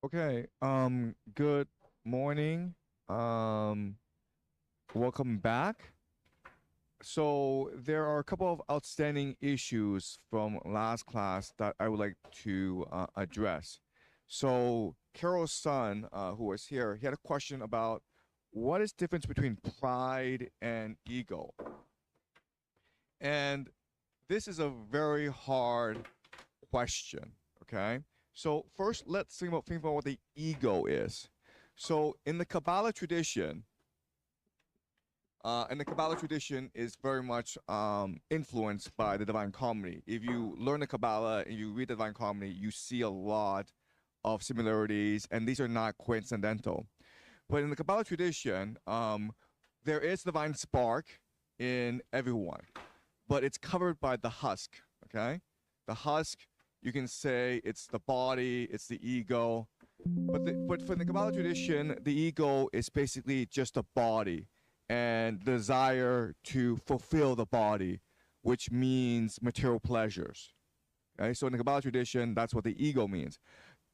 Okay, good morning. Um, Welcome back. So there are a couple of outstanding issues from last class that I would like to address. So Carol's son, who was here, he had a question about what is the difference between pride and ego. And this is a very hard question. Okay. So first, let's think about what the ego is. So in the Kabbalah tradition, and the Kabbalah tradition is very much influenced by the Divine Comedy. If you learn the Kabbalah and you read the Divine Comedy, you see a lot of similarities, and these are not coincidental. But in the Kabbalah tradition, there is divine spark in everyone, but it's covered by the husk. Okay, the husk, you can say it's the body, it's the ego, but for the Kabbalah tradition, the ego is basically just a body and desire to fulfill the body, which means material pleasures. Okay, so in the Kabbalah tradition, that's what the ego means.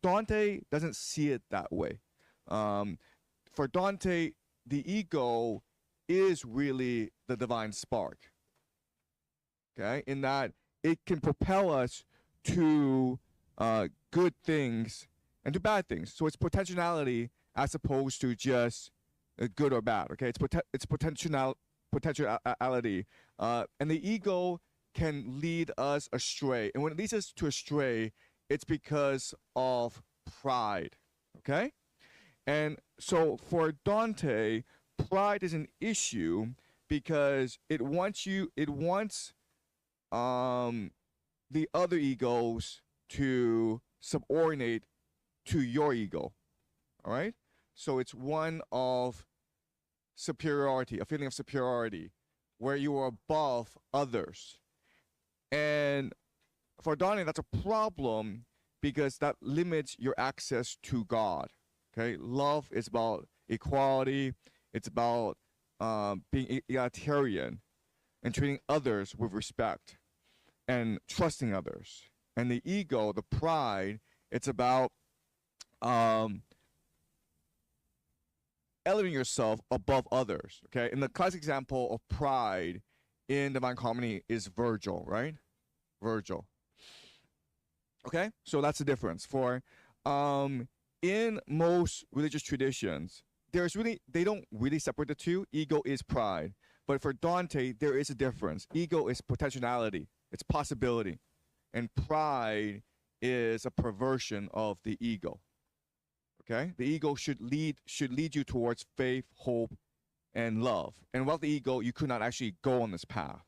Dante doesn't see it that way. Um, for Dante, the ego is really the divine spark. Okay, in that it can propel us to good things and to bad things. So it's potentiality as opposed to just good or bad. Okay, it's potentiality, and the ego can lead us astray. And when it leads us to astray, it's because of pride. Okay, and so for Dante, pride is an issue because it wants the other egos to subordinate to your ego. All right? So it's one of superiority, a feeling of superiority, where you are above others. And for Donnie, that's a problem because that limits your access to God. Okay? Love is about equality, it's about being egalitarian and treating others with respect and trusting others. And the ego, the pride, it's about um, elevating yourself above others. Okay, and the classic example of pride in Divine Comedy is Virgil, right? Virgil. Okay, so that's the difference. For in most religious traditions, they don't really separate the two. Ego is pride, but for Dante, there is a difference. Ego is potentiality, it's possibility, and pride is a perversion of the ego. Okay, the ego should lead you towards faith, hope, and love. And without the ego, you could not actually go on this path.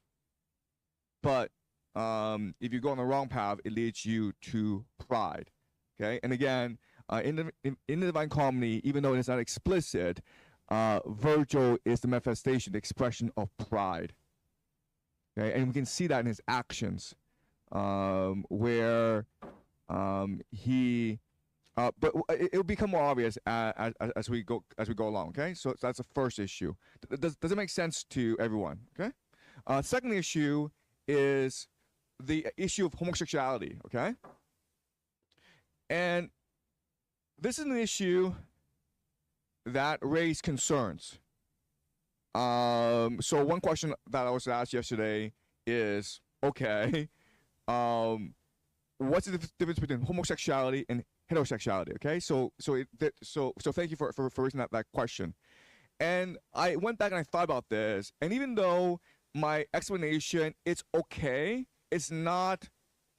But if you go on the wrong path, it leads you to pride. Okay, and again, in the Divine Comedy, even though it's not explicit, Virgil is the manifestation, the expression of pride. Okay, and we can see that in his actions, where he. But it'll become more obvious as we go along. Okay, so that's the first issue. Does it make sense to everyone? Okay. Second issue is the issue of homosexuality. Okay, and this is an issue that raised concerns. So one question that I was asked yesterday is, okay, what's the difference between homosexuality and heterosexuality? Okay, so thank you for raising that question. And I went back and I thought about this, and even though my explanation it's okay, it's not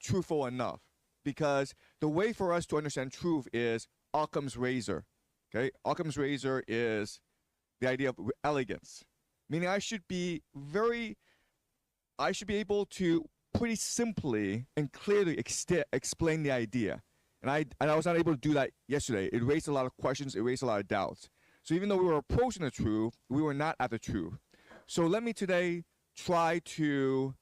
truthful enough because the way for us to understand truth is Occam's razor. Okay, Occam's razor is the idea of elegance, meaning I should be able to pretty simply and clearly explain the idea. And I was not able to do that yesterday. It raised a lot of questions, it raised a lot of doubts. So even though we were approaching the truth, we were not at the truth. So let me today try to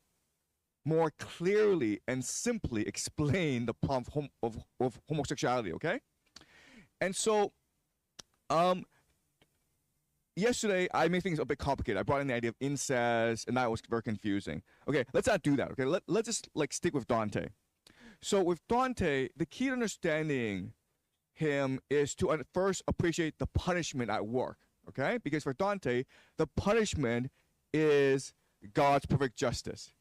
more clearly and simply explain the problem of homosexuality, okay? And so yesterday I made things a bit complicated. I brought in the idea of incest, and that was very confusing. Okay, let's not do that. Okay, let's just like stick with Dante. So with Dante, the key to understanding him is to first appreciate the punishment at work, okay? Because for Dante, the punishment is God's perfect justice,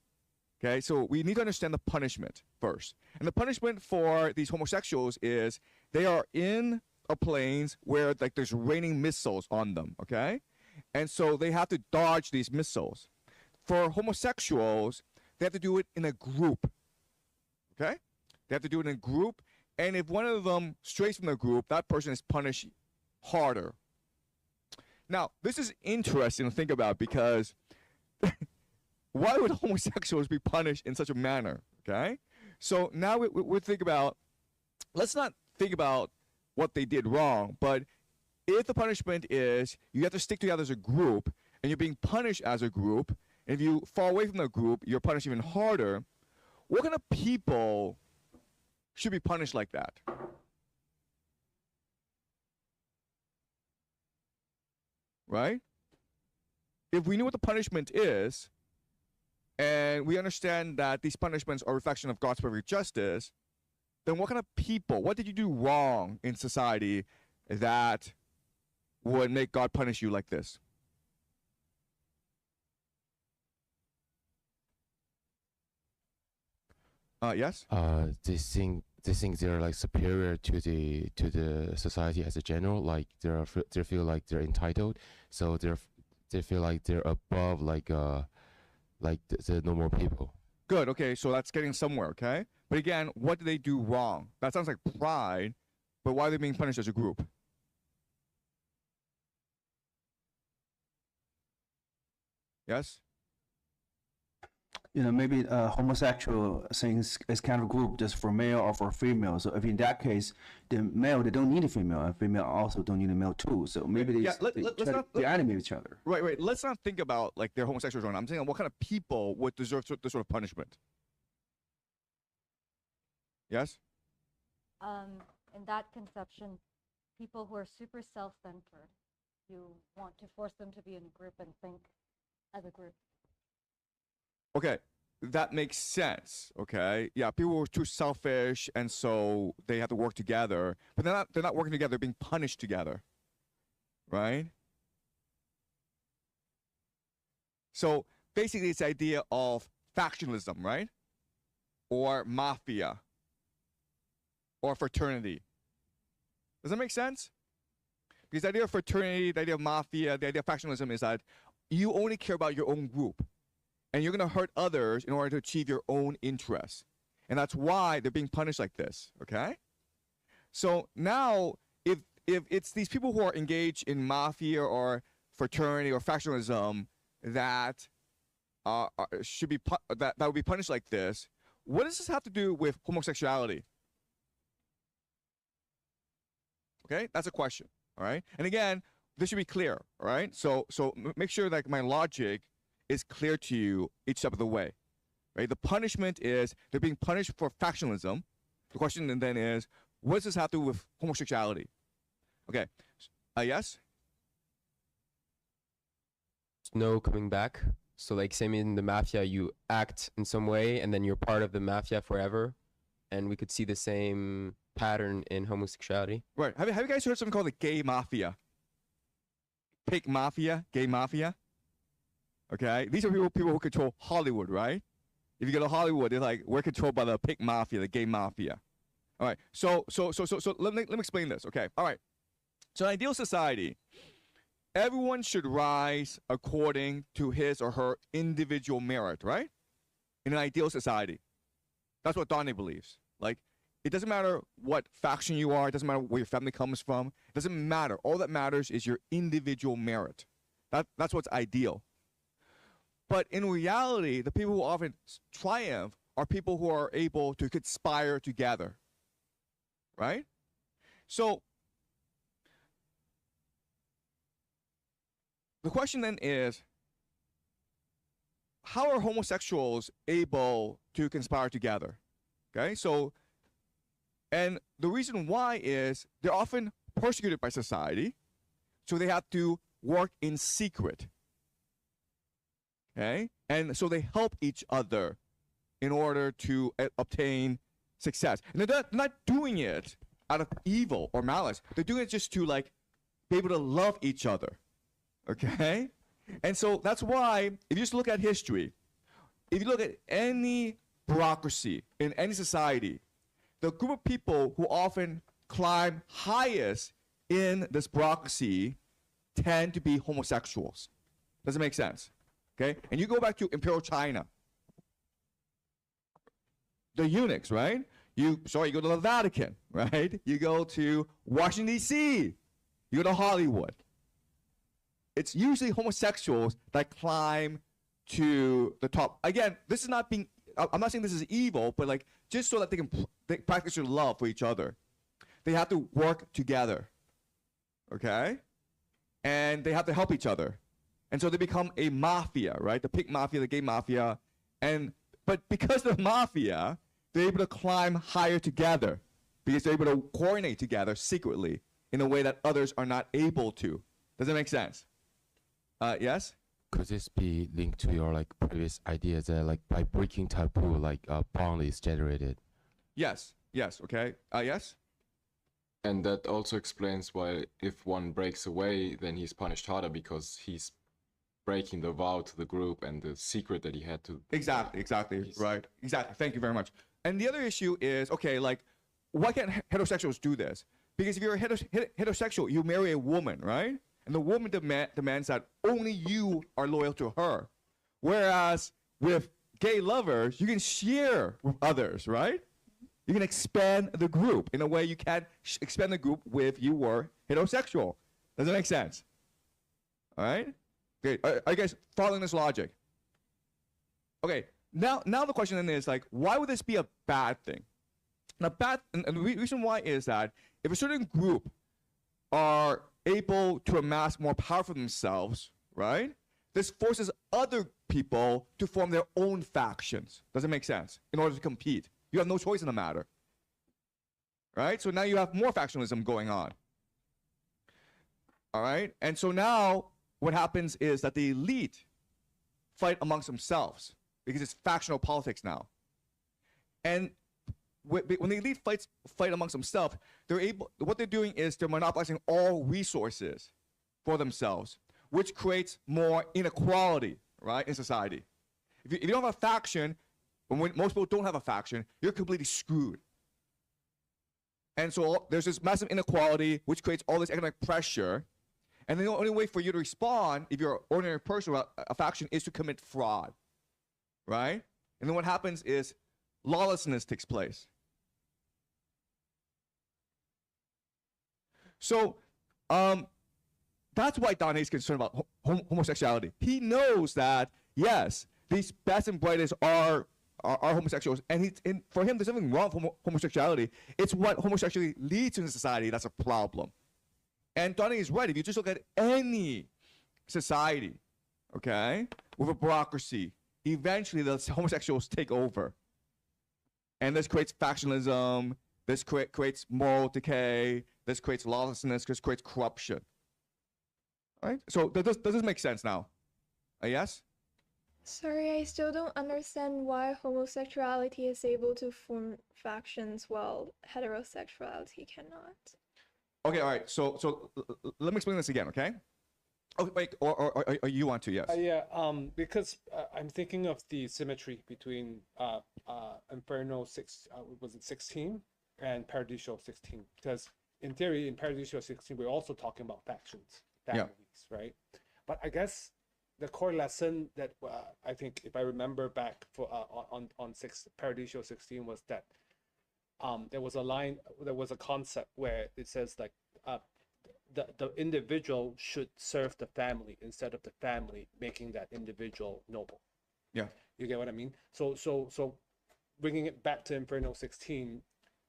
okay? So we need to understand the punishment first. And the punishment for these homosexuals is they are in a plains where like there's raining missiles on them, okay? And so they have to dodge these missiles. For homosexuals, they have to do it in a group, okay? They have to do it in a group, and if one of them strays from the group, that person is punished harder. Now, this is interesting to think about because why would homosexuals be punished in such a manner, okay? So now we think about, let's not think about what they did wrong, but if the punishment is you have to stick together as a group, and you're being punished as a group, and if you fall away from the group, you're punished even harder, what kind of people should be punished like that? Right? If we knew what the punishment is, and we understand that these punishments are a reflection of God's perfect justice, then what kind of people, what did you do wrong in society that would make God punish you like this? Yes? They think they're like superior to the society as a general, like they feel like they're entitled, so they feel like they're above like the normal people. Good, okay, so that's getting somewhere, okay? But again, what did they do wrong? That sounds like pride, but why are they being punished as a group? Yes? Maybe homosexual things is kind of group just for male or for female. So if in that case, the male, they don't need a female, and female also don't need a male too. So maybe they animate each other. Right. Let's not think about like they're homosexuals. I'm saying what kind of people would deserve this sort of punishment. Yes? In that conception, people who are super self-centered, you want to force them to be in a group and think as a group. Okay, that makes sense. Okay, yeah, people were too selfish, and so they have to work together. But they're not working together; they're being punished together, right? So basically, it's the idea of factionalism, right? Or mafia, or fraternity. Does that make sense? Because the idea of fraternity, the idea of mafia, the idea of factionalism is that you only care about your own group. And you're going to hurt others in order to achieve your own interests. And that's why they're being punished like this, okay? So now, if it's these people who are engaged in mafia or fraternity or factionalism that should be that would be punished like this, what does this have to do with homosexuality? Okay, that's a question, all right? And again, this should be clear, all right? So make sure that my logic is clear to you each step of the way, right? The punishment is they're being punished for factionalism. The question then is, what does this have to do with homosexuality? Okay, yes? No coming back. So like same in the mafia, you act in some way and then you're part of the mafia forever. And we could see the same pattern in homosexuality. Right. Have you guys heard something called the gay mafia? Pig mafia, gay mafia? Okay, these are people who control Hollywood, right? If you go to Hollywood, they're like, we're controlled by the pig mafia, the gay mafia. All right, so let me explain this, okay? All right, so in an ideal society, everyone should rise according to his or her individual merit, right? In an ideal society. That's what Dante believes. Like, it doesn't matter what faction you are, it doesn't matter where your family comes from, it doesn't matter. All that matters is your individual merit. That's what's ideal. But in reality, the people who often triumph are people who are able to conspire together, right? So the question then is, how are homosexuals able to conspire together? Okay, so, and the reason why is they're often persecuted by society, so they have to work in secret. Okay? And so they help each other in order to obtain success. And they're not doing it out of evil or malice. They're doing it just to like be able to love each other. Okay? And so that's why, if you just look at history, if you look at any bureaucracy in any society, the group of people who often climb highest in this bureaucracy tend to be homosexuals. Does it make sense? Okay? And you go back to Imperial China. The eunuchs, right? You go to the Vatican, right? You go to Washington, D.C. You go to Hollywood. It's usually homosexuals that climb to the top. Again, this is not being, I'm not saying this is evil, but like just so that they practice your love for each other. They have to work together, okay? And they have to help each other. And so they become a mafia, right? The pig mafia, the gay mafia. But because they're mafia, they're able to climb higher together because they're able to coordinate together secretly in a way that others are not able to. Does that make sense? Yes? Could this be linked to your like previous idea that like by breaking taboo, like a bond is generated? Yes. Yes. Okay. Yes? And that also explains why if one breaks away, then he's punished harder because he's breaking the vow to the group and the secret that he had to. Exactly. Right. Exactly. Thank you very much. And the other issue is, okay, like, why can't heterosexuals do this? Because if you're a heterosexual, you marry a woman, right? And the woman demands that only you are loyal to her. Whereas with gay lovers, you can share with others, right? You can expand the group in a way you can't expand the group if you were heterosexual. Does that make sense? All right? Okay, are you guys following this logic? Okay, now the question then is like, why would this be a bad thing? And the reason why is that if a certain group are able to amass more power for themselves, right? This forces other people to form their own factions. Does it make sense? In order to compete. You have no choice in the matter. Right? So now you have more factionalism going on. All right? And so now what happens is that the elite fight amongst themselves because it's factional politics now. And when the elite fight amongst themselves, what they're doing is they're monopolizing all resources for themselves, which creates more inequality, right, in society. If you don't have a faction, when most people don't have a faction, you're completely screwed. And so there's this massive inequality, which creates all this economic pressure. And the only way for you to respond, if you're an ordinary person without a faction, is to commit fraud, right? And then what happens is lawlessness takes place. So that's why Dante is concerned about homosexuality. He knows that, yes, these best and brightest are homosexuals, and for him, there's nothing wrong with homosexuality. It's what homosexuality leads to in society that's a problem. And Dante is right. If you just look at any society, okay, with a bureaucracy, eventually the homosexuals take over. And this creates factionalism, this creates moral decay, this creates lawlessness, this creates corruption. All right? So does this make sense now? Yes? Sorry, I still don't understand why homosexuality is able to form factions while heterosexuality cannot. Okay, all right. So let me explain this again, okay? Oh, wait, or you want to, yes. Because I'm thinking of the symmetry between Inferno 16 and Paradiso 16. Because in theory, in Paradiso 16, we're also talking about factions, families, right? But I guess the core lesson that I think, if I remember back for on Paradiso 16, was that there was a concept where it says like the individual should serve the family instead of the family making that individual noble. Yeah, you get what I mean. So bringing it back to Inferno 16,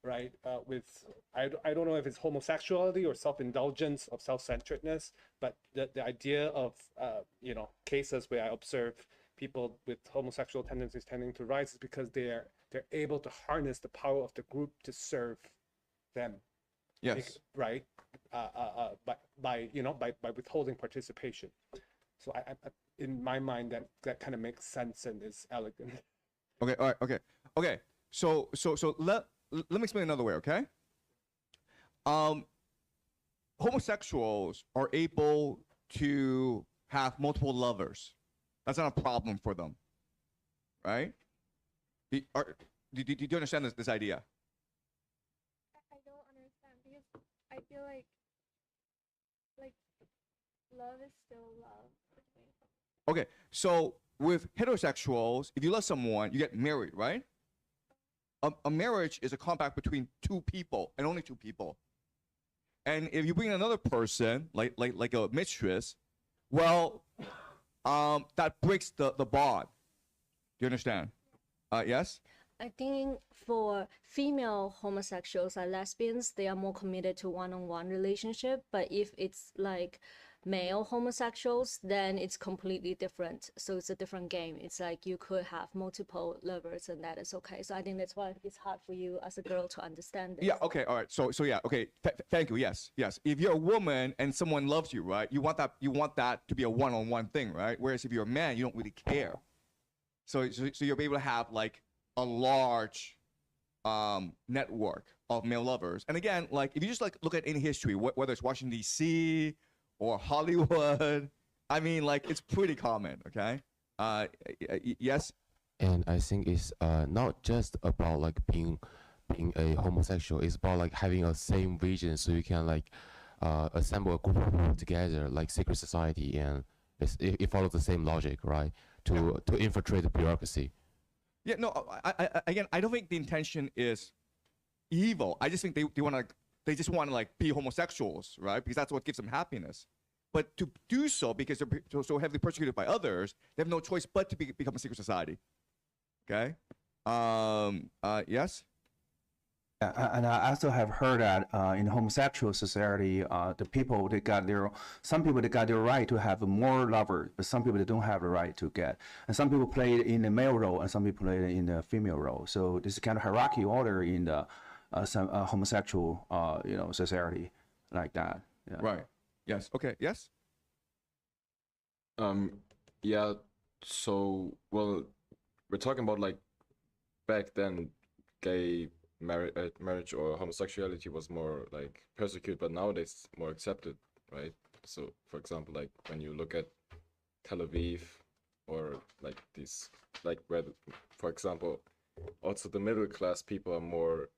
right? With I don't know if it's homosexuality or self-indulgence or self-centeredness, but the idea of cases where I observe people with homosexual tendencies tending to rise is because they're able to harness the power of the group to serve them. Yes. Right. By withholding participation. So I in my mind that kind of makes sense and is elegant. Okay. All right. Okay. So let me explain another way. Okay. homosexuals are able to have multiple lovers. That's not a problem for them, right? Do you understand this idea? I don't understand because I feel like love is still love. Okay, so with heterosexuals, if you love someone, you get married, right? A marriage is a compact between two people and only two people. And if you bring another person, like a mistress, well, that breaks the bond. Do you understand? Yes? I think for female homosexuals or lesbians, they are more committed to one-on-one relationship. But if it's like male homosexuals, then it's completely different. So it's a different game. It's like you could have multiple lovers and that is okay. So I think that's why it's hard for you as a girl to understand this. Yeah, okay, all right. So yeah, okay. Thank you. Yes. If you're a woman and someone loves you, right? You want that to be a one-on-one thing, right? Whereas if you're a man, you don't really care. So you'll be able to have like a large network of male lovers. And again, like if you just like look at any history, whether it's Washington D.C. or Hollywood, I mean, like it's pretty common. Okay. Yes. And I think it's not just about like being a homosexual. It's about like having a same vision, so you can like assemble a group of people together, like secret society, and it follows the same logic, right? To infiltrate the bureaucracy. Yeah, no, I don't think the intention is evil. I just think they just want to like be homosexuals, right? Because that's what gives them happiness. But to do so because they're so heavily persecuted by others, they have no choice but to become a secret society. Okay. Yes. And I also have heard that in the homosexual society, some people they got their right to have more lovers, but some people they don't have the right to get. And some people play it in the male role, and some people play it in the female role. So this is kind of hierarchy order in the some homosexual society like that. Yeah. Right. Yes. Okay. Yes. Yeah. So well, we're talking about like back then, gay marriage or homosexuality was more like persecuted, but nowadays more accepted, right? So for example, like when you look at Tel Aviv or like these, like where for example also the middle class people are more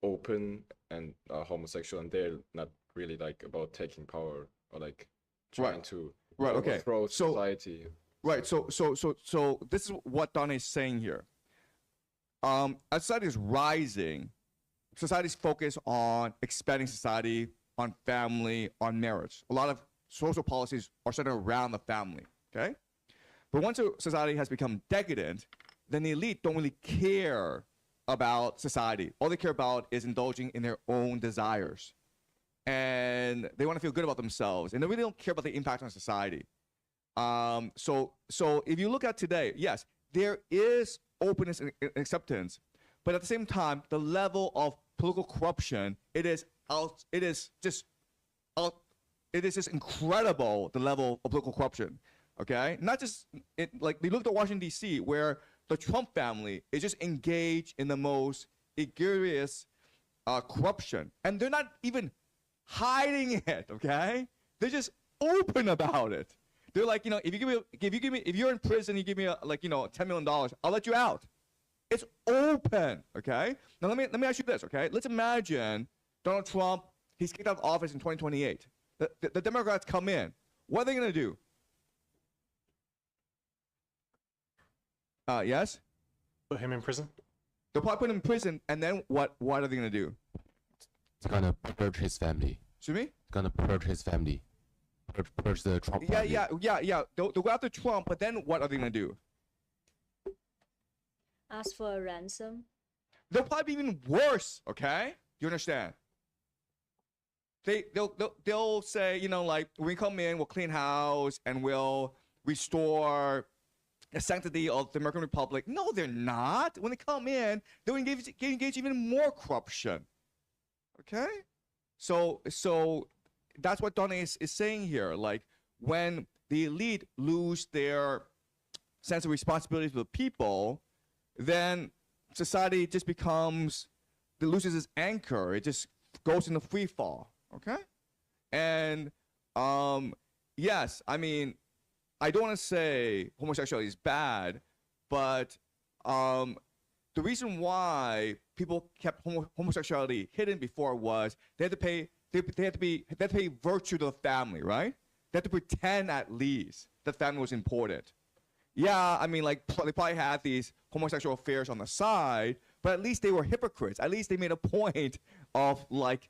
open and are homosexual, and they're not really like about taking power or like trying to overthrow society. Right. So this is what Dante is saying here. As society is rising, society's focus on expanding society, on family, on marriage. A lot of social policies are centered around the family, okay? But once a society has become decadent, then the elite don't really care about society. All they care about is indulging in their own desires. And they want to feel good about themselves, and they really don't care about the impact on society. So if you look at today, yes, there is openness and acceptance, but at the same time, the level of political corruption, it is just incredible, the level of political corruption. Okay, not just like you look at Washington D.C., where the Trump family is just engaged in the most egregious corruption, and they're not even hiding it. Okay, they're just open about it. They're like, if you're in prison, you give me $10 million, I'll let you out. It's open, okay? Now let me ask you this, okay? Let's imagine Donald Trump, he's kicked out of office in 2028. The Democrats come in. What are they gonna do? Yes? Put him in prison? They'll probably put him in prison, and then what are they gonna do? It's gonna purge his family. Excuse me? It's gonna purge his family. Purge the Trump family. Yeah. They'll go after Trump, but then what are they gonna do? Ask for a ransom. They'll probably be even worse. Okay, you understand? They'll say, like when we come in, we'll clean house and we'll restore the sanctity of the American Republic. No, they're not. When they come in, they'll engage even more corruption. Okay, so that's what Dante is saying here. Like when the elite lose their sense of responsibility to the people, then society just loses its anchor. It just goes into free fall. Okay, and yes, I mean, I don't want to say homosexuality is bad, but the reason why people kept homosexuality hidden before was they had to pay they had to pay virtue to the family, right? They had to pretend at least that family was important. Yeah, I mean, like they probably had these homosexual affairs on the side, but at least they were hypocrites. At least they made a point of like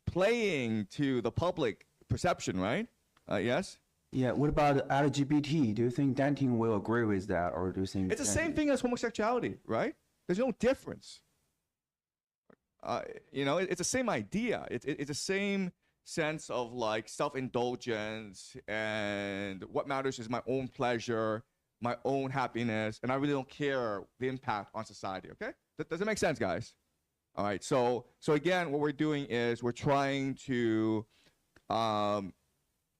playing to the public perception, right? Yes. Yeah. What about LGBT? Do you think Dante will agree with that, or do you think It's the same thing as homosexuality, right? There's no difference. You know, it's the same idea. It's the same sense of like self-indulgence, and what matters is my own pleasure, my own happiness, and I really don't care the impact on society. Okay, does it make sense, guys? All right. So again, what we're doing is we're trying to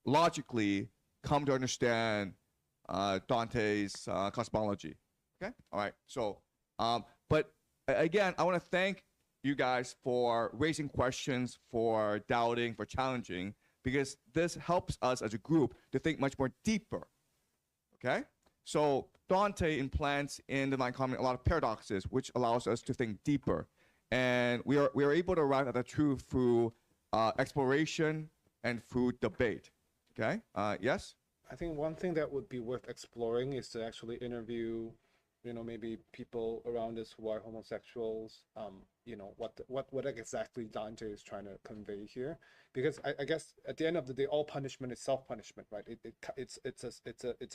logically come to understand Dante's cosmology. Okay. All right. So, but again, I want to thank you guys for raising questions, for doubting, for challenging, because this helps us as a group to think much more deeper. Okay? So Dante implants in the Divine Comedy a lot of paradoxes, which allows us to think deeper. And we are able to arrive at the truth through exploration and through debate. Okay? Yes? I think one thing that would be worth exploring is to actually interview, maybe people around us who are homosexuals. What exactly Dante is trying to convey here, because I guess at the end of the day, all punishment is self-punishment, right? It's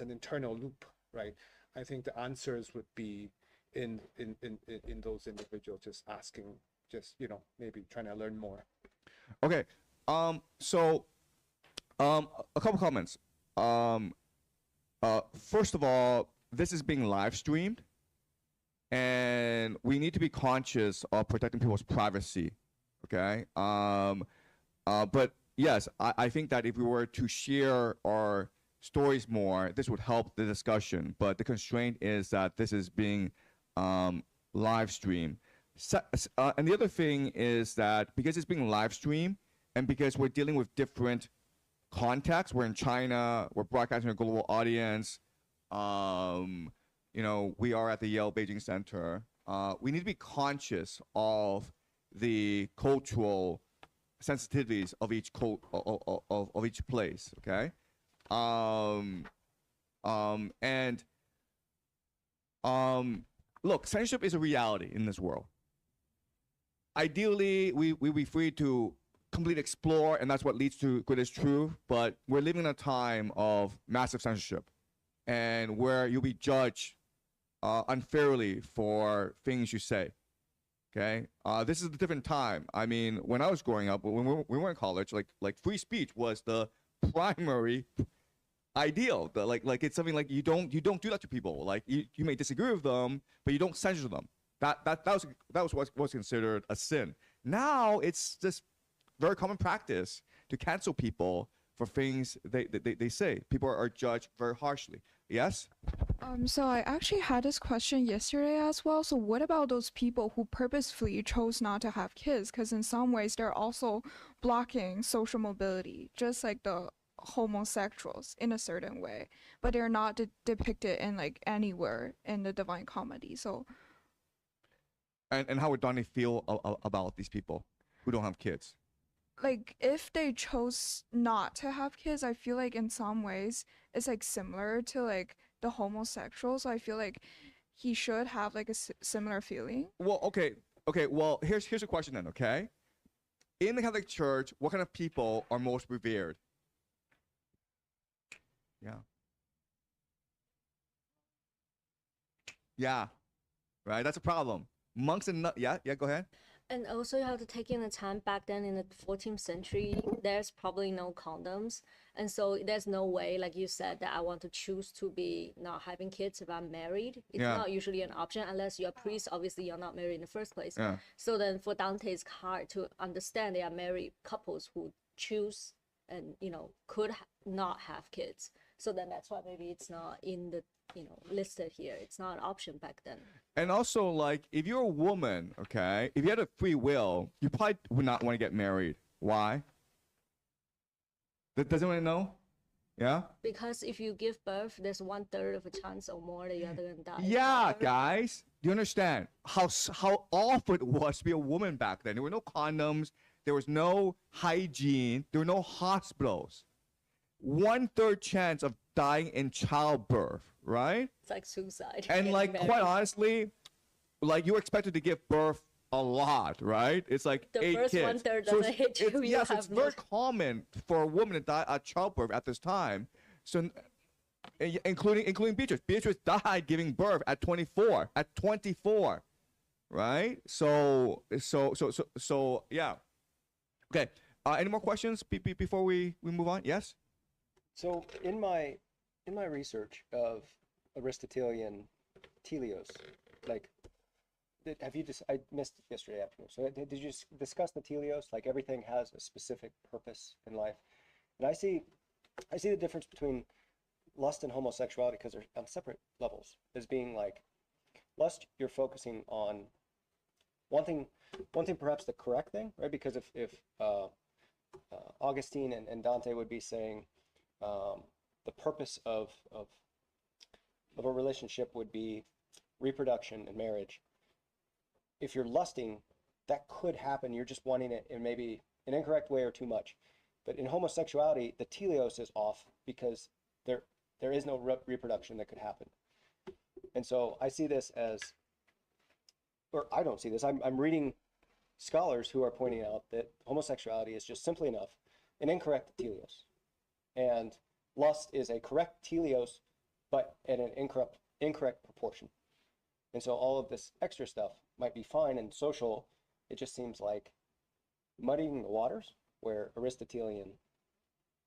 an internal loop, right? I think the answers would be in those individuals just asking, maybe trying to learn more. Okay. So a couple comments. First of all, this is being live streamed, and we need to be conscious of protecting people's privacy. Okay. But yes, I think that if we were to share our stories more, this would help the discussion. But the constraint is that this is being live streamed. And the other thing is that because it's being live streamed, and because we're dealing with different contexts, we're in China, we're broadcasting to a global audience. We are at the Yale Beijing Center. We need to be conscious of the cultural sensitivities of each of each place. Okay, look, censorship is a reality in this world. Ideally, we be free to completely explore, and that's what leads to greatest truth. But we're living in a time of massive censorship, and where you'll be judged unfairly for things you say. Okay, this is a different time. I mean, when I was growing up, when we were in college, like free speech was the primary ideal. Like it's something like you don't do that to people. Like you may disagree with them, but you don't censor them. That was what was considered a sin. Now it's just very common practice to cancel people for things they say. People are judged very harshly. Yes? So I actually had this question yesterday as well. So what about those people who purposefully chose not to have kids? Because in some ways they're also blocking social mobility, just like the homosexuals in a certain way, but they're not depicted in like anywhere in the Divine Comedy. So and how would Donnie feel about these people who don't have kids? Like if they chose not to have kids, I feel like in some ways it's like similar to like the homosexual. So I feel like he should have like a similar feeling. Well, okay. Well, here's a question then. Okay, in the Catholic Church, what kind of people are most revered? Yeah, right. That's a problem. Monks and yeah. Go ahead. And also you have to take in the time back then in the 14th century, there's probably no condoms. And so there's no way, like you said, that I want to choose to be not having kids if I'm married. It's not usually an option unless you're a priest. Obviously, you're not married in the first place. Yeah. So then for Dante, it's hard to understand there are married couples who choose and, could not have kids. So then that's why maybe it's not in the listed here. It's not an option back then. And also, like, if you're a woman, okay, if you had a free will, you probably would not want to get married. Why? Does anyone know? Yeah? Because if you give birth, there's 1/3 of a chance or more that you're gonna die. Yeah, guys. Do you understand how awful it was to be a woman back then? There were no condoms. There was no hygiene. There were no hospitals. 1/3 chance of dying in childbirth, right? It's like suicide. And like, quite honestly, like, you're expected to give birth a lot, right? It's like the 8 first kids. 1/3 doesn't hit you. Yes, it's very common for a woman to die at childbirth at this time. So, including Beatrice. Beatrice died giving birth at 24. At 24, right? So yeah. Okay. Any more questions before we move on? Yes. So in my research of Aristotelian teleos, like, have you just, I missed yesterday afternoon. So did you discuss the teleos? Like, everything has a specific purpose in life, and I see the difference between lust and homosexuality, because they're on separate levels. As being like, lust, you're focusing on wanting perhaps the correct thing, right? Because if Augustine and Dante would be saying the purpose of a relationship would be reproduction and marriage. If you're lusting, that could happen. You're just wanting it in maybe an incorrect way or too much. But in homosexuality, the teleos is off because there is no reproduction that could happen. And so I see this as, or I don't see this, I'm reading scholars who are pointing out that homosexuality is just simply enough an incorrect teleos. And lust is a correct teleos, but in an incorrect proportion. And so all of this extra stuff might be fine and social. It just seems like muddying the waters, where Aristotelian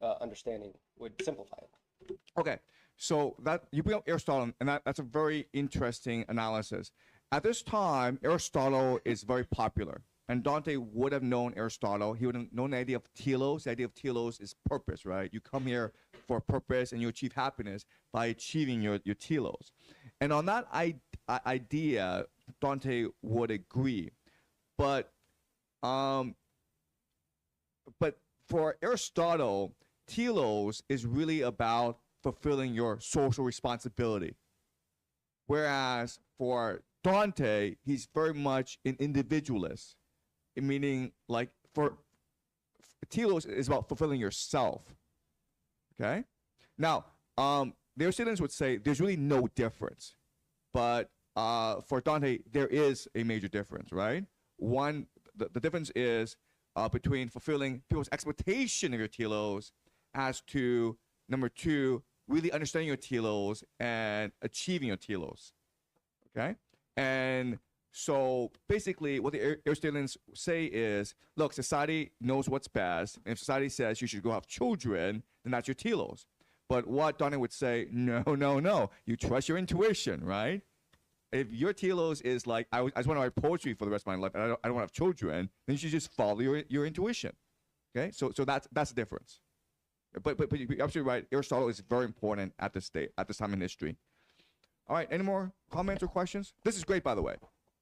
understanding would simplify it. Okay, so that you bring up Aristotle, and that's a very interesting analysis. At this time, Aristotle is very popular, and Dante would have known Aristotle. He would have known the idea of telos. The idea of telos is purpose, right? You come here for a purpose, and you achieve happiness by achieving your telos. And on that idea, Dante would agree, but for Aristotle, telos is really about fulfilling your social responsibility, whereas for Dante, he's very much an individualist, meaning like for telos is about fulfilling yourself. Okay, now their students would say there's really no difference, but for Dante there is a major difference, right? One, the difference is between fulfilling people's expectation of your telos as to, number two, really understanding your telos and achieving your telos. Okay, and so basically what the Aristotelians say is, look, society knows what's best, and if society says you should go have children, then that's your telos. But what Dante would say, no, you trust your intuition, right? If your telos is like, I just want to write poetry for the rest of my life, and I don't want to have children, then you should just follow your intuition. Okay, so that's the difference. But you're absolutely right. Aristotle is very important at this time in history. All right, any more comments or questions? This is great, by the way,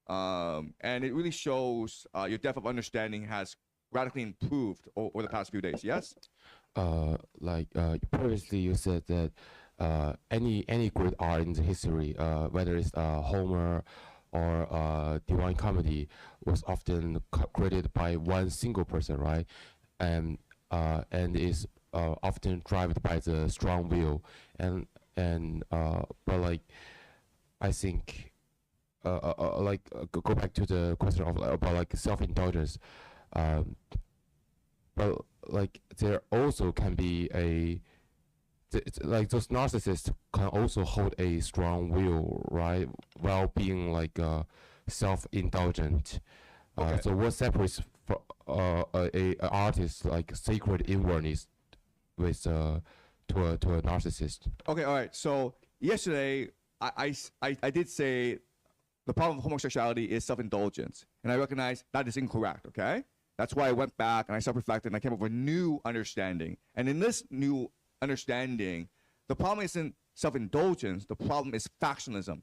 and it really shows your depth of understanding has radically improved over the past few days. Yes. Previously you said that any great art in the history, whether it's Homer or Divine Comedy, was often created by one single person, right? And is often driven by the strong will, but like I think go back to the question of about like self-indulgence, but like there also can be like those narcissists can also hold a strong will, right, while being like self-indulgent. Okay. So what separates a artist like sacred inwardness with to a narcissist? Okay, all right. So yesterday I did say the problem of homosexuality is self-indulgence, and I recognize that is incorrect. Okay, that's why I went back and I self-reflected and I came up with a new understanding. And in this new understanding, the problem isn't self-indulgence. The problem is factionalism.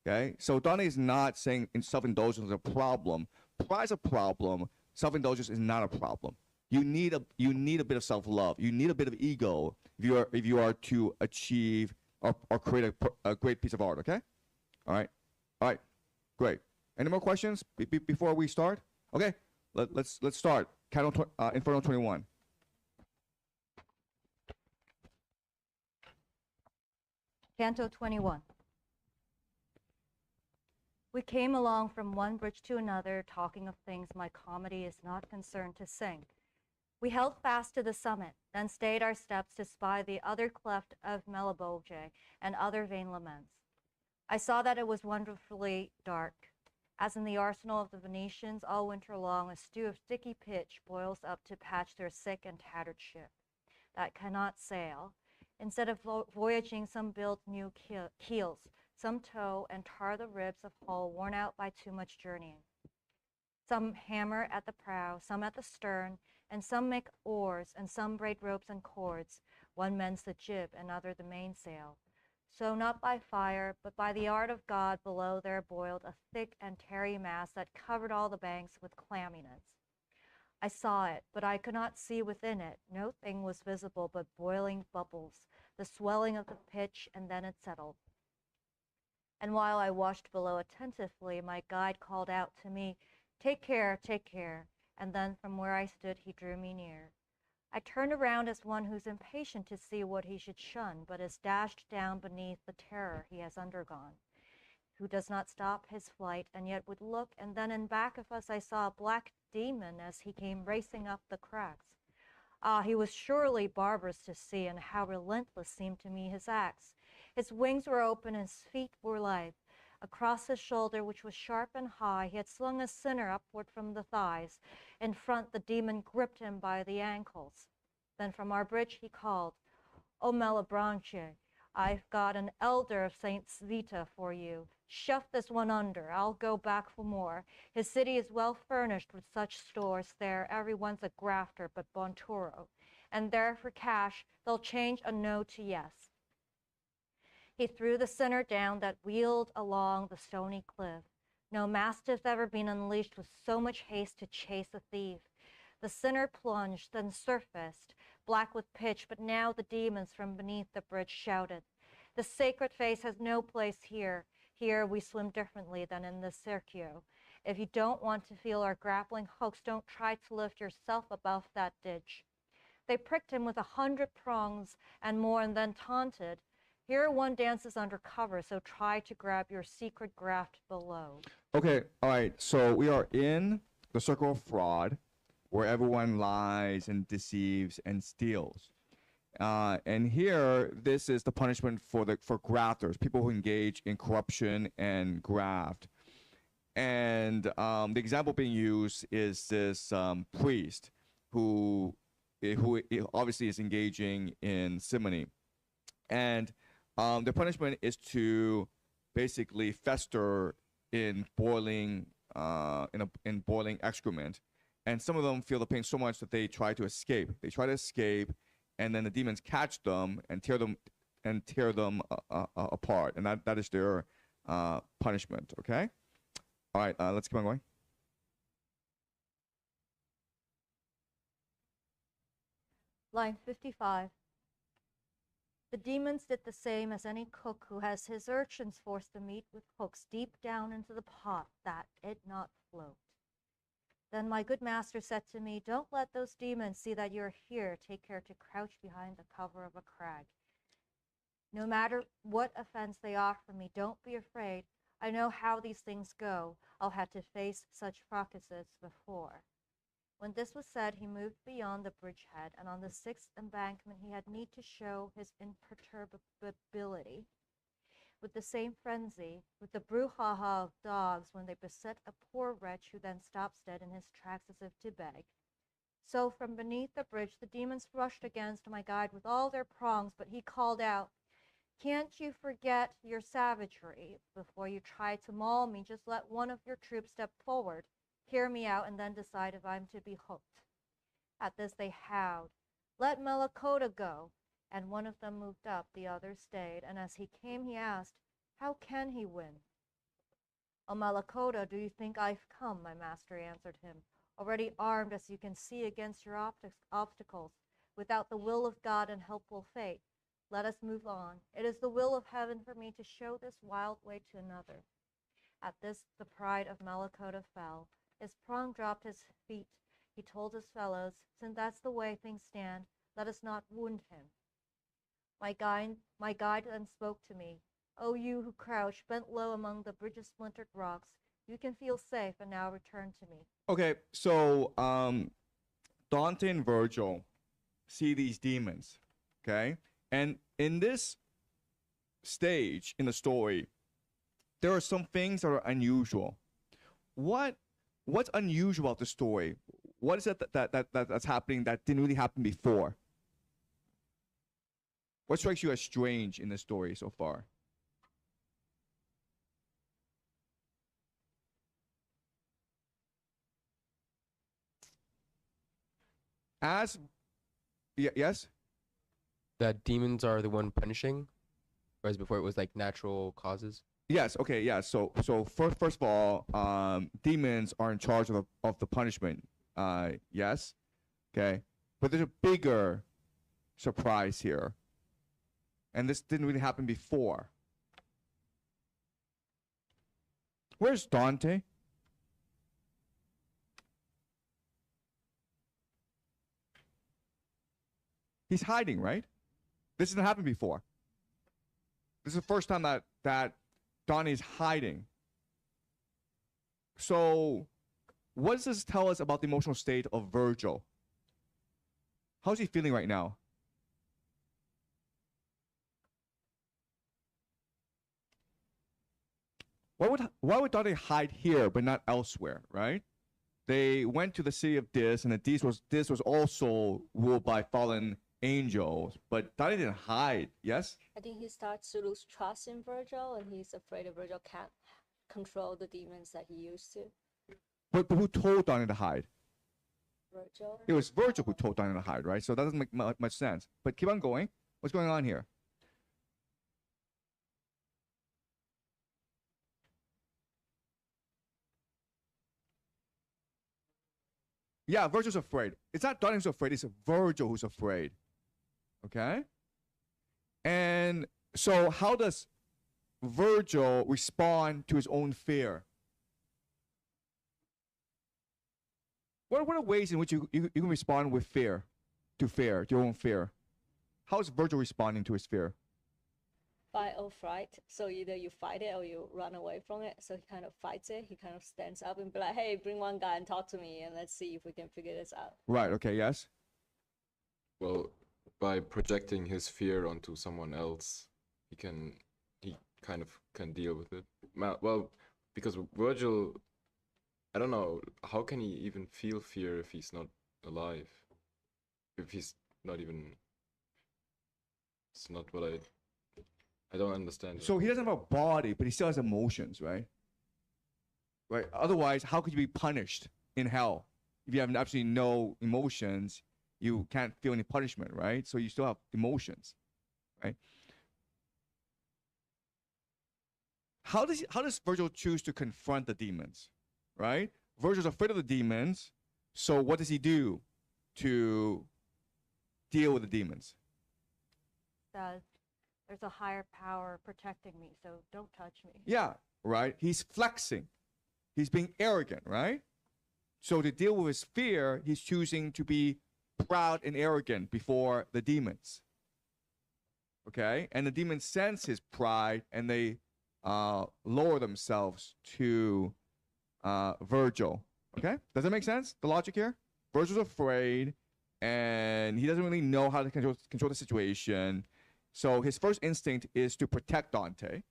Okay, so Dante is not saying self-indulgence is a problem. Pride is a problem. Self-indulgence is not a problem. You need a bit of self-love. You need a bit of ego if you are to achieve or create a great piece of art. Okay, all right, great. Any more questions before we start? Okay, let's start. Inferno 21. Canto 21. We came along from one bridge to another, talking of things my comedy is not concerned to sing. We held fast to the summit, then stayed our steps to spy the other cleft of Meliboge and other vain laments. I saw that it was wonderfully dark. As in the arsenal of the Venetians, all winter long a stew of sticky pitch boils up to patch their sick and tattered ship that cannot sail. Instead of voyaging, some build new keels, some tow and tar the ribs of hull worn out by too much journeying. Some hammer at the prow, some at the stern, and some make oars, and some braid ropes and cords. One mends the jib, another the mainsail. So not by fire, but by the art of God below there boiled a thick and tarry mass that covered all the banks with clamminess. I saw it, but I could not see within it. No thing was visible but boiling bubbles, the swelling of the pitch, and then it settled. And while I watched below attentively, my guide called out to me, take care, and then from where I stood he drew me near. I turned around as one who's impatient to see what he should shun, but is dashed down beneath the terror he has undergone, who does not stop his flight, and yet would look, and then in back of us I saw a black demon as he came racing up the cracks. Ah, he was surely barbarous to see, and how relentless seemed to me his acts. His wings were open, his feet were lithe. Across his shoulder, which was sharp and high, he had slung a sinner upward from the thighs. In front, the demon gripped him by the ankles. Then from our bridge he called, O Malebranche, I've got an elder of Saint Svita for you. Shove this one under. I'll go back for more. His city is well furnished with such stores there. Everyone's a grafter but Bonturo. And there for cash, they'll change a no to yes. He threw the sinner down that wheeled along the stony cliff. No mastiff's ever been unleashed with so much haste to chase a thief. The sinner plunged, then surfaced, black with pitch, but now the demons from beneath the bridge shouted, the sacred face has no place here. Here we swim differently than in the Circuit. If you don't want to feel our grappling hooks, don't try to lift yourself above that ditch. They pricked him with 100 prongs and more, and then taunted, here one dances under cover, so try to grab your secret graft below. Okay, all right, so we are in the circle of fraud, where everyone lies and deceives and steals. And here, this is the punishment for grafters, people who engage in corruption and graft. And the example being used is this priest who obviously is engaging in simony. And the punishment is to basically fester in boiling excrement. And some of them feel the pain so much that they try to escape. They try to escape, and then the demons catch them and tear them apart. And that is their punishment. Okay. All right. Let's keep on going. Line 55. The demons did the same as any cook who has his urchins force the meat with hooks deep down into the pot that it not float. Then my good master said to me, don't let those demons see that you're here. Take care to crouch behind the cover of a crag. No matter what offense they offer me, don't be afraid. I know how these things go. I'll have to face such fracasses before. When this was said, he moved beyond the bridgehead, and on the sixth embankment he had need to show his imperturbability. With the same frenzy, with the brouhaha of dogs when they beset a poor wretch who then stops dead in his tracks as if to beg. So from beneath the bridge the demons rushed against my guide with all their prongs, but he called out, can't you forget your savagery? Before you try to maul me, just let one of your troops step forward, hear me out, and then decide if I'm to be hooked. At this they howled, let Melakota go. And one of them moved up, the other stayed, and as he came he asked, "How can he win?" "O Malacoda, do you think I've come?" my master answered him, "already armed as you can see against your obstacles, without the will of God and helpful fate. Let us move on. It is the will of heaven for me to show this wild way to another." At this the pride of Malacoda fell. His prong dropped his feet. He told his fellows, "Since that's the way things stand, let us not wound him." My guide then spoke to me. "O you who crouch, bent low among the bridge's splintered rocks, you can feel safe, and now return to me." Okay, so Dante and Virgil see these demons, okay? And in this stage in the story, there are some things that are unusual. What's unusual about the story? What is it that's happening that didn't really happen before? What strikes you as strange in the story so far? Yes? That demons are the one punishing, whereas before it was like natural causes. Yes. Okay. Yeah. So first of all, demons are in charge of the punishment. Yes. Okay. But there's a bigger surprise here, and this didn't really happen before. Where's Dante? He's hiding, right? This didn't happen before. This is the first time that Donnie's hiding. So, what does this tell us about the emotional state of Virgil? How's he feeling right now? Why would Dante hide here but not elsewhere, right? They went to the city of Dis, and Dis was also ruled by fallen angels, but Dante didn't hide. Yes. I think he starts to lose trust in Virgil, and he's afraid that Virgil can't control the demons that he used to. But who told Dante to hide? Virgil. It was Virgil who told Dante to hide, right? So that doesn't make much sense. But keep on going. What's going on here? Yeah, Virgil's afraid. It's not Dante who's afraid, it's Virgil who's afraid. Okay? And so how does Virgil respond to his own fear? What are ways in which you can respond with fear, to your own fear? How is Virgil responding to his fear? Fight or flight. So either you fight it or you run away from it. So he kind of fights it. He kind of stands up and be like, "Hey, bring one guy and talk to me, and let's see if we can figure this out." Right. Okay. Yes. Well, by projecting his fear onto someone else, he kind of can deal with it. Well, because Virgil, I don't know, how can he even feel fear if he's not alive? If he's not even, it's not what I don't understand. So he doesn't have a body, but he still has emotions, right? Right. Otherwise, how could you be punished in hell if you have absolutely no emotions? You can't feel any punishment, right? So you still have emotions, right? How does Virgil choose to confront the demons, right? Virgil's afraid of the demons, so what does he do to deal with the demons? Says, "There's a higher power protecting me, so don't touch me." Yeah, right? He's flexing. He's being arrogant, right? So to deal with his fear, he's choosing to be proud and arrogant before the demons. Okay? And the demons sense his pride, and they lower themselves to Virgil. Okay? Does that make sense? The logic here? Virgil's afraid, and he doesn't really know how to control the situation. So his first instinct is to protect Dante.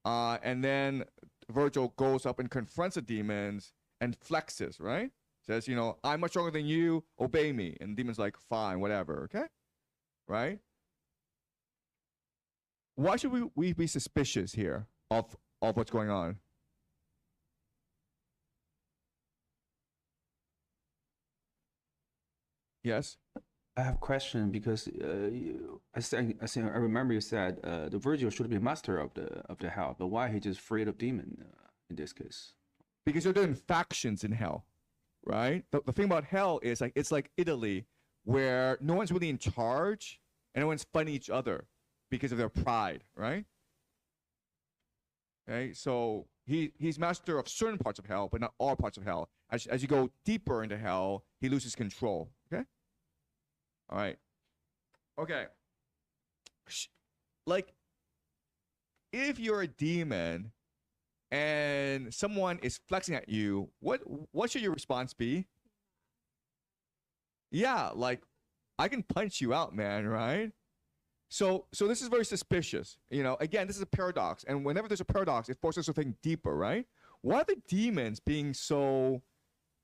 And then Virgil goes up and confronts the demons and flexes, right? Says, "I'm much stronger than you, obey me." And the demon's like, "Fine, whatever," okay? Right? Why should we be suspicious here of what's going on? Yes? I have a question because I remember you said the Virgil should be master of the hell, but why he just afraid of demon in this case? Because you're doing factions in hell, right? The thing about hell is like it's like Italy, where no one's really in charge and everyone's fighting each other because of their pride, right? Okay, so he's master of certain parts of hell, but not all parts of hell. As you go deeper into hell, he loses control. Okay. All right. Okay. Like, if you're a demon and someone is flexing at you, what should your response be? Yeah, like, I can punch you out, man, right? So this is very suspicious. You know, again, this is a paradox. And whenever there's a paradox, it forces us to think deeper, right? Why are the demons being so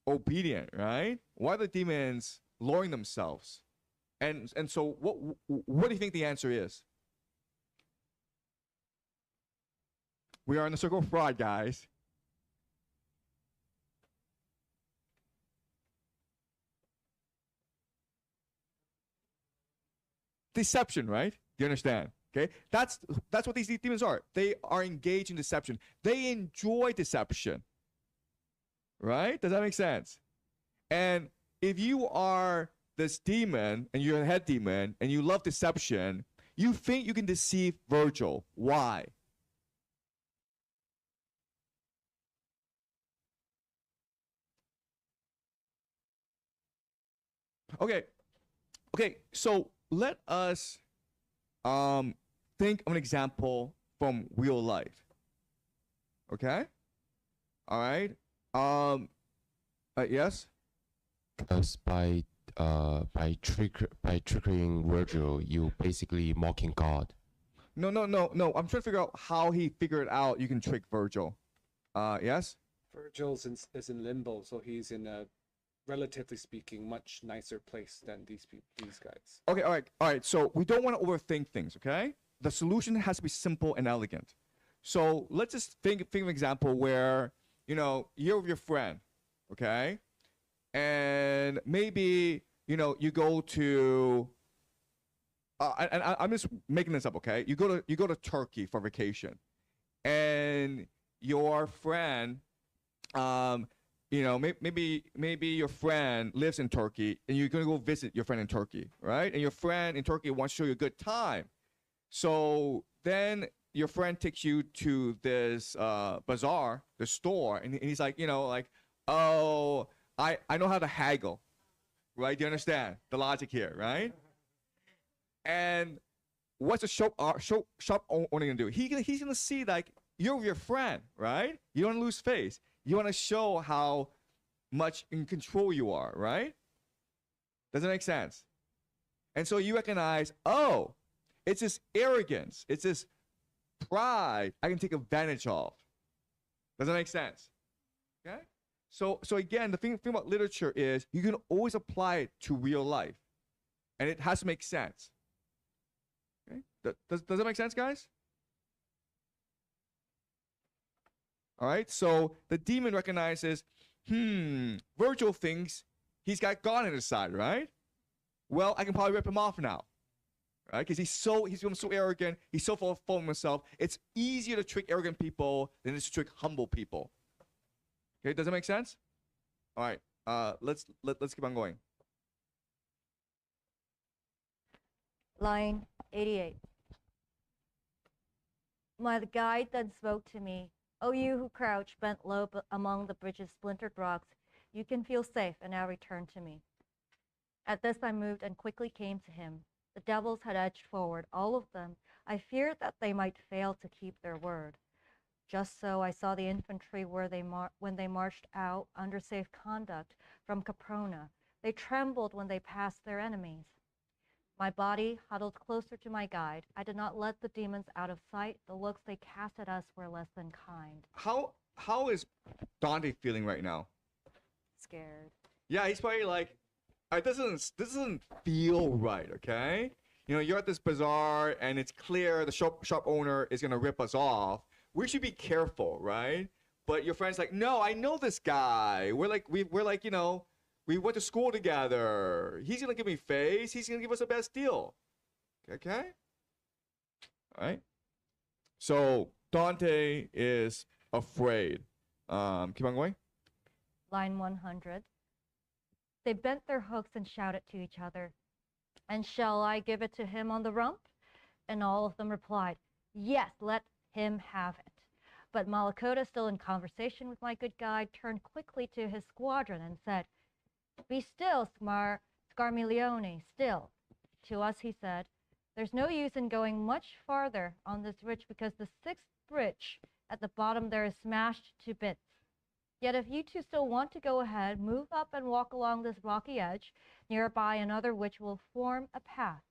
obedient, right? Why are the demons lowering themselves? And so what do you think the answer is? We are in the circle of fraud, guys. Deception, right? Do you understand? Okay, that's what these demons are. They are engaged in deception. They enjoy deception, right? Does that make sense? And if you are this demon and you're a head demon and you love deception, you think you can deceive Virgil. Why? Okay, so let us think of an example from real life. Okay? All right? Yes? Because by triggering Virgil, you basically mocking God. No. I'm trying to figure out how he figured out you can trick Virgil. Yes? Virgil's is in limbo, so he's in a, relatively speaking, much nicer place than these guys. Okay, all right. So we don't want to overthink things, okay? The solution has to be simple and elegant. So let's just think of an example where, you know, you're with your friend, okay? And maybe, you know, you go to and I'm just making this up, okay? You go to Turkey for vacation. And your friend you know, maybe your friend lives in Turkey and you're going to go visit your friend in Turkey, right? And your friend in Turkey wants to show you a good time. So then your friend takes you to this bazaar, the store, and he's like, you know, like, oh, I know how to haggle, right? Do you understand the logic here, right? And what's the shop owner going to do? He's going to see, like, you're with your friend, right? You don't lose face. You want to show how much in control you are, right? Does it make sense? And so you recognize, oh, it's this arrogance, it's this pride I can take advantage of. Does that make sense? Okay? So again, the thing about literature is you can always apply it to real life. And it has to make sense. Okay? Does that make sense, guys? All right, so the demon recognizes, Virgil thinks he's got God on his side, right? Well, I can probably rip him off now, right? Because he's become so arrogant, he's so full of himself. It's easier to trick arrogant people than it is to trick humble people. Okay, does that make sense? All right, let's keep on going. Line 88. My guide then spoke to me. O you who crouch, bent low among the bridge's splintered rocks, you can feel safe and now return to me. At this I moved and quickly came to him. The devils had edged forward, all of them. I feared that they might fail to keep their word. Just so I saw the infantry when they marched out under safe conduct from Caprona. They trembled when they passed their enemies. My body huddled closer to my guide. I did not let the demons out of sight. The looks they cast at us were less than kind. How is Dante feeling right now? Scared. Yeah, he's probably like, this doesn't feel right, okay? You know, you're at this bazaar and it's clear the shop owner is gonna rip us off. We should be careful, right? But your friend's like, no, I know this guy. We're like, you know, We went to school together. He's gonna give me face. He's gonna give us the best deal. Okay. All right. So Dante is afraid. Keep on going. Line 100. They bent their hooks and shouted to each other, "And shall I give it to him on the rump?" And all of them replied, "Yes, let him have it." But Malakota, still in conversation with my good guide, turned quickly to his squadron and said, "Be still, Scarmiglione, still." To us he said, "There's no use in going much farther on this ridge because the 6th bridge at the bottom there is smashed to bits. Yet if you two still want to go ahead, move up and walk along this rocky edge, nearby another which will form a path.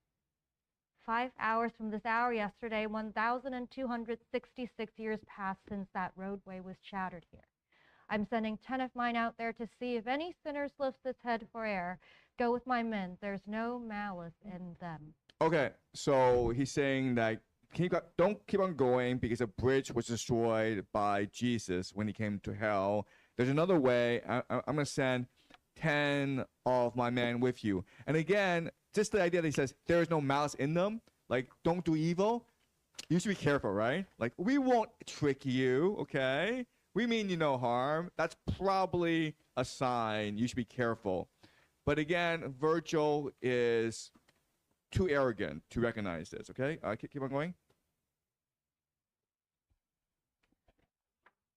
5 hours from this hour yesterday, 1,266 years passed since that roadway was shattered here. I'm sending 10 of mine out there to see if any sinners lifts its head for air. Go with my men. There's no malice in them." Okay, so he's saying that don't keep on going because a bridge was destroyed by Jesus when he came to hell. There's another way. I'm going to send 10 of my men with you. And again, just the idea that he says there is no malice in them, like don't do evil. You should be careful, right? Like we won't trick you, okay? We mean you no harm. That's probably a sign you should be careful. But again, Virgil is too arrogant to recognize this, okay? Keep on going.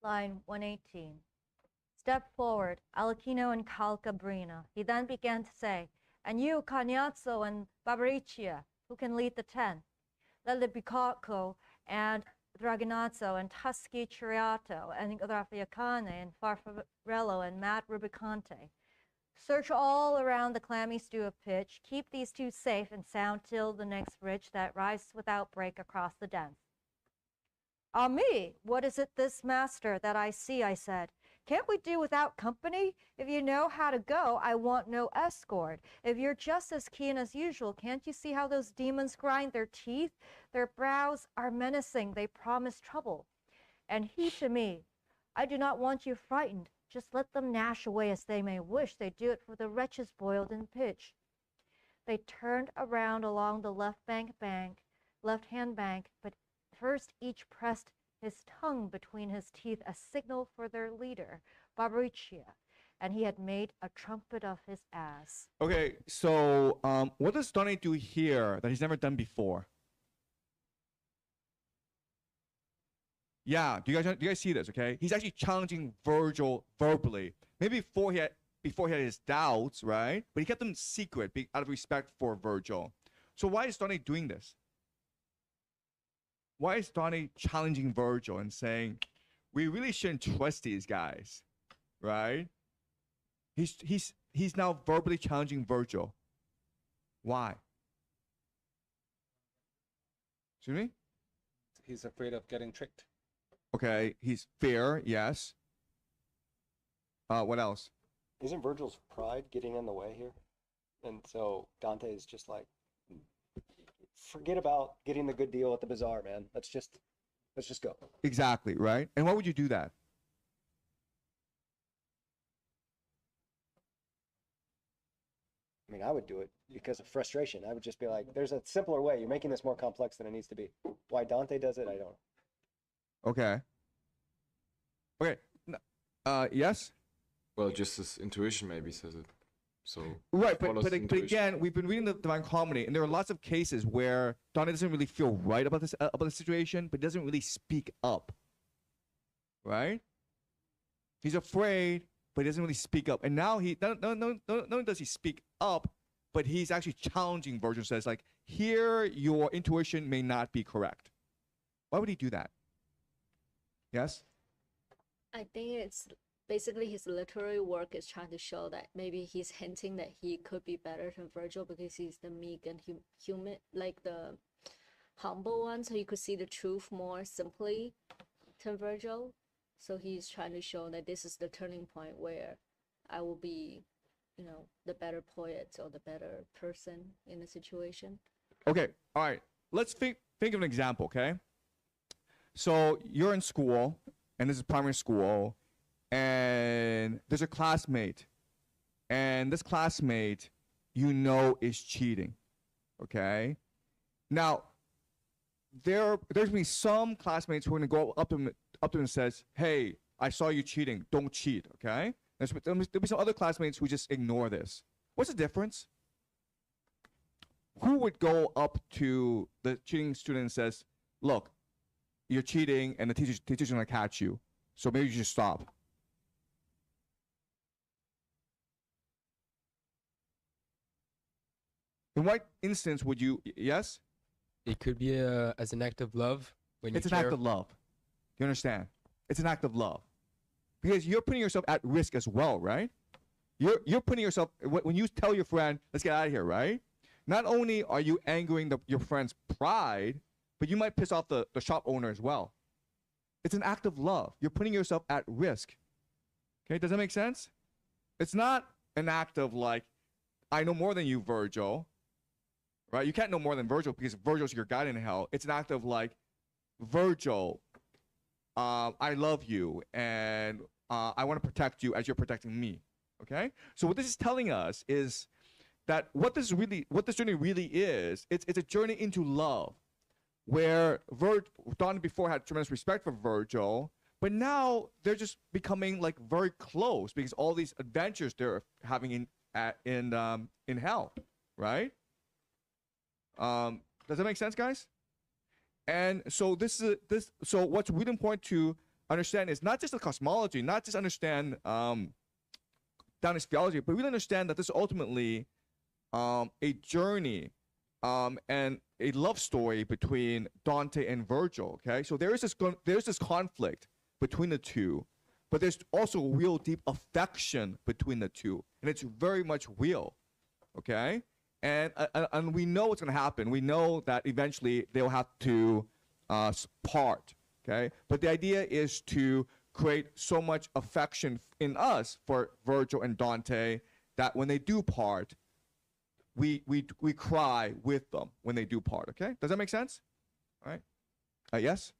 Line 118. Step forward, Alechino and Calcabrina. He then began to say, "And you, Cagnazzo and Barbariccia, who can lead the 10? Lelibicocco and Dragonazzo and Tusci Ciriato and Raffiacane and Farfarello and Matt Rubicante. Search all around the clammy stew of pitch. Keep these two safe and sound till the next ridge that rises without break across the dens." "Ah me, what is it this, master, that I see?" I said. "Can't we do without company? If you know how to go, I want no escort. If you're just as keen as usual, can't you see how those demons grind their teeth? Their brows are menacing, they promise trouble." And he to me, "I do not want you frightened. Just let them gnash away as they may wish. They do it for the wretches boiled in pitch." They turned around along the left-hand bank, but first each pressed his tongue between his teeth, a signal for their leader, Barbariccia, and he had made a trumpet of his ass. Okay, so what does Dante do here that he's never done before? Yeah, do you guys see this? Okay, he's actually challenging Virgil verbally. Maybe before he had his doubts, right? But he kept them secret out of respect for Virgil. So why is Dante doing this? Why is Dante challenging Virgil and saying, we really shouldn't trust these guys, right? He's now verbally challenging Virgil. Why? Excuse me? He's afraid of getting tricked. Okay, he's fear, yes. What else? Isn't Virgil's pride getting in the way here? And so Dante is just like, forget about getting the good deal at the bazaar, man. Let's just go. Exactly, right? And why would you do that? I mean, I would do it because of frustration. I would just be like, there's a simpler way. You're making this more complex than it needs to be. Why Dante does it, I don't know. Okay. Okay. Yes? Well, just his intuition maybe says it. So right, but again, we've been reading the Divine Comedy, and there are lots of cases where Dante doesn't really feel right about the situation, but doesn't really speak up. Right? He's afraid, but he doesn't really speak up. And now not only does he speak up, but he's actually challenging Virgil. Says like, here your intuition may not be correct. Why would he do that? Yes? I think it's basically his literary work is trying to show that maybe he's hinting that he could be better than Virgil because he's the meek and human, like the humble one, so you could see the truth more simply than Virgil. So he's trying to show that this is the turning point where I will be, the better poet or the better person in the situation. Okay, all right. Let's think of an example, okay? So you're in school, and this is primary school, and there's a classmate and this classmate you know is cheating, okay? Now, there's gonna be some classmates who are gonna go up to him and says, "Hey, I saw you cheating. Don't cheat." Okay. There'll be some other classmates who just ignore this. What's the difference? Who would go up to the cheating student and says, "Look, you're cheating, and the teacher's gonna catch you. So maybe you should stop." In what instance would you? Yes. It could be as an act of love when It's you an care. act of love. You understand? It's an act of love, because you're putting yourself at risk as well, right? You're putting yourself, when you tell your friend, "Let's get out of here," right? Not only are you angering your friend's pride, but you might piss off the shop owner as well. It's an act of love. You're putting yourself at risk. Okay, does that make sense? It's not an act of like, "I know more than you, Virgil," right? You can't know more than Virgil because Virgil's your guide in hell. It's an act of like, "Virgil, I love you, and I want to protect you as you're protecting me." Okay? So what this is telling us is that what this journey really is, it's a journey into love, where Don before had tremendous respect for Virgil, but now they're just becoming like very close because all these adventures they're having in hell, right? Does that make sense, guys? And so so what's really important to understand is not just the cosmology, not just understand Dante's theology, but really understand that this is ultimately a journey and a love story between Dante and Virgil. Okay, so there's this conflict between the two, but there's also real deep affection between the two, and it's very much real. Okay. And we know what's going to happen. We know that eventually they'll have to part, okay? But the idea is to create so much affection in us for Virgil and Dante that when they do part, we cry with them when they do part, okay? Does that make sense? All right. Yes?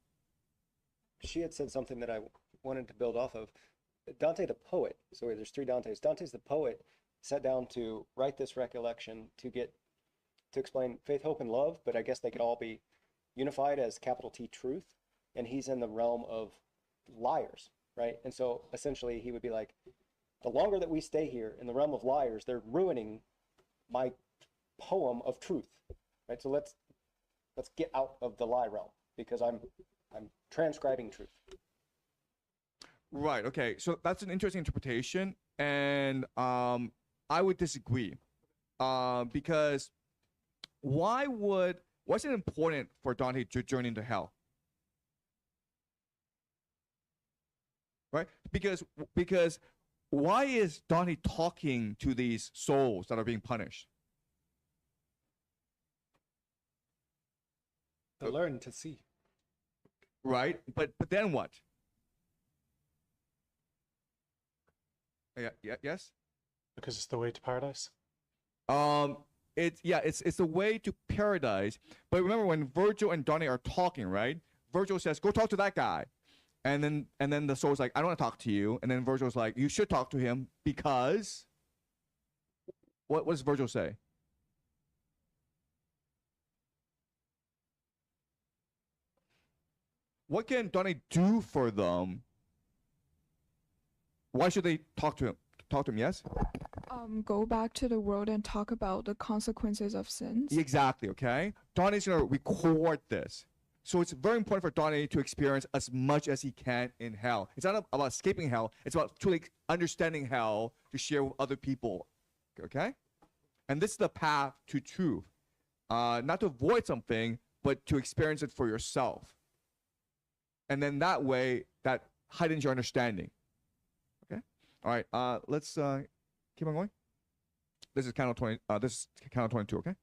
She had said something that I wanted to build off of. Dante the poet, so there's three Dantes. Dante's the poet sat down to write this recollection to explain faith, hope, and love, but I guess they could all be unified as capital T truth. And he's in the realm of liars, right? And so essentially he would be like, the longer that we stay here in the realm of liars, they're ruining my poem of truth, right? So let's get out of the lie realm because I'm transcribing truth. Right. Okay. So that's an interesting interpretation, and I would disagree, because why is it important for Dante to journey into hell? Right? Because why is Dante talking to these souls that are being punished? To learn to see. Right? But then what? Yes? Because it's the way to paradise. It's the way to paradise. But remember when Virgil and Dante are talking, right? Virgil says, "Go talk to that guy," and then the soul's like, "I don't want to talk to you." And then Virgil's like, "You should talk to him because." What does Virgil say? What can Dante do for them? Why should they talk to him? Yes? Go back to the world and talk about the consequences of sins. Exactly, okay? Dante's going to record this. So it's very important for Dante to experience as much as he can in hell. It's not about escaping hell. It's about truly understanding hell to share with other people, okay? And this is the path to truth. Not to avoid something, but to experience it for yourself. And then that way, that heightens your understanding. Okay? All right, let's keep on going. This is Canto 20. This is Canto 22. Okay.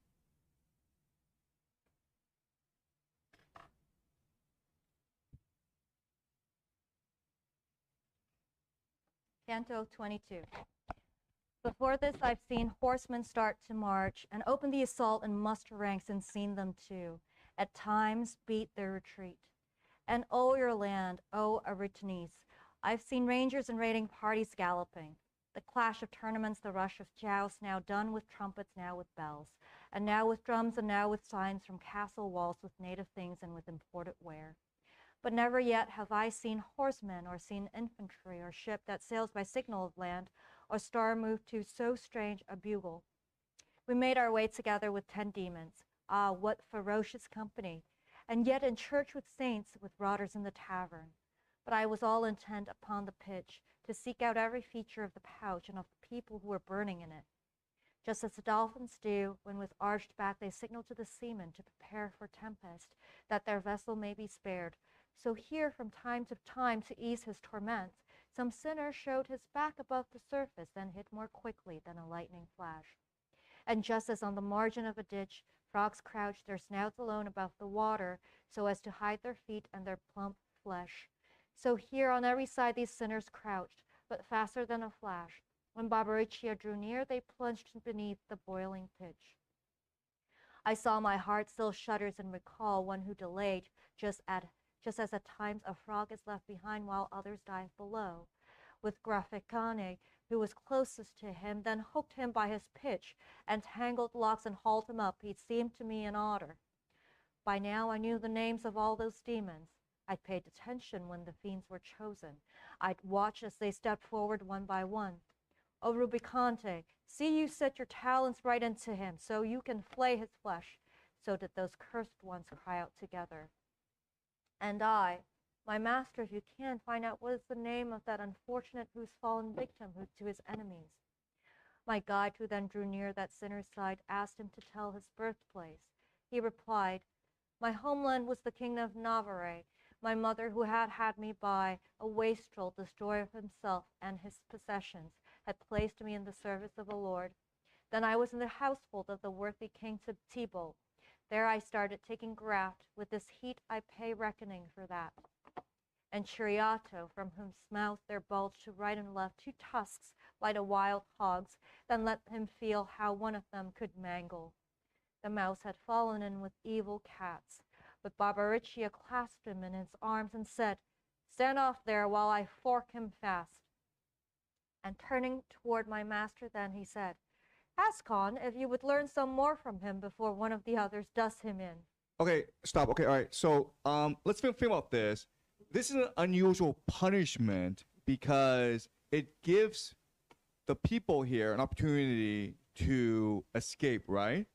Canto 22. Before this, I've seen horsemen start to march and open the assault and muster ranks and seen them too, at times beat their retreat. And oh, your land, oh, Erytines, I've seen rangers and raiding parties galloping. The clash of tournaments, the rush of jousts, now done with trumpets, now with bells, and now with drums, and now with signs from castle walls, with native things and with imported ware. But never yet have I seen horsemen, or seen infantry, or ship that sails by signal of land, or star moved to so strange a bugle. We made our way together with 10 demons. Ah, what ferocious company! And yet in church with saints, with rotters in the tavern. But I was all intent upon the pitch, to seek out every feature of the pouch and of the people who were burning in it. Just as the dolphins do, when with arched back they signal to the seamen to prepare for tempest, that their vessel may be spared, so here from time to time, to ease his torments, some sinner showed his back above the surface, then hid more quickly than a lightning flash. And just as on the margin of a ditch, frogs crouched, their snouts alone above the water, so as to hide their feet and their plump flesh, so here on every side these sinners crouched, but faster than a flash. When Barbariccia drew near, they plunged beneath the boiling pitch. I saw my heart still shudders and recall one who delayed, just as at times a frog is left behind while others dive below. With Grafficane, who was closest to him, then hooked him by his pitch, and tangled locks and hauled him up. He seemed to me an otter. By now I knew the names of all those demons. I'd paid attention when the fiends were chosen. I'd watch as they stepped forward one by one. O Rubicante, see you set your talons right into him, so you can flay his flesh. So did those cursed ones cry out together. And I, my master, if you can, find out what is the name of that unfortunate who's fallen victim to his enemies. My guide, who then drew near that sinner's side, asked him to tell his birthplace. He replied, my homeland was the kingdom of Navarre. My mother, who had had me by a wastrel, destroyer of himself and his possessions, had placed me in the service of a lord. Then I was in the household of the worthy King Thibault. There I started taking graft. With this heat I pay reckoning for that. And Chiriato, from whose mouth there bulged to right and left 2 tusks like a wild hog's, then let him feel how one of them could mangle. The mouse had fallen in with evil cats, but Barbariccia clasped him in his arms and said, stand off there while I fork him fast. And turning toward my master then, he said, ask Khan if you would learn some more from him before one of the others does him in. Okay, stop. Okay, all right. So let's think about this. This is an unusual punishment because it gives the people here an opportunity to escape, right?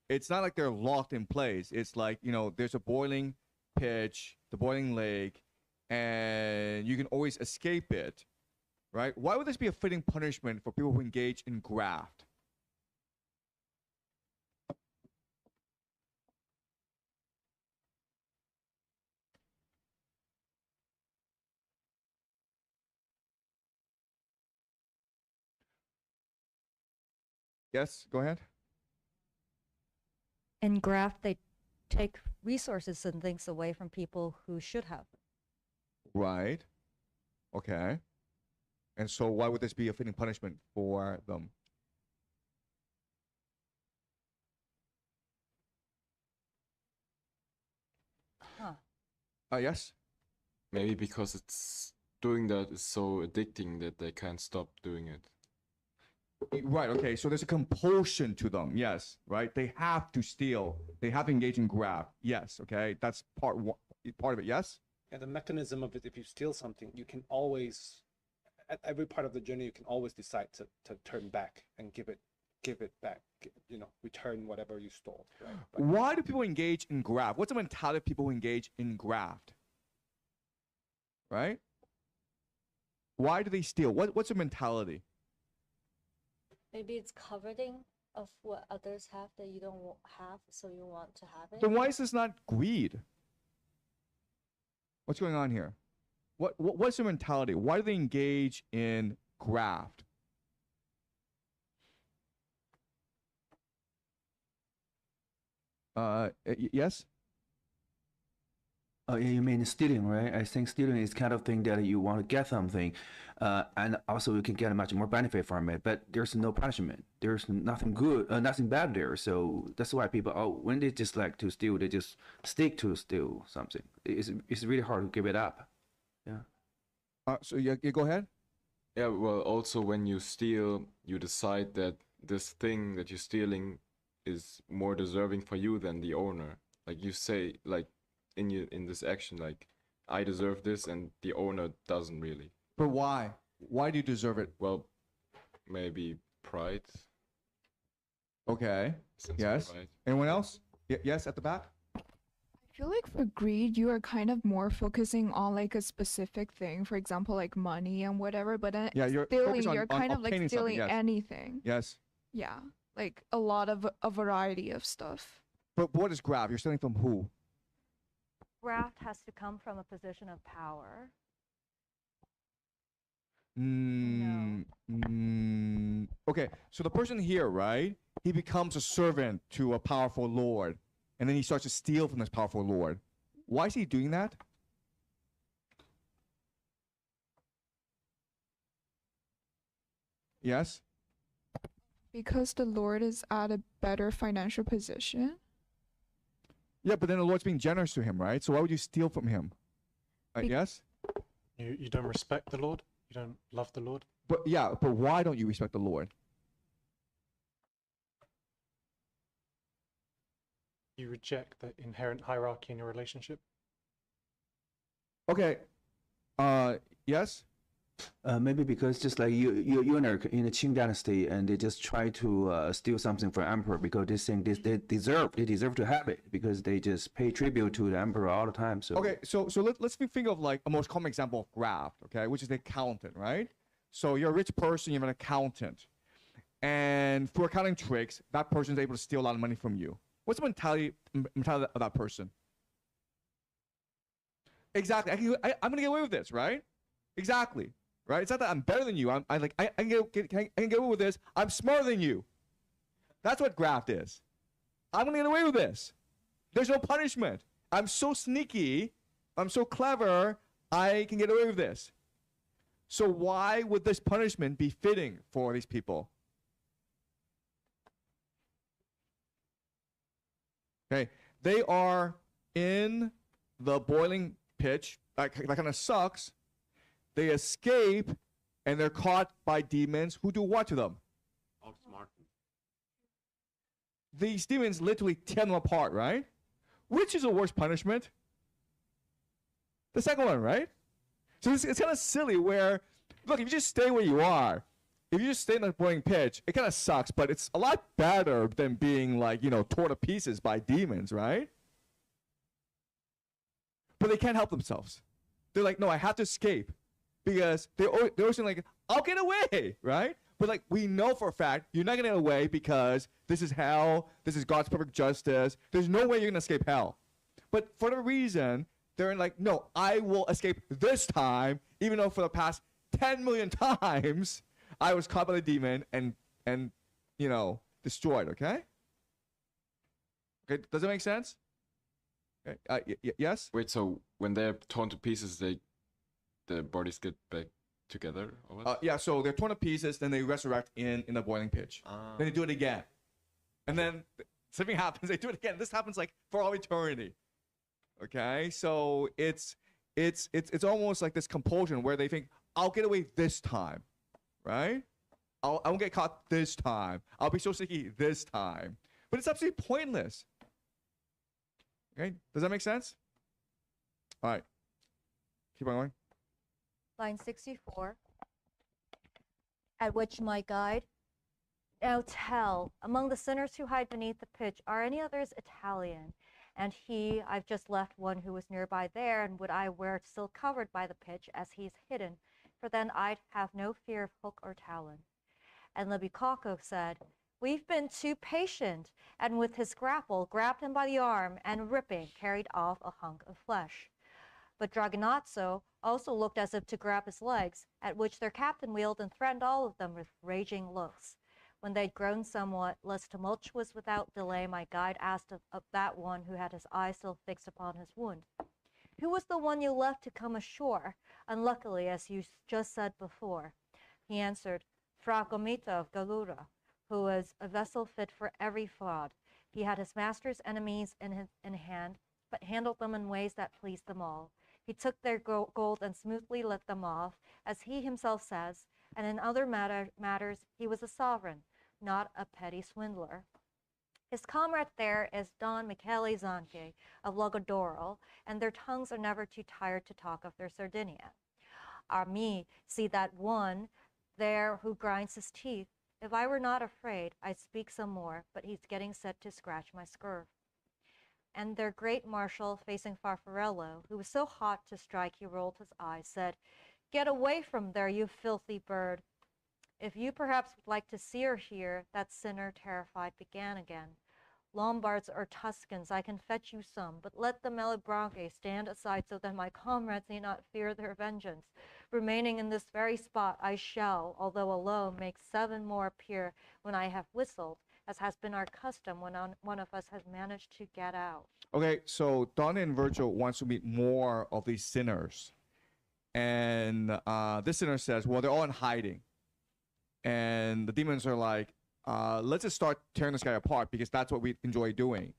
It's not like they're locked in place. It's like, you know, there's a boiling pitch, the boiling lake, and you can always escape it, right? Why would this be a fitting punishment for people who engage in graft? Yes, go ahead. In graft, they take resources and things away from people who should have. Right. Okay. And so why would this be a fitting punishment for them? Huh. Yes? Maybe because it's doing that is so addicting that they can't stop doing it. Right, okay, so there's a compulsion to them, yes, right? They have to steal. They have to engage in graft, yes, okay? That's part of it, yes? And the mechanism of it, if you steal something, you can always, at every part of the journey, you can always decide to turn back and give it back, you know, return whatever you stole, right? But why do people engage in graft? What's the mentality of people who engage in graft? Right? Why do they steal? What's the mentality? Maybe it's coveting of what others have that you don't have, so you want to have it. Then why is this not greed? What's going on here? What's the mentality? Why do they engage in graft? Yes? Yeah, you mean stealing, right? I think stealing is kind of thing that you want to get something, and also you can get much more benefit from it. But there's no punishment. There's nothing good, nothing bad there. So that's why people, when they just like to steal, they just stick to steal something. It's really hard to give it up. Yeah. So you go ahead. Yeah, well, also when you steal, you decide that this thing that you're stealing is more deserving for you than the owner. Like you say, like in this action, like I deserve this, and the owner doesn't really. But why? Why do you deserve it? Well, maybe pride. Okay. Sense of Yes. pride. Anyone else? Yes, at the back. I feel like for greed, you are kind of more focusing on like a specific thing, for example, like money and whatever. But then Yeah, you're stealing, focused on- you're on kind of like obtaining something, stealing yes. anything. Yes. Yeah, like a lot of a variety of stuff. But what is graft? You're stealing from who? Graft has to come from a position of power. Okay, so the person here, right? He becomes a servant to a powerful lord, and then he starts to steal from this powerful lord. Why is he doing that? Yes? Because the Lord is at a better financial position. Yeah, but then the Lord's being generous to him, right? So why would you steal from him? Yes? You don't respect the Lord? You don't love the Lord? But yeah, but why don't you respect the Lord? You reject the inherent hierarchy in your relationship? Okay. Yes? Maybe because just like you're in the Qing dynasty and they just try to steal something from emperor because they think they deserve to have it because they just pay tribute to the emperor all the time. So Okay, so let's think of like a most common example of graft, okay, which is the accountant, right? So you're a rich person, you're an accountant, and for accounting tricks, that person's able to steal a lot of money from you. What's the mentality of that person? Exactly. I'm gonna get away with this, right? Exactly. Right? It's not that I'm better than you. I can get away with this. I'm smarter than you. That's what graft is. I'm gonna get away with this. There's no punishment. I'm so sneaky. I'm so clever. I can get away with this. So why would this punishment be fitting for these people? Okay, they are in the boiling pitch. That kind of sucks. They escape, and they're caught by demons who do what to them? Outsmart. These demons literally tear them apart, right? Which is the worst punishment? The second one, right? So it's kind of silly where, look, if you just stay where you are, if you just stay in the boiling pitch, it kind of sucks, but it's a lot better than being like, torn to pieces by demons, right? But they can't help themselves. They're like, no, I have to escape. Because they're always like, I'll get away, right? But like, we know for a fact you're not gonna get away because this is hell. This is God's perfect justice. There's no way you're gonna escape hell. But for the reason, they're like, no, I will escape this time, even though for the past 10 million times I was caught by the demon and destroyed. Okay. Okay. Does that make sense? Okay. Yes. Wait, so when they're torn to pieces, the bodies get back together, or what? Yeah, so they're torn to pieces, then they resurrect in the boiling pitch. Then they do it again. And then something happens, they do it again. This happens like for all eternity. Okay? So it's almost like this compulsion where they think, I'll get away this time. Right? I won't get caught this time. I'll be so sneaky this time. But it's absolutely pointless. Okay? Does that make sense? All right. Keep on going. Line 64, at which my guide, now tell, among the sinners who hide beneath the pitch, are any others Italian? And he, I've just left one who was nearby there, and would I were still covered by the pitch as he's hidden, for then I'd have no fear of hook or talon. And Libicaco said, we've been too patient, and with his grapple grabbed him by the arm, and ripping carried off a hunk of flesh. But Dragonazzo also looked as if to grab his legs, at which their captain wheeled and threatened all of them with raging looks. When they'd grown somewhat less tumultuous, without delay, my guide asked of that one who had his eye still fixed upon his wound, who was the one you left to come ashore, unluckily, as you just said before? He answered, Fra Gomita of Galura, who was a vessel fit for every fraud. He had his master's enemies in hand, but handled them in ways that pleased them all. He took their gold and smoothly let them off, as he himself says, and in other matters he was a sovereign, not a petty swindler. His comrade there is Don Michele Zanche of Logodoro, and their tongues are never too tired to talk of their Sardinia. Me see that one there who grinds his teeth. If I were not afraid, I'd speak some more, but he's getting set to scratch my scurf. And their great marshal, facing Farfarello, who was so hot to strike he rolled his eyes, said, "Get away from there, you filthy bird." If you perhaps would like to see or hear, that sinner, terrified, began again. Lombards or Tuscans, I can fetch you some, but let the Malebranche stand aside so that my comrades need not fear their vengeance. Remaining in this very spot, I shall, although alone, make 7 more appear when I have whistled, as has been our custom when one of us has managed to get out. Okay, so Dante and Virgil wants to meet more of these sinners. And this sinner says, well, they're all in hiding. And the demons are like, let's just start tearing this guy apart because that's what we enjoy doing.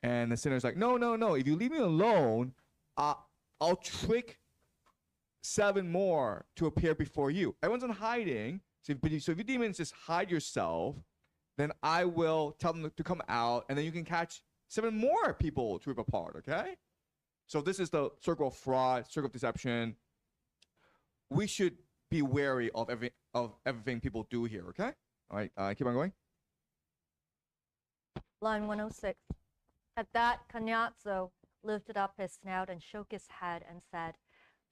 And the sinner's like, no, no, no. If you leave me alone, I'll trick 7 more to appear before you. Everyone's in hiding. So if you demons just hide yourself, then I will tell them to come out, and then you can catch 7 more people to rip apart, okay? So this is the circle of fraud, circle of deception. We should be wary of everything people do here, okay? All right, keep on going. Line 106. At that, Cagnazzo lifted up his snout and shook his head and said,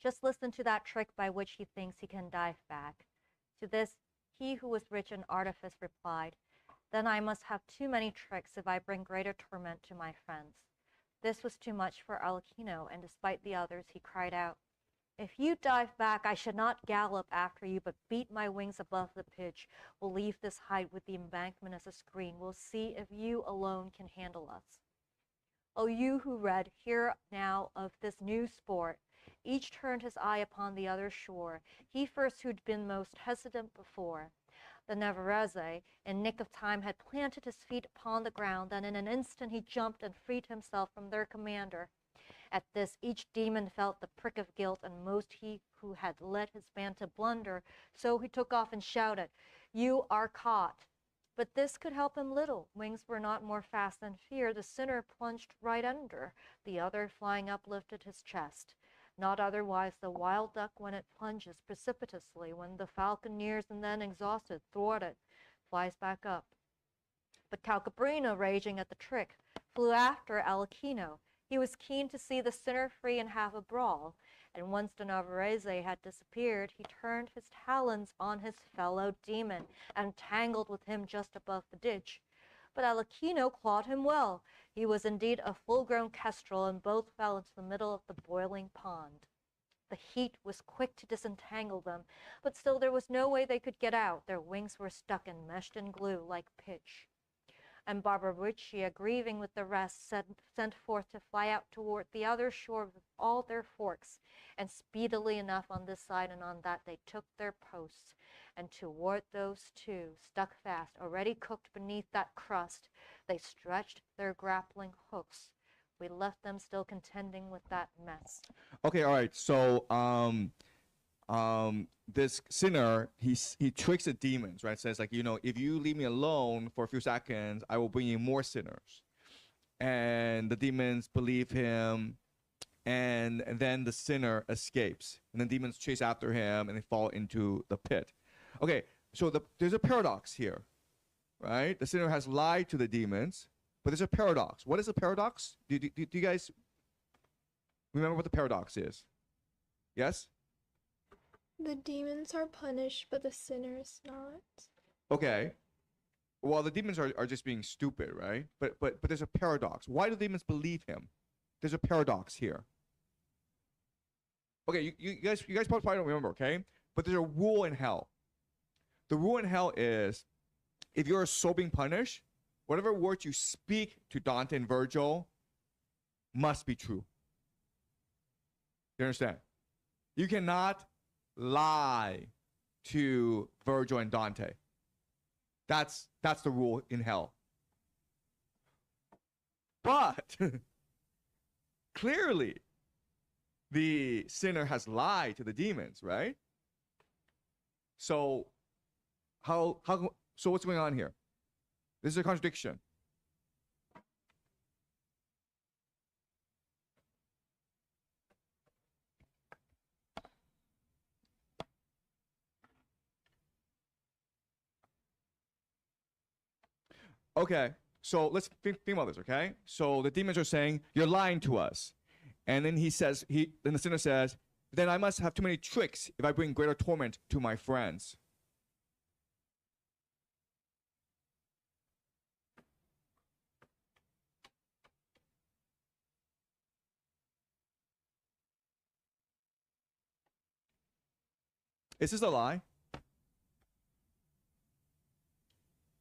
"Just listen to that trick by which he thinks he can dive back." To this, he who was rich in artifice replied, "Then I must have too many tricks if I bring greater torment to my friends." This was too much for Alcino, and despite the others, he cried out, "If you dive back, I should not gallop after you, but beat my wings above the pitch. We'll leave this height with the embankment as a screen. We'll see if you alone can handle us." Oh, you who read, hear now of this new sport. Each turned his eye upon the other shore, he first who'd been most hesitant before. The Navarrese, in nick of time, had planted his feet upon the ground, and in an instant he jumped and freed himself from their commander. At this, each demon felt the prick of guilt, and most he who had led his band to blunder. So he took off and shouted, "You are caught." But this could help him little. Wings were not more fast than fear. The sinner plunged right under. The other, flying up, lifted his chest. Not otherwise the wild duck when it plunges precipitously, when the falcon nears and then, exhausted, thwarted, flies back up. But Calcabrino, raging at the trick, flew after Alcino. He was keen to see the sinner free and have a brawl, and once the Navarrese had disappeared, he turned his talons on his fellow demon and tangled with him just above the ditch. But Alcino clawed him well. He was indeed a full-grown kestrel, and both fell into the middle of the boiling pond. The heat was quick to disentangle them, but still there was no way they could get out. Their wings were stuck and meshed in glue like pitch. And Barbariccia, grieving with the rest, sent forth to fly out toward the other shore with all their forks, and speedily enough on this side and on that they took their posts, and toward those 2, stuck fast, already cooked beneath that crust, they stretched their grappling hooks. We left them still contending with that mess. Okay, all right. So this sinner, he tricks the demons, right? Says like, if you leave me alone for a few seconds, I will bring you more sinners. And the demons believe him, and then the sinner escapes, and the demons chase after him, and they fall into the pit. Okay, so there's a paradox here, right? The sinner has lied to the demons, but there's a paradox. What is a paradox? Do you guys remember what the paradox is? Yes? The demons are punished, but the sinner is not. Okay. Well, the demons are just being stupid, right? But there's a paradox. Why do demons believe him? There's a paradox here. Okay, you guys probably don't remember, okay? But there's a rule in hell. The rule in hell is, if you're so being punished, whatever words you speak to Dante and Virgil must be true. You understand? You cannot lie to Virgil and Dante. That's the rule in hell. But clearly, the sinner has lied to the demons, right? So So what's going on here? This is a contradiction. Okay, so let's think about this, okay? So the demons are saying, you're lying to us. And then then the sinner says, then I must have too many tricks if I bring greater torment to my friends. Is this a lie?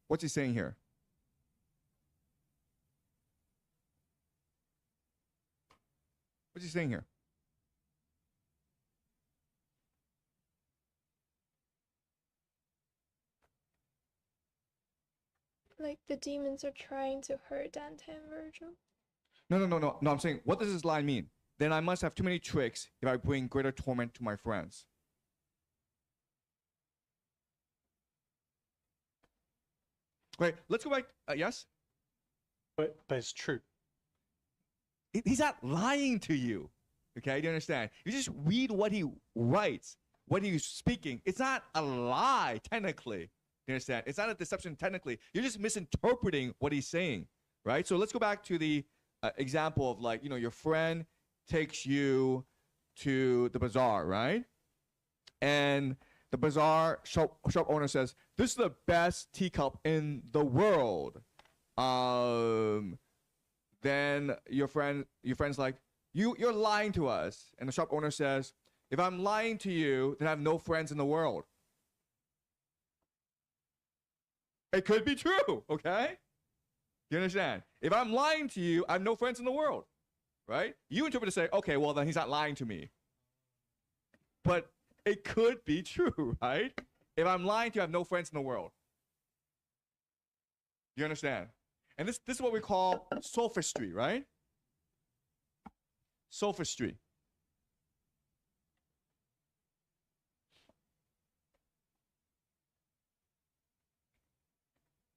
What's he saying here? What's he saying here? Like the demons are trying to hurt Dante and Virgil. No. I'm saying, what does this line mean? Then I must have too many tricks if I bring greater torment to my friends. Wait, let's go back. Yes? But it's true. He's not lying to you. Okay, do you understand? You just read what he writes, what he's speaking. It's not a lie, technically. You understand? It's not a deception, technically. You're just misinterpreting what he's saying, right? So let's go back to the example of, like, your friend takes you to the bazaar, right? And the bazaar shop owner says, this is the best teacup in the world. Then your friend's like, you're lying to us. And the shop owner says, if I'm lying to you, then I have no friends in the world. It could be true, okay? You understand? If I'm lying to you, I have no friends in the world, right? You interpret to say, okay, well, then he's not lying to me. But it could be true, right? If I'm lying to you, I have no friends in the world. You understand? And this is what we call sophistry, right? Sophistry.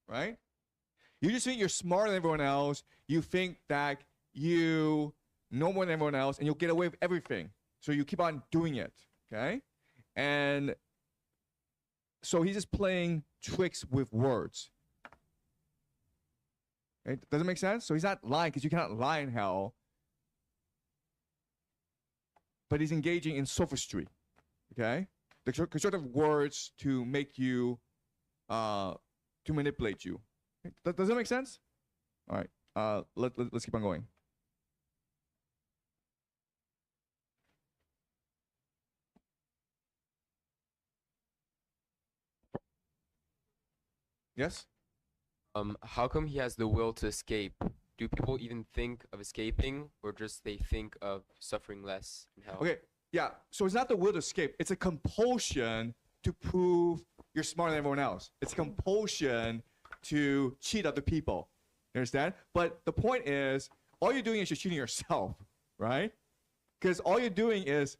Right? You just think you're smarter than everyone else. You think that you know more than everyone else, and you'll get away with everything. So you keep on doing it, okay? And so he's just playing tricks with words. Okay? Does it make sense? So he's not lying, because you cannot lie in hell. But he's engaging in sophistry, okay? The constructive words to make you, to manipulate you. Does that make sense? All right, let's keep on going. Yes? How come he has the will to escape? Do people even think of escaping, or just they think of suffering less in hell? Okay, yeah. So it's not the will to escape. It's a compulsion to prove you're smarter than everyone else. It's a compulsion to cheat other people. You understand? But the point is, all you're doing is you're cheating yourself, right? Because all you're doing is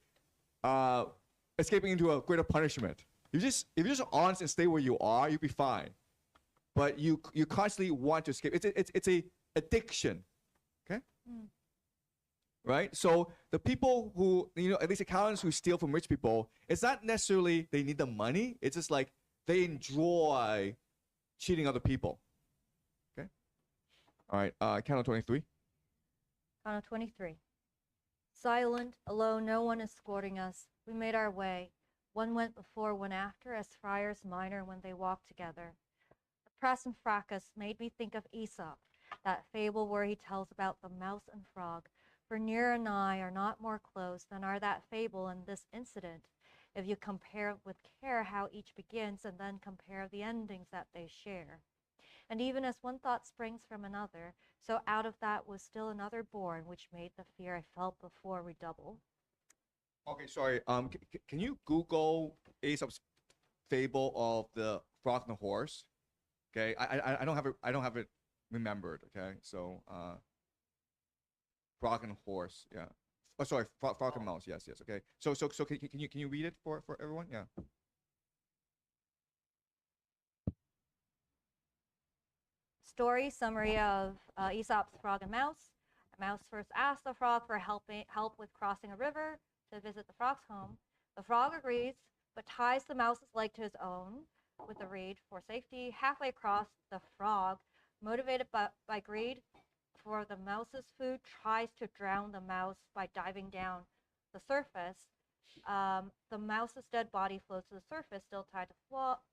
escaping into a greater punishment. If you're just honest and stay where you are, you'll be fine. But you constantly want to escape. It's a addiction, okay? Right? So the people who, at least accountants who steal from rich people, it's not necessarily they need the money. It's just like they enjoy cheating other people. Okay? All right, count on 23. Count of 23. Silent, alone, no one escorting us, we made our way. One went before, one after, as friars minor when they walked together. The press and fracas made me think of Aesop, that fable where he tells about the mouse and frog. For near and nigh are not more close than are that fable and this incident, if you compare with care how each begins and then compare the endings that they share. And even as one thought springs from another, so out of that was still another born, which made the fear I felt before redouble. Okay, sorry. Can you Google Aesop's fable of the frog and the horse? Okay, I don't have it remembered. Okay, so frog and horse. Yeah. Oh, sorry, frog and mouse. Yes. Okay. So can you read it for everyone? Yeah. Story summary of Aesop's Frog and Mouse. A mouse first asks the frog for help with crossing a river to visit the frog's home. The frog agrees, but ties the mouse's leg to his own with a reed for safety. Halfway across, the frog, motivated by greed for the mouse's food, tries to drown the mouse by diving down the surface. The mouse's dead body floats to the surface, still tied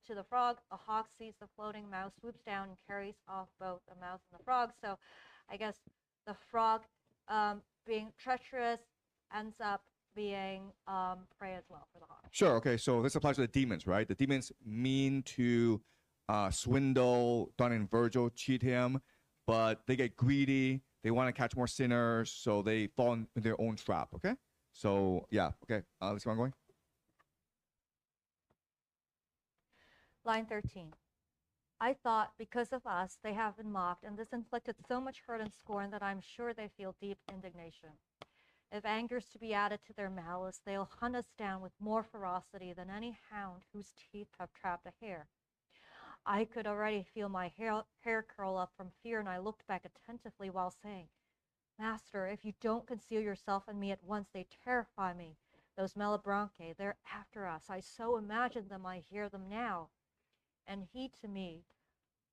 to the frog. A hawk sees the floating mouse, swoops down, and carries off both the mouse and the frog. So I guess the frog, being treacherous, ends up being prey as well for the hawk. Sure. Okay. So this applies to the demons, right? The demons mean to swindle Dante and Virgil, cheat him, but they get greedy. They want to catch more sinners, so they fall in their own trap. Okay. So yeah. Okay. Let's keep on going. Line 13. I thought, because of us, they have been mocked, and this inflicted so much hurt and scorn that I'm sure they feel deep indignation. If anger's to be added to their malice, they'll hunt us down with more ferocity than any hound whose teeth have trapped a hare. I could already feel my hair curl up from fear, and I looked back attentively while saying, Master, if you don't conceal yourself and me at once, they terrify me. Those Malebranche, they're after us. I so imagine them, I hear them now. And he to me,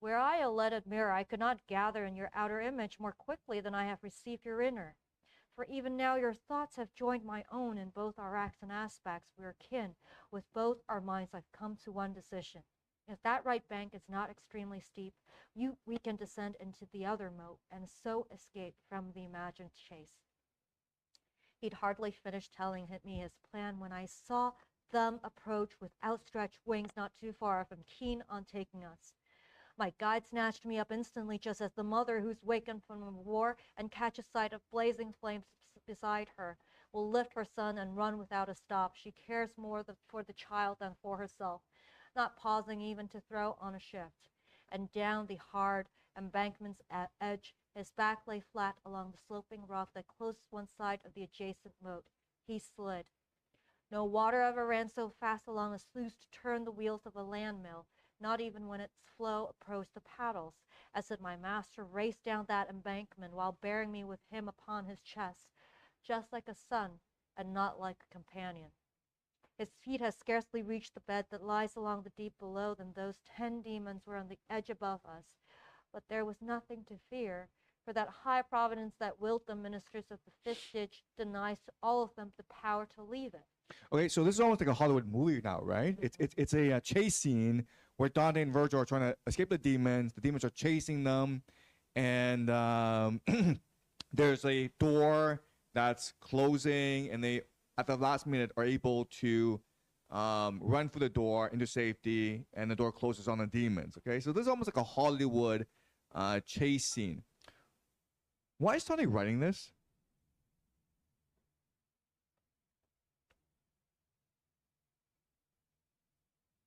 were I a leaded mirror, I could not gather in your outer image more quickly than I have received your inner. For even now your thoughts have joined my own in both our acts and aspects. We are kin. With both our minds I've come to one decision. If that right bank is not extremely steep, we can descend into the other moat and so escape from the imagined chase. He'd hardly finished telling me his plan when I saw them approach with outstretched wings not too far from keen on taking us. My guide snatched me up instantly, just as the mother who's wakened from a war and catches sight of blazing flames beside her will lift her son and run without a stop. She cares more for the child than for herself, not pausing even to throw on a shift. And down the hard embankment's edge, his back lay flat along the sloping rock that closed one side of the adjacent moat. He slid. No water ever ran so fast along a sluice to turn the wheels of a land mill, not even when its flow approached the paddles, as did my master race down that embankment while bearing me with him upon his chest, just like a son and not like a companion. His feet had scarcely reached the bed that lies along the deep below than those 10 demons were on the edge above us. But there was nothing to fear, for that high providence that willed the ministers of the fifth ditch denies to all of them the power to leave it. Okay, so this is almost like a Hollywood movie now, right? It's a chase scene where Dante and Virgil are trying to escape the demons. The demons are chasing them, and there's a door that's closing, and they, at the last minute, are able to run through the door into safety, and the door closes on the demons. Okay, so this is almost like a Hollywood chase scene. Why is Tony writing this?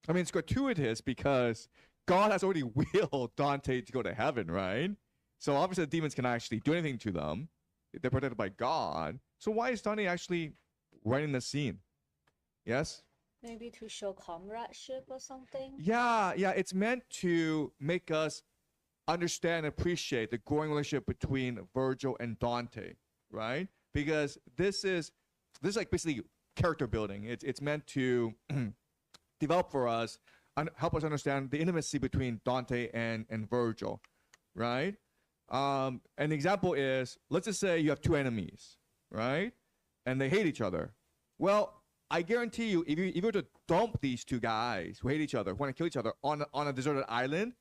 I mean, it's gratuitous because God has already willed Dante to go to heaven, right? So obviously the demons cannot actually do anything to them. They're protected by God. So why is Dante actually writing this scene? Yes? Maybe to show comradeship or something? Yeah, it's meant to make us understand and appreciate the growing relationship between Virgil and Dante, right? Because this is like basically character building. It's meant to develop for us and help us understand the intimacy between Dante and Virgil, right? An example is, let's just say you have two enemies, right? And they hate each other. Well, I guarantee you, if you were to dump these two guys who hate each other, who want to kill each other on a deserted island,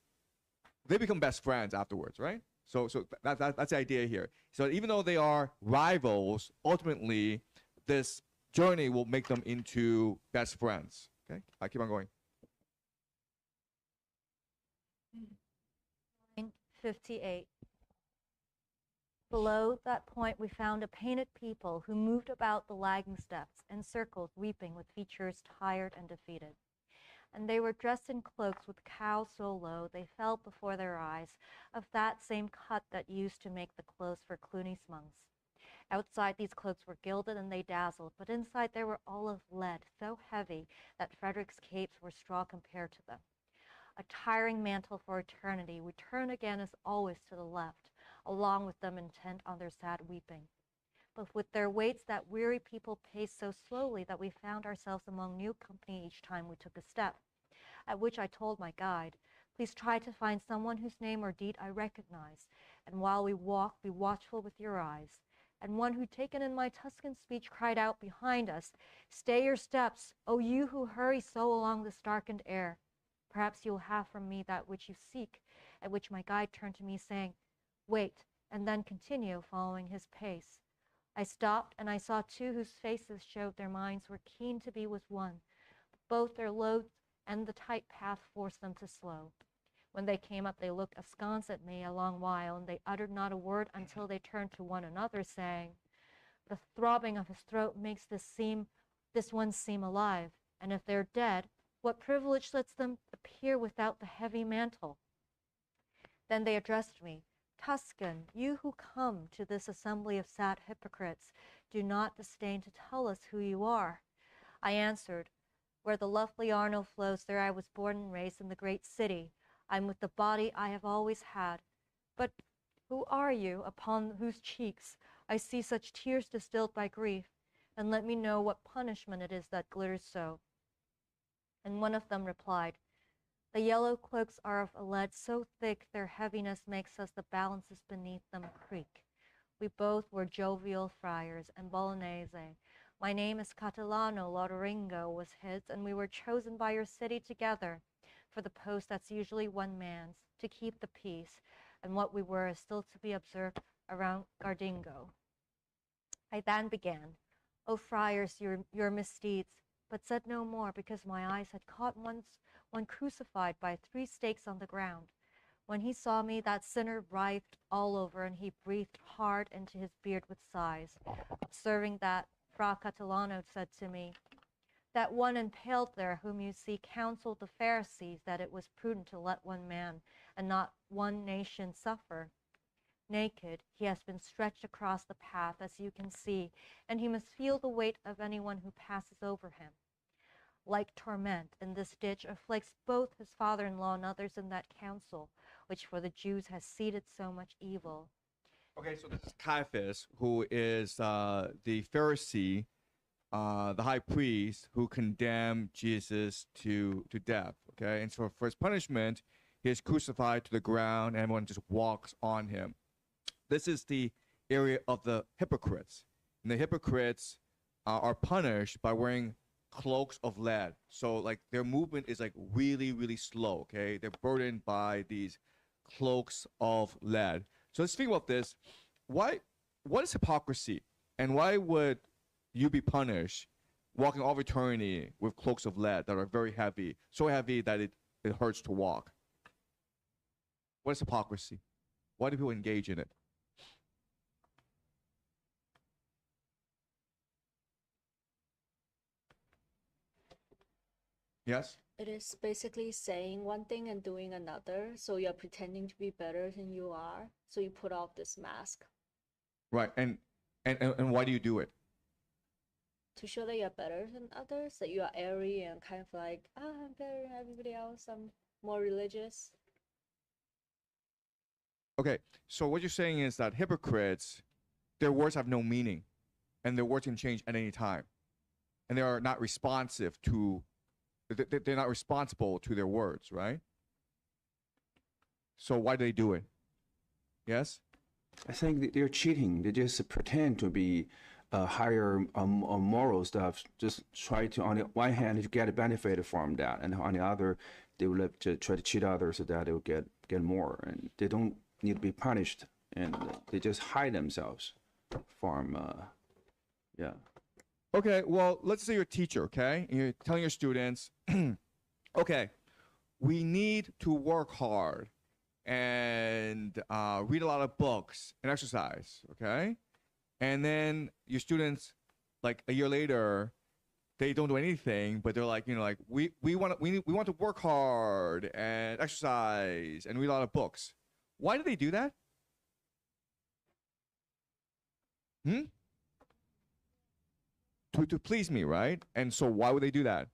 they become best friends afterwards, right? So that's the idea here. So even though they are rivals, ultimately, this journey will make them into best friends. Okay, I keep on going. 58. Below that point, we found a painted people who moved about the lagging steps in circles, weeping with features tired and defeated. And they were dressed in cloaks with cowls so low they fell before their eyes, of that same cut that used to make the clothes for Cluny's monks. Outside, these cloaks were gilded and they dazzled, but inside they were all of lead, so heavy that Frederick's capes were straw compared to them. a tiring mantle for eternity, we turn again as always to the left, along with them intent on their sad weeping. But with their weights that weary people paced so slowly that we found ourselves among new company each time we took a step, at which I told my guide, please try to find someone whose name or deed I recognize, and while we walk, be watchful with your eyes. And one who, taken in my Tuscan speech, cried out behind us, stay your steps, O you who hurry so along this darkened air. Perhaps you will have from me that which you seek, at which my guide turned to me, saying, wait, and then continue, following his pace. I stopped, and I saw two whose faces showed their minds were keen to be with one. Both their loads and the tight path forced them to slow. When they came up, they looked askance at me a long while, and they uttered not a word until they turned to one another, saying, the throbbing of his throat makes this one seem alive, and if they're dead, what privilege lets them appear without the heavy mantle? Then they addressed me, Tuscan, you who come to this assembly of sad hypocrites, do not disdain to tell us who you are. I answered, where the lovely Arno flows, there I was born and raised in the great city. I'm with the body I have always had. But who are you, upon whose cheeks I see such tears distilled by grief? And let me know what punishment it is that glitters so. And one of them replied, the yellow cloaks are of a lead so thick their heaviness makes us the balances beneath them creak. We both were jovial friars and Bolognese. My name is Catalano, Lodoringo was his, and we were chosen by your city together for the post that's usually one man's, to keep the peace, and what we were is still to be observed around Gardingo. I then began, O friars, your misdeeds, but said no more because my eyes had caught one crucified by 3 stakes on the ground. When he saw me, that sinner writhed all over, and he breathed hard into his beard with sighs. Observing that, Fra Catalano said to me, that one impaled there whom you see counseled the Pharisees that it was prudent to let one man and not one nation suffer. Naked, he has been stretched across the path, as you can see, and he must feel the weight of anyone who passes over him. Like torment in this ditch afflicts both his father-in-law and others in that council, which for the Jews has seeded so much evil. Okay, so this is Caiaphas, who is the Pharisee, the high priest, who condemned Jesus to death. Okay, and so for his punishment, he is crucified to the ground, and everyone just walks on him. This is the area of the hypocrites, and the hypocrites are punished by wearing cloaks of lead. So like their movement is like really, really slow. Okay, they're burdened by these cloaks of lead. So let's think about this. What is hypocrisy, and why would you be punished walking all of eternity with cloaks of lead that are very heavy, so heavy that it hurts to walk? What is hypocrisy? Why do people engage in it? Yes? It is basically saying one thing and doing another. So you're pretending to be better than you are. So you put off this mask. Right. And why do you do it? To show that you're better than others, that you are airy and kind of like, I'm better than everybody else. I'm more religious. Okay. So what you're saying is that hypocrites, their words have no meaning, and their words can change at any time. And they are not responsive to they're not responsible to their words, right? So why do they do it? Yes? I think they're cheating. They just pretend to be higher moral stuff. Just try to, on the one hand, to get a benefit from that, and on the other, they will try to cheat others so that they will get more, and they don't need to be punished, and they just hide themselves from, yeah. Okay, well, let's say you're a teacher, okay? And you're telling your students, okay, we need to work hard and read a lot of books and exercise, okay? And then your students, like a year later, they don't do anything, but they're like, like we want to work hard and exercise and read a lot of books. Why do they do that? To please me, right? And so why would they do that?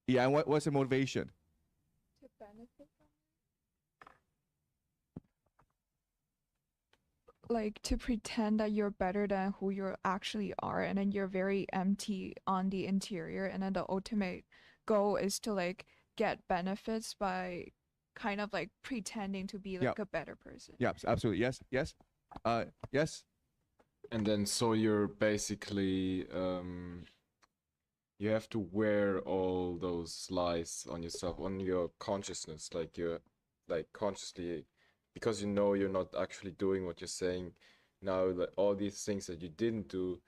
Yeah, and what's the motivation? To benefit from it. Like to pretend that you're better than who you actually are, and then you're very empty on the interior, and then the ultimate goal is to like get benefits by kind of like pretending to be like a better person. Yeah, absolutely. Yes, yes. Yes. And then so you're basically you have to wear all those lies on yourself, on your consciousness, like you're like consciously, because you know you're not actually doing what you're saying. Now that all these things that you didn't do,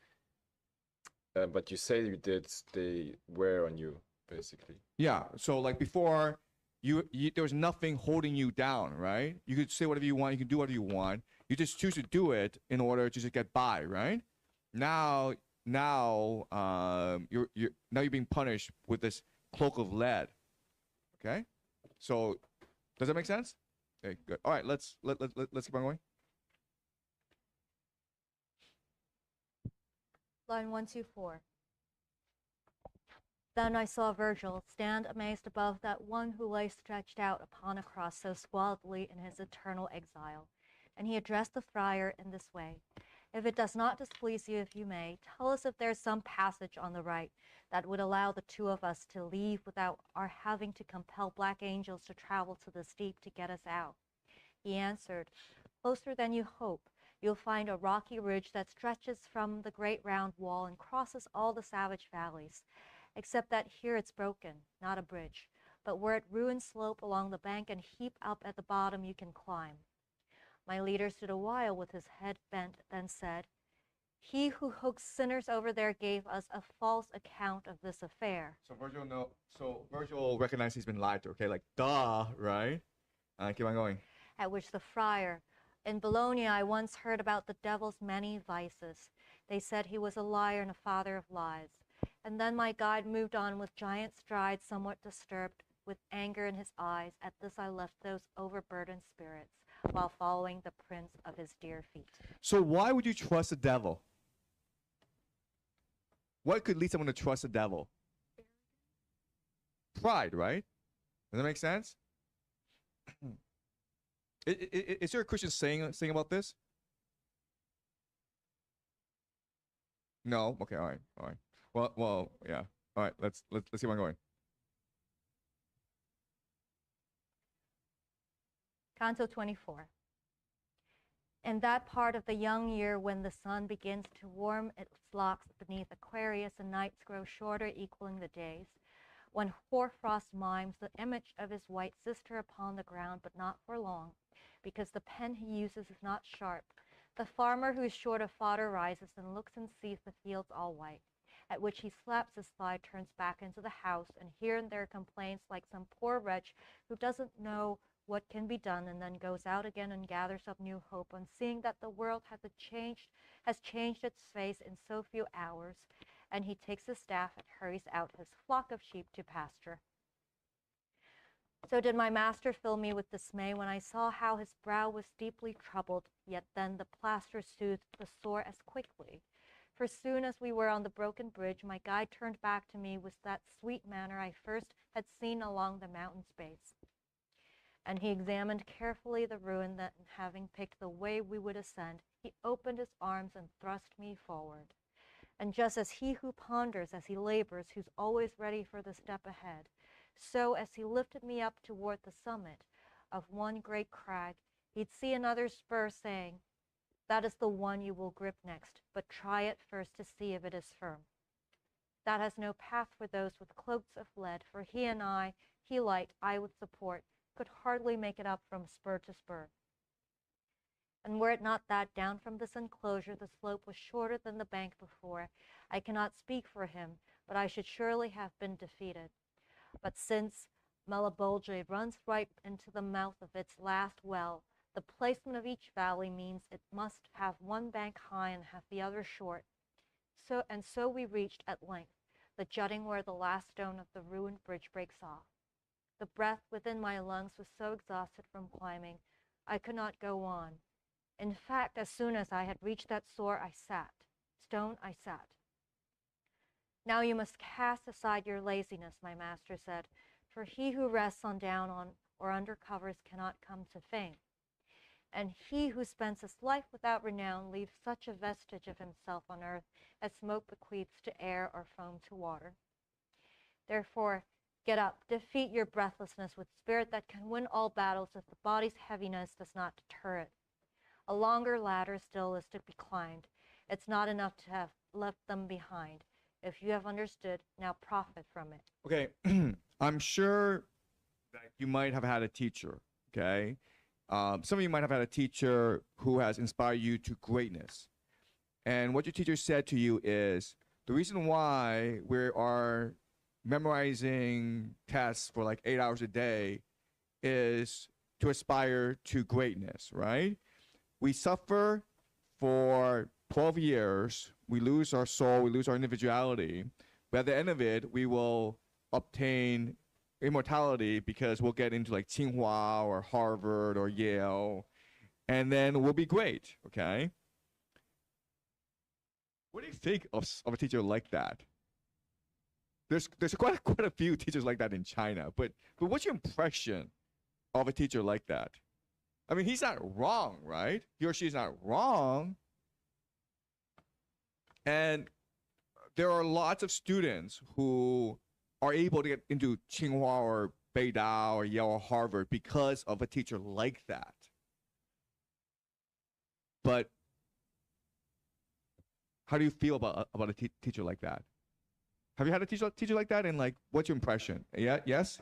but you say you did, they wear on you basically. Yeah. So like before, you there was nothing holding you down, right? You could say whatever you want. You can do whatever you want. You just choose to do it in order to just get by, right? Now you're being punished with this cloak of lead. Okay. So does that make sense? Okay, good. All right, let's keep on going. Line 124. Then I saw Virgil stand amazed above that one who lay stretched out upon a cross so squalidly in his eternal exile. And he addressed the friar in this way: "If it does not displease you, if you may, tell us if there's some passage on the right that would allow the two of us to leave without our having to compel black angels to travel to the steep to get us out." He answered, "Closer than you hope. You'll find a rocky ridge that stretches from the great round wall and crosses all the savage valleys, except that here it's broken, not a bridge, but where it ruins slope along the bank and heap up at the bottom you can climb." My leader stood a while with his head bent, then said, "He who hooks sinners over there gave us a false account of this affair." So Virgil recognized he's been lied to. Okay, like duh, right? Keep on going. At which the friar, "In Bologna I once heard about the devil's many vices. They said he was a liar and a father of lies." And then my guide moved on with giant strides, somewhat disturbed, with anger in his eyes. At this I left those overburdened spirits, while following the prints of his dear feet. So why would you trust the devil? What could lead someone to trust the devil? Pride, right? Does that make sense? Is there a Christian saying about this? No. Okay. All right. Well. Yeah. All right. Let's keep on going. Canto 24. In that part of the young year when the sun begins to warm its locks beneath Aquarius and nights grow shorter, equaling the days, when hoarfrost mimes the image of his white sister upon the ground, but not for long, because the pen he uses is not sharp, the farmer who is short of fodder rises and looks and sees the fields all white, at which he slaps his thigh, turns back into the house, and here and there complains like some poor wretch who doesn't know what can be done, and then goes out again and gathers up new hope on seeing that the world has changed its face in so few hours, and he takes his staff and hurries out his flock of sheep to pasture. So did my master fill me with dismay when I saw how his brow was deeply troubled, yet then the plaster soothed the sore as quickly. For soon as we were on the broken bridge, my guide turned back to me with that sweet manner I first had seen along the mountain's base. And he examined carefully the ruin, that, having picked the way we would ascend, he opened his arms and thrust me forward. And just as he who ponders as he labors, who's always ready for the step ahead, so as he lifted me up toward the summit of one great crag, he'd see another spur, saying, "That is the one you will grip next, but try it first to see if it is firm. That has no path for those with cloaks of lead, for he and I, he light, I with support, could hardly make it up from spur to spur. And were it not that down from this enclosure the slope was shorter than the bank before, I cannot speak for him, but I should surely have been defeated. But since Malebolge runs right into the mouth of its last well, the placement of each valley means it must have one bank high and have the other short. So we reached at length the jutting where the last stone of the ruined bridge breaks off. The breath within my lungs was so exhausted from climbing, I could not go on. In fact, as soon as I had reached that soar, I sat. Stone I sat. Now you must cast aside your laziness, my master said, for he who rests on down on or under covers cannot come to fame. And he who spends his life without renown leaves such a vestige of himself on earth as smoke bequeaths to air or foam to water. Therefore, get up, defeat your breathlessness with spirit that can win all battles if the body's heaviness does not deter it. A longer ladder still is to be climbed. It's not enough to have left them behind. If you have understood, now profit from it. Okay, I'm sure that you might have had a teacher, okay? Some of you might have had a teacher who has inspired you to greatness. And what your teacher said to you is, the reason why we are memorizing tests for like 8 hours a day is to aspire to greatness, right? We suffer for 12 years, we lose our soul, we lose our individuality, but at the end of it, we will obtain immortality because we'll get into like Tsinghua or Harvard or Yale, and then we'll be great, okay? What do you think of a teacher like that? There's quite a few teachers like that in China, but what's your impression of a teacher like that? I mean, he's not wrong, right? He or she is not wrong. And there are lots of students who are able to get into Tsinghua or Beidao or Yale or Harvard because of a teacher like that. But how do you feel about a teacher like that? Have you had a teacher like that? And like, what's your impression? Yeah, yes?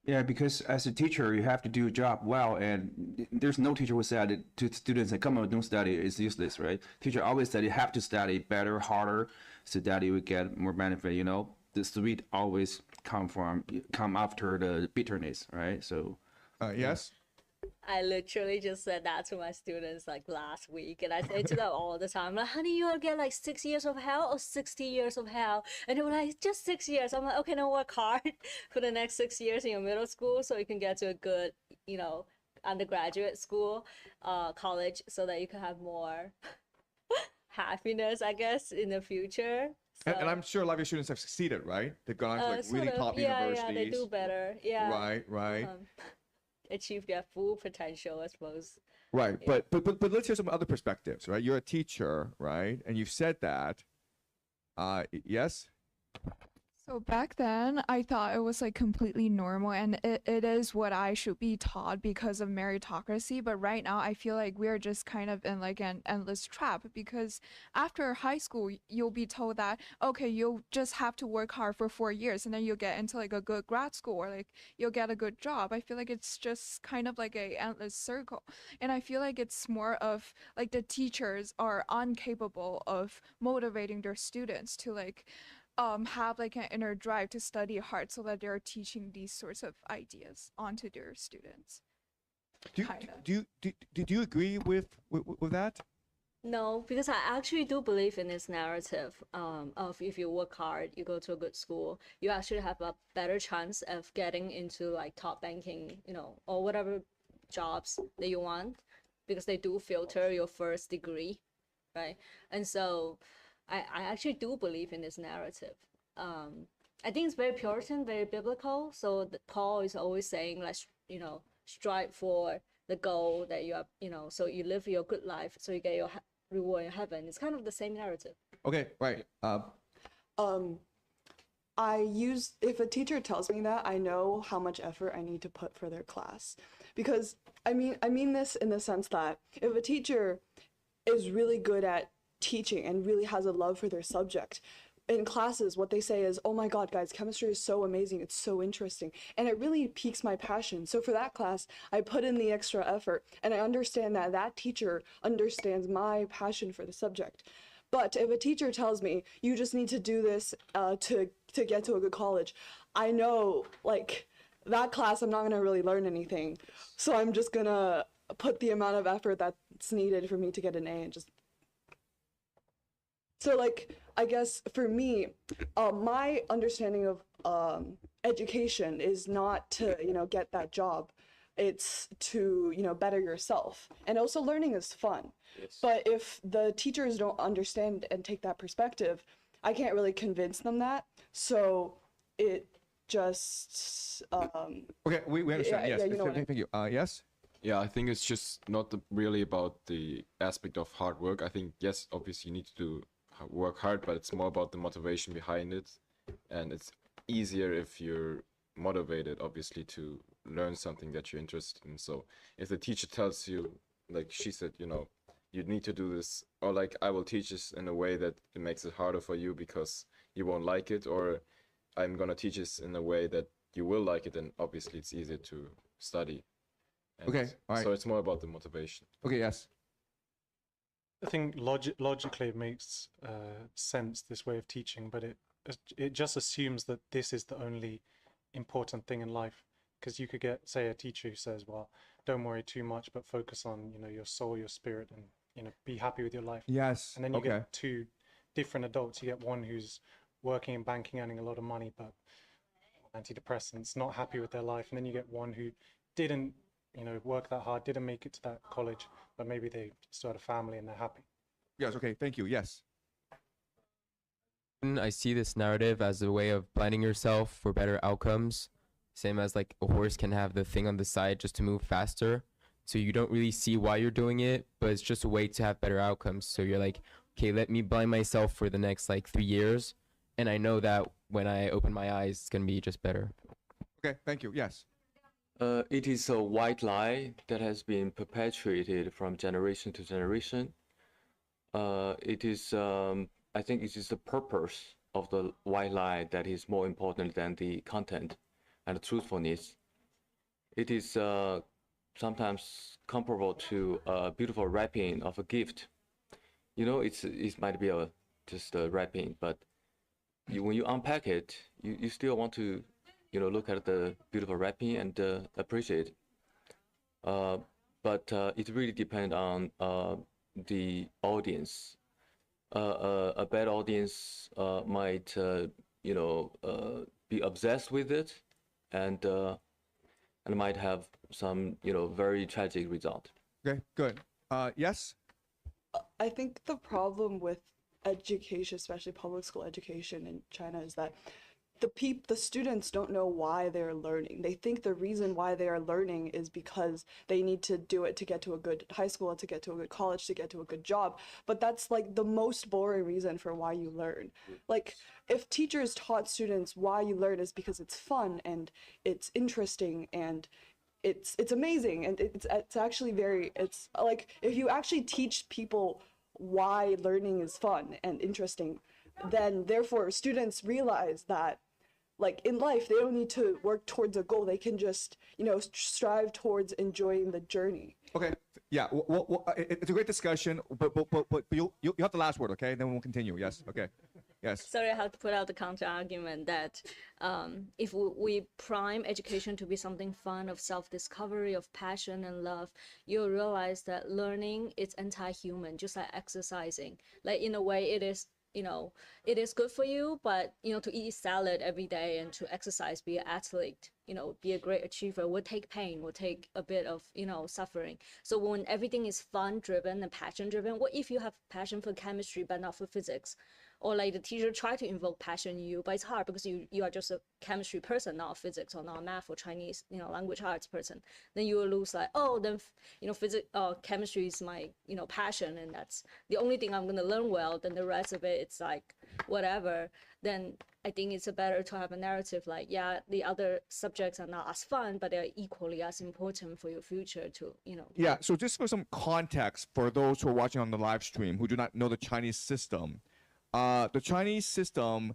Yeah, because as a teacher, you have to do your job well, and there's no teacher who said to students that come on, don't study, it's useless, right? Teacher always said you have to study better, harder, so that you would get more benefit. You know, the sweet always come after the bitterness, right? So, yes. I literally just said that to my students like last week, and I say to them all the time, like, honey, you want to get like 6 years of hell or 60 years of hell? And they were like, just 6 years. I'm like, okay, now work hard for the next 6 years in your middle school so you can get to a good, you know, undergraduate school, college, so that you can have more happiness, I guess, in the future. So, and I'm sure a lot of your students have succeeded, right? They've gone on to like really top universities. Yeah, they do better. Yeah. Right. Achieve their full potential, I suppose. Right, Yeah. but let's hear some other perspectives, right? You're a teacher, right? And you've said that. Yes? So back then, I thought it was like completely normal, and it is what I should be taught because of meritocracy. But right now, I feel like we're just kind of in like an endless trap, because after high school, you'll be told that, okay, you'll just have to work hard for 4 years and then you'll get into like a good grad school, or like you'll get a good job. I feel like it's just kind of like a endless circle. And I feel like it's more of like the teachers are incapable of motivating their students to like have like an inner drive to study hard, so that they're teaching these sorts of ideas onto their students. Do you agree with that? No, because I actually do believe in this narrative of if you work hard, you go to a good school, you actually have a better chance of getting into like top banking, you know, or whatever jobs that you want, because they do filter your first degree, right? And so I actually do believe in this narrative. I think it's very Puritan, very biblical. So Paul is always saying, let's, you know, strive for the goal that you have, you know, so you live your good life, so you get your reward in heaven. It's kind of the same narrative. Okay, right. If a teacher tells me that, I know how much effort I need to put for their class. Because I mean this in the sense that if a teacher is really good at teaching and really has a love for their subject, in classes what they say is, oh my god guys, chemistry is so amazing, it's so interesting, and it really piques my passion. So for that class I put in the extra effort, and I understand that that teacher understands my passion for the subject. But if a teacher tells me you just need to do this to get to a good college, I know like that class I'm not going to really learn anything, so I'm just gonna put the amount of effort that's needed for me to get an A and just. So like, I guess for me, my understanding of education is not to, you know, get that job. It's to, you know, better yourself. And also learning is fun. Yes. But if the teachers don't understand and take that perspective, I can't really convince them that. So it just Okay, we understand. yeah, Yes. you know what I Thank you. Yes. Yeah, I think it's just not really about the aspect of hard work. I think, yes, obviously you need to work hard, but it's more about the motivation behind it. And it's easier if you're motivated, obviously, to learn something that you're interested in. So if the teacher tells you, like she said, you know, you need to do this, or like I will teach this in a way that it makes it harder for you because you won't like it, or I'm gonna teach this in a way that you will like it, and obviously it's easier to study. And Okay, all right. so it's more about the motivation. Okay, yes. I think logically it makes sense, this way of teaching, but it just assumes that this is the only important thing in life. Because you could get, say, a teacher who says, well, don't worry too much, but focus on, you know, your soul, your spirit, and, you know, be happy with your life. Yes. And then you okay. get two different adults. You get one who's working in banking, earning a lot of money, but antidepressants, not happy with their life. And then you get one who didn't, you know, work that hard, didn't make it to that college, but maybe they still had a family and they're happy. Yes, okay, thank you, yes. I see this narrative as a way of planning yourself for better outcomes. Same as like a horse can have the thing on the side just to move faster. So you don't really see why you're doing it, but it's just a way to have better outcomes. So you're like, okay, let me blind myself for the next like 3 years. And I know that when I open my eyes, it's going to be just better. Okay, thank you, yes. It is a white lie that has been perpetuated from generation to generation. It is, I think it is the purpose of the white lie that is more important than the content and the truthfulness. It is sometimes comparable to a beautiful wrapping of a gift. You know, it might be just a wrapping, but when you unpack it, you still want to, you know, look at the beautiful wrapping and appreciate it. But it really depends on the audience. A bad audience might, you know, be obsessed with it, and might have some, you know, very tragic result. Okay, good. Yes? I think the problem with education, especially public school education in China, is that the students don't know why they're learning. They think the reason why they are learning is because they need to do it to get to a good high school, to get to a good college, to get to a good job. But that's like the most boring reason for why you learn. Like, if teachers taught students why you learn is because it's fun and it's interesting and it's amazing and it's actually it's like, if you actually teach people why learning is fun and interesting, then therefore students realize that, like, in life they don't need to work towards a goal. They can just, you know, strive towards enjoying the journey. Okay, yeah, well, it's a great discussion, but you have the last word, okay? Then we'll continue. Yes, okay, yes. Sorry, I have to put out the counter argument that if we prime education to be something fun, of self-discovery, of passion and love, you'll realize that learning is anti-human, just like exercising. Like, in a way, it is, you know, it is good for you, but, you know, to eat salad every day and to exercise, be an athlete, you know, be a great achiever, will take pain, will take a bit of, you know, suffering. So when everything is fun driven and passion driven, what if you have passion for chemistry but not for physics? Or like the teacher try to invoke passion in you, but it's hard because you are just a chemistry person, not physics or not math or Chinese, you know, language arts person. Then you will lose like, oh, then, you know, physics, chemistry is my, you know, passion, and that's the only thing I'm gonna learn well. Then the rest of it, it's like whatever. Then I think it's better to have a narrative like, yeah, the other subjects are not as fun, but they're equally as important for your future to, you know. Yeah, so just for some context for those who are watching on the live stream who do not know the Chinese system, the Chinese system,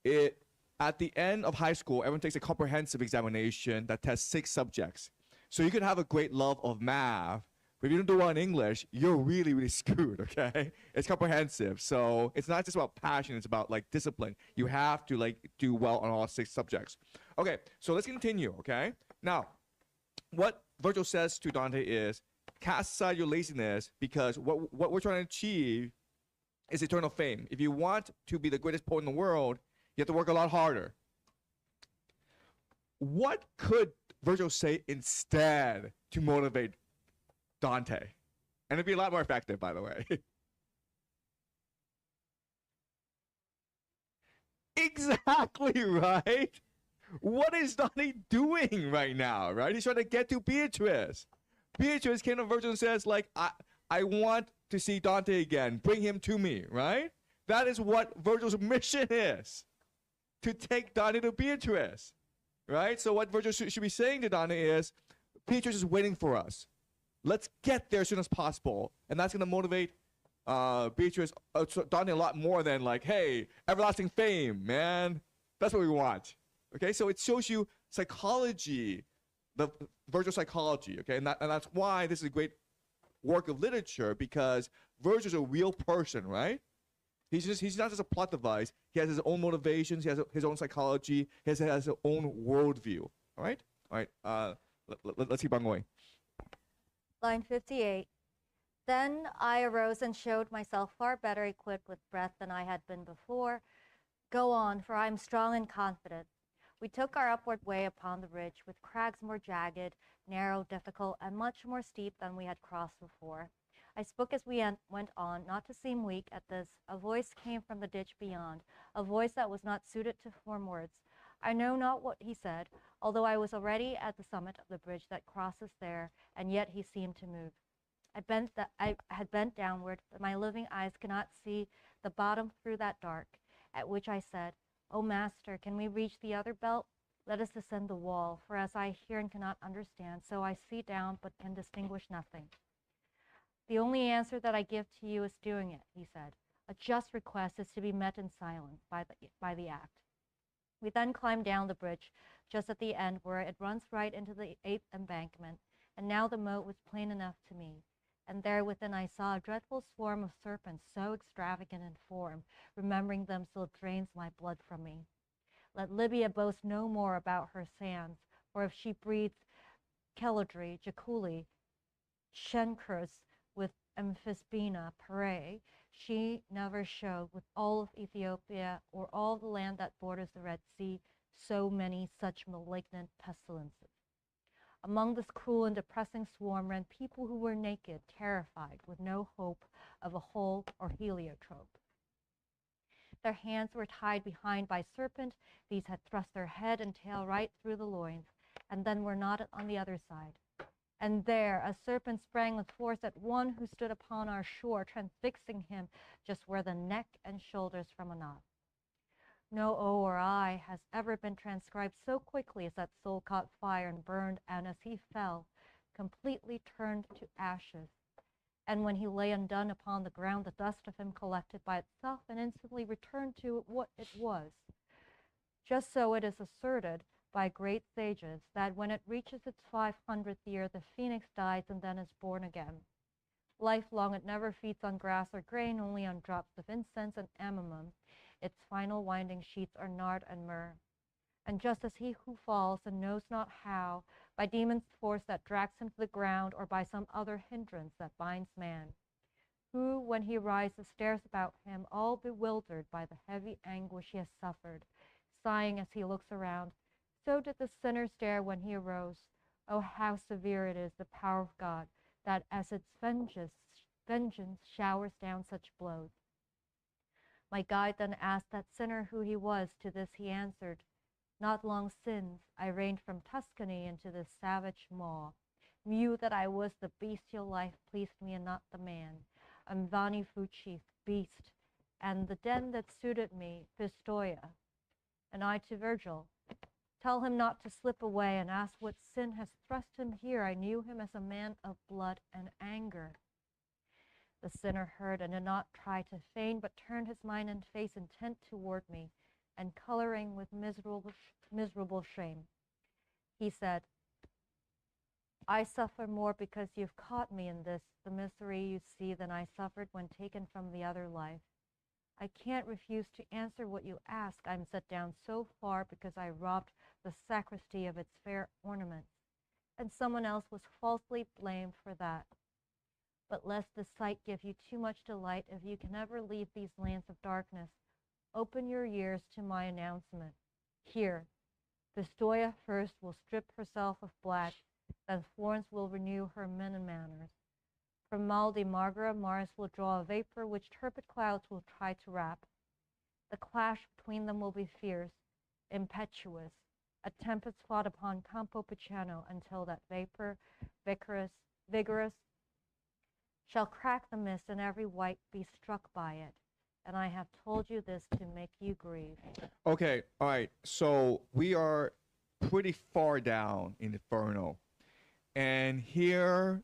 at the end of high school, everyone takes a comprehensive examination that tests 6 subjects. So you can have a great love of math, but if you don't do well in English, you're really, really screwed, okay? It's comprehensive. So it's not just about passion, it's about like discipline. You have to like do well on all 6 subjects. Okay, so let's continue, okay? Now, what Virgil says to Dante is, cast aside your laziness, because what we're trying to achieve is eternal fame. If you want to be the greatest poet in the world, you have to work a lot harder. What could Virgil say instead to motivate Dante? And it'd be a lot more effective, by the way. Exactly right. What is Dante doing right now? Right? He's trying to get to Beatrice. Beatrice came to Virgil and says, like, I want to see Dante again. Bring him to me. Right? That is what Virgil's mission is, to take Dante to Beatrice. Right? So what Virgil should be saying to Dante is, Beatrice is waiting for us. Let's get there as soon as possible, and that's gonna motivate Beatrice, Dante a lot more than like, hey, everlasting fame, man. That's what we want. Okay, so it shows you psychology, the Virgil psychology. Okay, and that's why this is a great work of literature, because Virgil's a real person, right? He's not just a plot device. He has his own motivations. He has his own psychology. He has his own worldview. All right, all right. Let's keep on going. Line 58. Then I arose and showed myself far better equipped with breath than I had been before. Go on, for I am strong and confident. We took our upward way upon the ridge, with crags more jagged, narrow, difficult, and much more steep than we had crossed before. I spoke as we went on, not to seem weak at this. A voice came from the ditch beyond, a voice that was not suited to form words. I know not what he said, although I was already at the summit of the bridge that crosses there, and yet he seemed to move. I had bent downward, but my living eyes could not see the bottom through that dark, at which I said, O Master, can we reach the other belt? Let us ascend the wall, for as I hear and cannot understand, so I see down but can distinguish nothing. The only answer that I give to you is doing it, he said. A just request is to be met in silence by the act. We then climbed down the bridge, just at the end where it runs right into the 8th embankment, and now the moat was plain enough to me. And there within I saw a dreadful swarm of serpents, so extravagant in form, remembering them still drains my blood from me. Let Libya boast no more about her sands, for if she breathes Keladri, Jaculi, Shenkers with Amphisbena, Pare, she never showed with all of Ethiopia or all the land that borders the Red Sea so many such malignant pestilences. Among this cruel and depressing swarm ran people who were naked, terrified, with no hope of a hole or heliotrope. Their hands were tied behind by serpent. These had thrust their head and tail right through the loins, and then were knotted on the other side. And there a serpent sprang with force at one who stood upon our shore, transfixing him just where the neck and shoulders from a knot. No O or I has ever been transcribed so quickly as that soul caught fire and burned, and as he fell, completely turned to ashes. And when he lay undone upon the ground, the dust of him collected by itself and instantly returned to what it was. Just so it is asserted by great sages that when it reaches its 500th year, the phoenix dies and then is born again. Lifelong, it never feeds on grass or grain, only on drops of incense and amomum. Its final winding sheets are nard and myrrh. And just as he who falls and knows not how, by demon's force that drags him to the ground, or by some other hindrance that binds man, who, when he rises, stares about him, all bewildered by the heavy anguish he has suffered, sighing as he looks around, so did the sinner stare when he arose. Oh, how severe it is, the power of God, that as its vengeance showers down such blows. My guide then asked that sinner who he was. To this he answered, not long since I reigned from Tuscany into this savage maw. Knew that I was the bestial life pleased me and not the man. I'm Vani Fuchi, beast, and the den that suited me, Pistoia. And I to Virgil, tell him not to slip away, and ask what sin has thrust him here. I knew him as a man of blood and anger. The sinner heard and did not try to feign, but turned his mind and face intent toward me, and coloring with miserable shame. He said, I suffer more because you've caught me in this, the misery you see, than I suffered when taken from the other life. I can't refuse to answer what you ask. I'm set down so far because I robbed the sacristy of its fair ornaments, and someone else was falsely blamed for that. But lest the sight give you too much delight, if you can ever leave these lands of darkness, open your ears to my announcement. Here, Pistoia first will strip herself of black, then Florence will renew her men and manners. From Mal de Margra, Mars will draw a vapor which turbid clouds will try to wrap. The clash between them will be fierce, impetuous, a tempest fought upon Campo Piceno until that vigorous, shall crack the mist and every wight be struck by it. And I have told you this to make you grieve. Okay, all right. So we are pretty far down in Inferno. And here,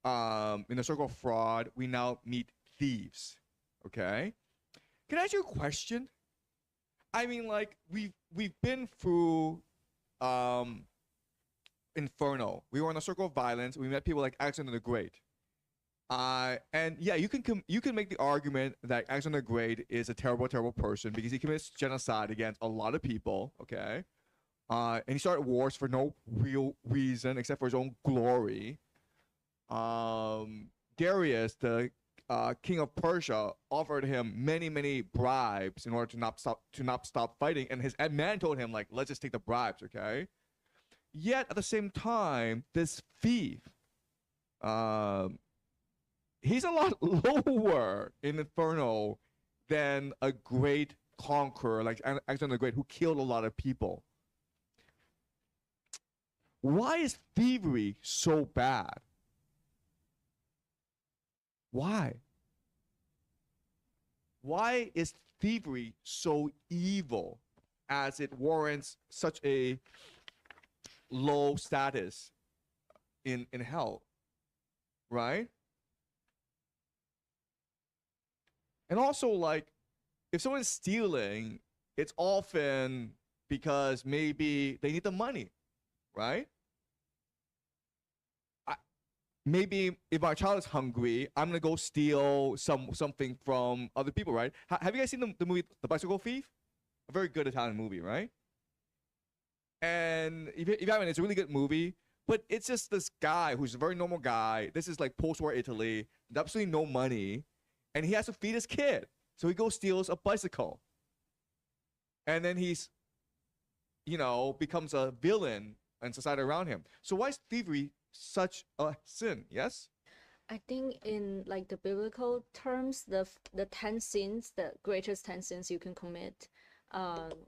in the circle of fraud, we now meet thieves. Okay? Can I ask you a question? I mean, like, we've been through Inferno. We were in a circle of violence. We met people like Alexander the Great. And yeah, you can make the argument that Alexander the Great is a terrible, terrible person because he commits genocide against a lot of people. Okay, and he started wars for no real reason except for his own glory. Darius, the king of Persia, offered him many, many bribes in order to not stop fighting, and his man told him, like, let's just take the bribes, okay? Yet at the same time, this thief, he's a lot lower in Inferno than a great conqueror like Alexander the Great, who killed a lot of people. Why is thievery so bad? Why? Why is thievery so evil as it warrants such a low status in hell? Right? And also, like, if someone's stealing, it's often because maybe they need the money, right? Maybe if my child is hungry, I'm gonna go steal something from other people, right? Have you guys seen the movie The Bicycle Thief? A very good Italian movie, right? And if you haven't, it's a really good movie. But it's just this guy who's a very normal guy. This is like post-war Italy, absolutely no money, and he has to feed his kid. So he goes steals a bicycle, and then he's, becomes a villain in society around him. So why is thievery such a sin? Yes. I think in like the biblical terms, the 10 sins, the greatest 10 sins you can commit,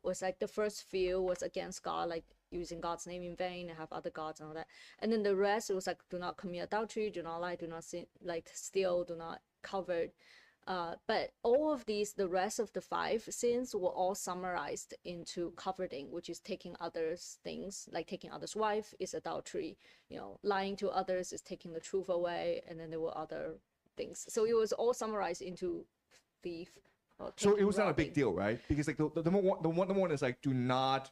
was like the first few was against God, like using God's name in vain and have other gods and all that. And then the rest, it was like, do not commit adultery, do not lie, do not sin, like steal, do not covet. But all of these, the rest of the 5 sins were all summarized into coveting, which is taking others' things, like taking others' wife is adultery, lying to others is taking the truth away, and then there were other things. So it was all summarized into thief. So it was not a big deal, right? Because like the one is like, do not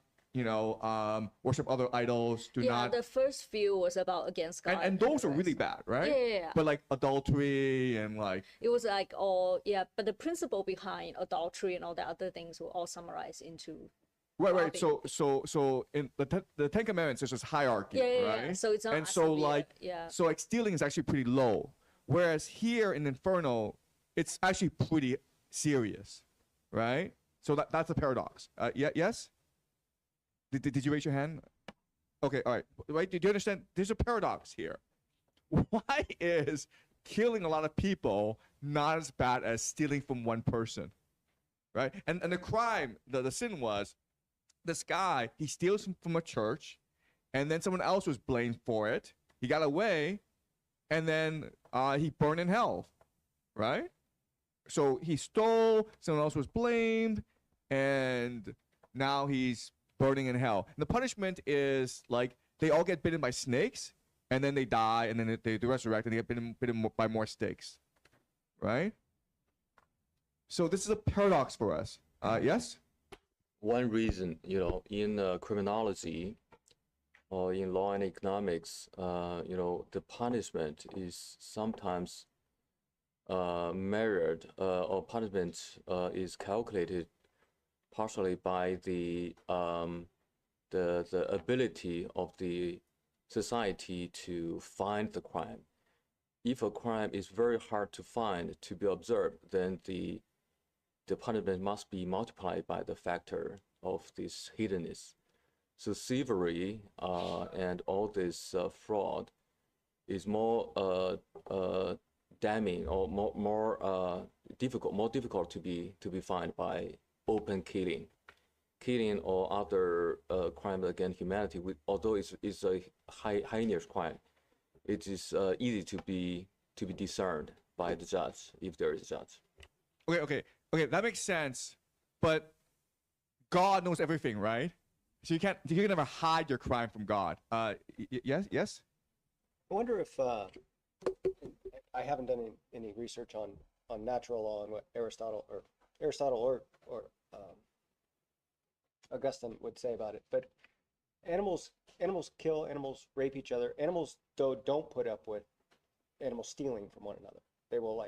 worship other idols. Do not. The first few was about against God. And those are really bad, right? Yeah. But like adultery and like. It was like but the principle behind adultery and all the other things were all summarized into. Right. So in the 10 Commandments, there's this hierarchy, right? Yeah. So it's not. And so like, so like stealing is actually pretty low, whereas here in Inferno, it's actually pretty serious, right? So that's a paradox. Yes. Did you raise your hand? Okay, all right. Right? Did you understand? There's a paradox here. Why is killing a lot of people not as bad as stealing from one person? Right? And the crime, the sin was, this guy, he steals from a church, and then someone else was blamed for it. He got away, and then he burned in hell. Right? So he stole, someone else was blamed, and now he's burning in hell. And the punishment is like they all get bitten by snakes, and then they die, and then they resurrect, and they get bitten by more snakes, right? So this is a paradox for us. Yes. One reason, in criminology or in law and economics, the punishment is sometimes measured, or punishment is calculated partially by the ability of the society to find the crime. If a crime is very hard to find, to be observed, then the punishment must be multiplied by the factor of this hiddenness. So thievery and all this fraud is more damning or more difficult to be found by open killing or other crime against humanity. Although it's a heinous crime, it is easy to be discerned by the judge if there is a judge. Okay, that makes sense. But God knows everything, right? So you can never hide your crime from God. Yes. I wonder if I haven't done any research on natural law and what Aristotle or Augustine would say about it, but animals kill, animals rape each other. Animals, though, don't put up with animals stealing from one another. They will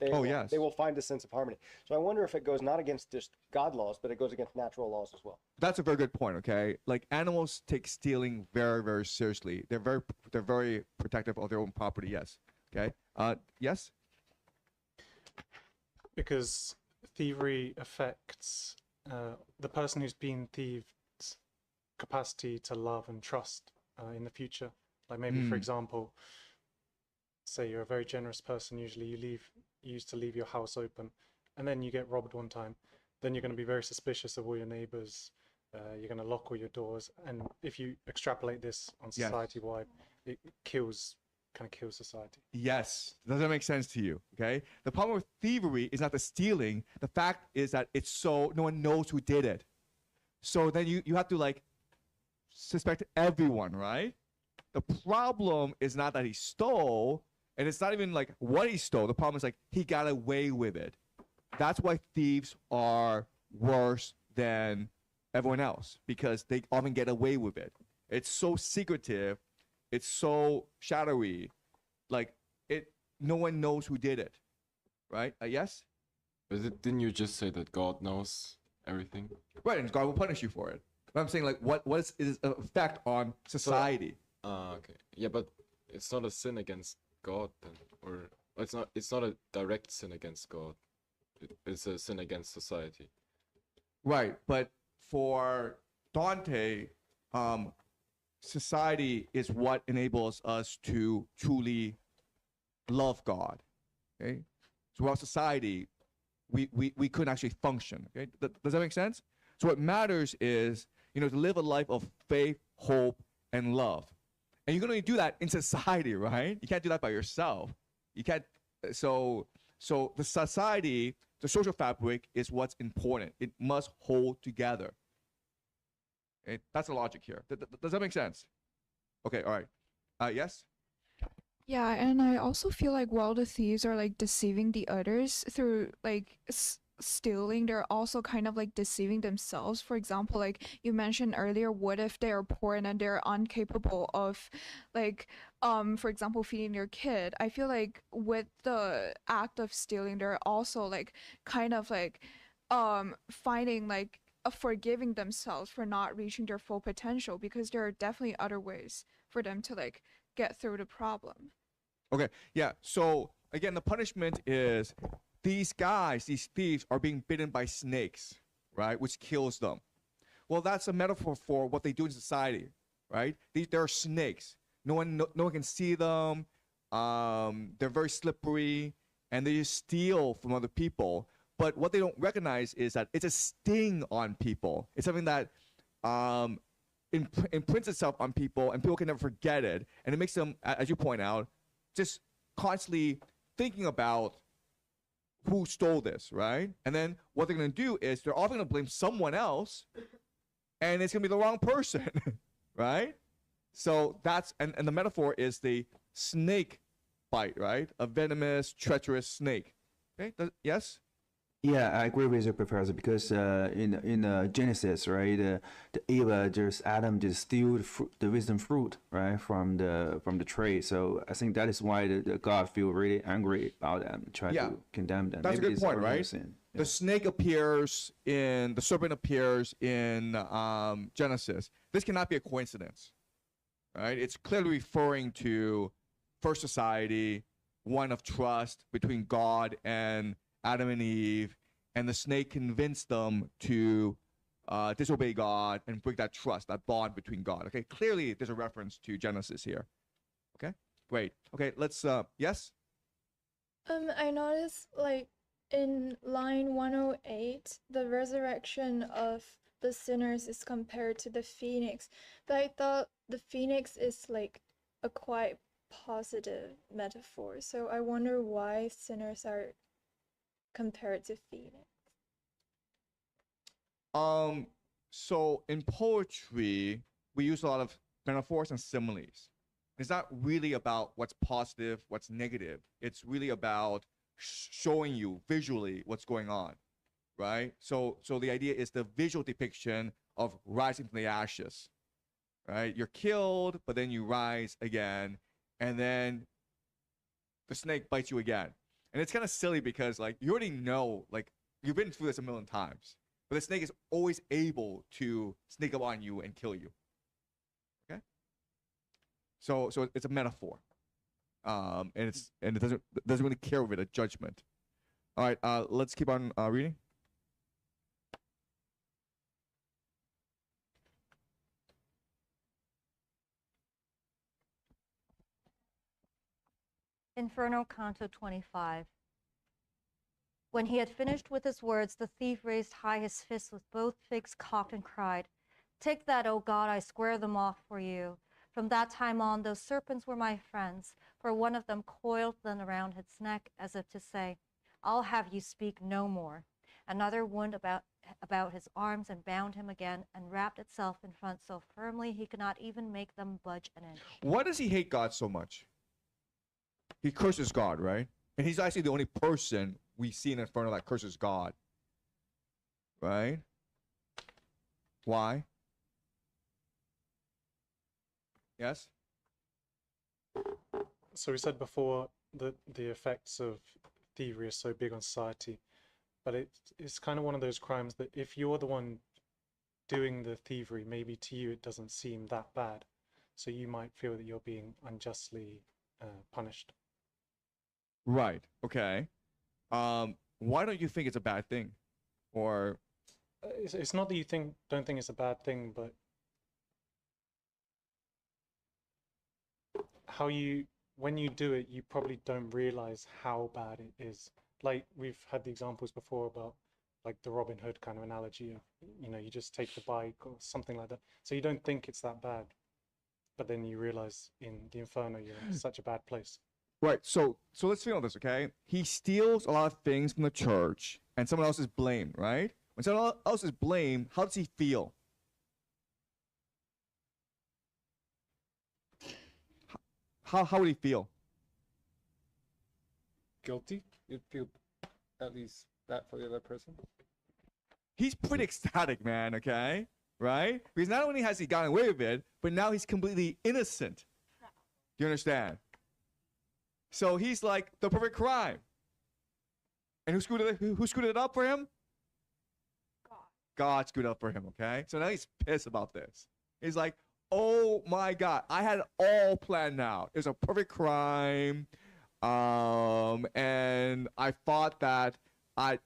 they will find a sense of harmony. So I wonder if it goes not against just God laws, but it goes against natural laws as well. That's a very good point. Okay, like animals take stealing very, very seriously. They're very protective of their own property. Yes. Okay. Yes. Because thievery affects the person who's been thieved's capacity to love and trust in the future. Like maybe, for example, say you're a very generous person. Usually, you used to leave your house open, and then you get robbed one time. Then you're going to be very suspicious of all your neighbors. You're going to lock all your doors, and if you extrapolate this on society-wide, it kind of kills society. Yes. Does that make sense to you? Okay. The problem with thievery is not the stealing. The fact is that it's so no one knows who did it. So then you have to like suspect everyone, right? The problem is not that he stole, and it's not even like what he stole. The problem is like he got away with it. That's why thieves are worse than everyone else, because they often get away with it. It's so secretive. It's so shadowy, like no one knows who did it, right? Yes? But didn't you just say that God knows everything? Right, and God will punish you for it. But I'm saying, like, what is its effect on society? Okay. Yeah, but it's not a sin against God then, or it's not a direct sin against God. It's a sin against society. Right, but for Dante, society is what enables us to truly love God. Okay, so without society, we couldn't actually function. Okay, does that make sense? So what matters is to live a life of faith, hope, and love, and you can only do that in society, right? You can't do that by yourself. You can't. So the society, the social fabric, is what's important. It must hold together. Okay? That's the logic here. Does that make sense? Okay, all right. Yes? Yeah, and I also feel like while the thieves are like deceiving the others through like stealing, they're also kind of like deceiving themselves. For example, like you mentioned earlier, what if they are poor and then they're incapable of like for example feeding their kid? I feel like with the act of stealing, they're also like kind of like finding like forgiving themselves for not reaching their full potential, because there are definitely other ways for them to like get through the problem. Okay, yeah. So again, the punishment is these thieves are being bitten by snakes, right? Which kills them. Well, that's a metaphor for what they do in society, right? They're snakes. No one can see them. They're very slippery, and they just steal from other people. But what they don't recognize is that it's a sting on people. It's something that imprints itself on people, and people can never forget it. And it makes them, as you point out, just constantly thinking about who stole this, right? And then what they're going to do is they're often going to blame someone else, and it's going to be the wrong person, right? So that's, and the metaphor is the snake bite, right? A venomous, treacherous snake. Okay, yes? Yeah, I agree with you, Professor, because in Genesis, right, Adam just steal the wisdom fruit, right, from the tree. So I think that is why the God feel really angry about them, try to condemn them. That's Maybe a good point, right? Sin. The snake the serpent appears in Genesis. This cannot be a coincidence, right? It's clearly referring to first society, one of trust between God and Adam and Eve, and the snake convinced them to disobey God and break that trust, that bond between God. Okay, clearly there's a reference to Genesis here. Okay, great. Okay, let's, yes? I noticed like in line 108, the resurrection of the sinners is compared to the phoenix, but I thought the phoenix is like a quite positive metaphor, so I wonder why sinners are compared to phoenix. So in poetry, we use a lot of metaphors and similes. It's not really about what's positive, what's negative. It's really about showing you visually what's going on, right? So the idea is the visual depiction of rising from the ashes, right? You're killed, but then you rise again, and then the snake bites you again. And it's kind of silly because like you already know, like you've been through this a million times, but the snake is always able to sneak up on you and kill you. Okay. So it's a metaphor, and it doesn't really care with a judgment. All right, let's keep on reading. Inferno, Canto 25. When he had finished with his words, the thief raised high his fist with both fists cocked and cried, "Take that, O God, I square them off for you." From that time on, those serpents were my friends, for one of them coiled then around his neck, as if to say, "I'll have you speak no more." Another wound about his arms and bound him again, and wrapped itself in front so firmly he could not even make them budge an inch. Why does he hate God so much? He curses God, right? And he's actually the only person we see in Inferno that curses God, right? Why? Yes? So we said before that the effects of thievery are so big on society, but it's kind of one of those crimes that if you're the one doing the thievery, maybe to you it doesn't seem that bad, so you might feel that you're being unjustly punished. Right. Okay. Why don't you think it's a bad thing, or? It's not that you don't think it's a bad thing, but when you do it, you probably don't realize how bad it is. Like we've had the examples before about like the Robin Hood kind of analogy of, you just take the bike or something like that. So you don't think it's that bad, but then you realize in the Inferno you're in such a bad place. Right. So let's think on this, okay? He steals a lot of things from the church, and someone else is blamed, right? When someone else is blamed, how does he feel? How would he feel? Guilty. You'd feel at least that for the other person. He's pretty ecstatic, man, okay? Right? Because not only has he gotten away with it, but now he's completely innocent. Do you understand? So he's like the perfect crime. And who screwed it up for him? God screwed it up for him, okay? So now he's pissed about this. He's like, oh my God, I had it all planned out. It was a perfect crime. And I thought that I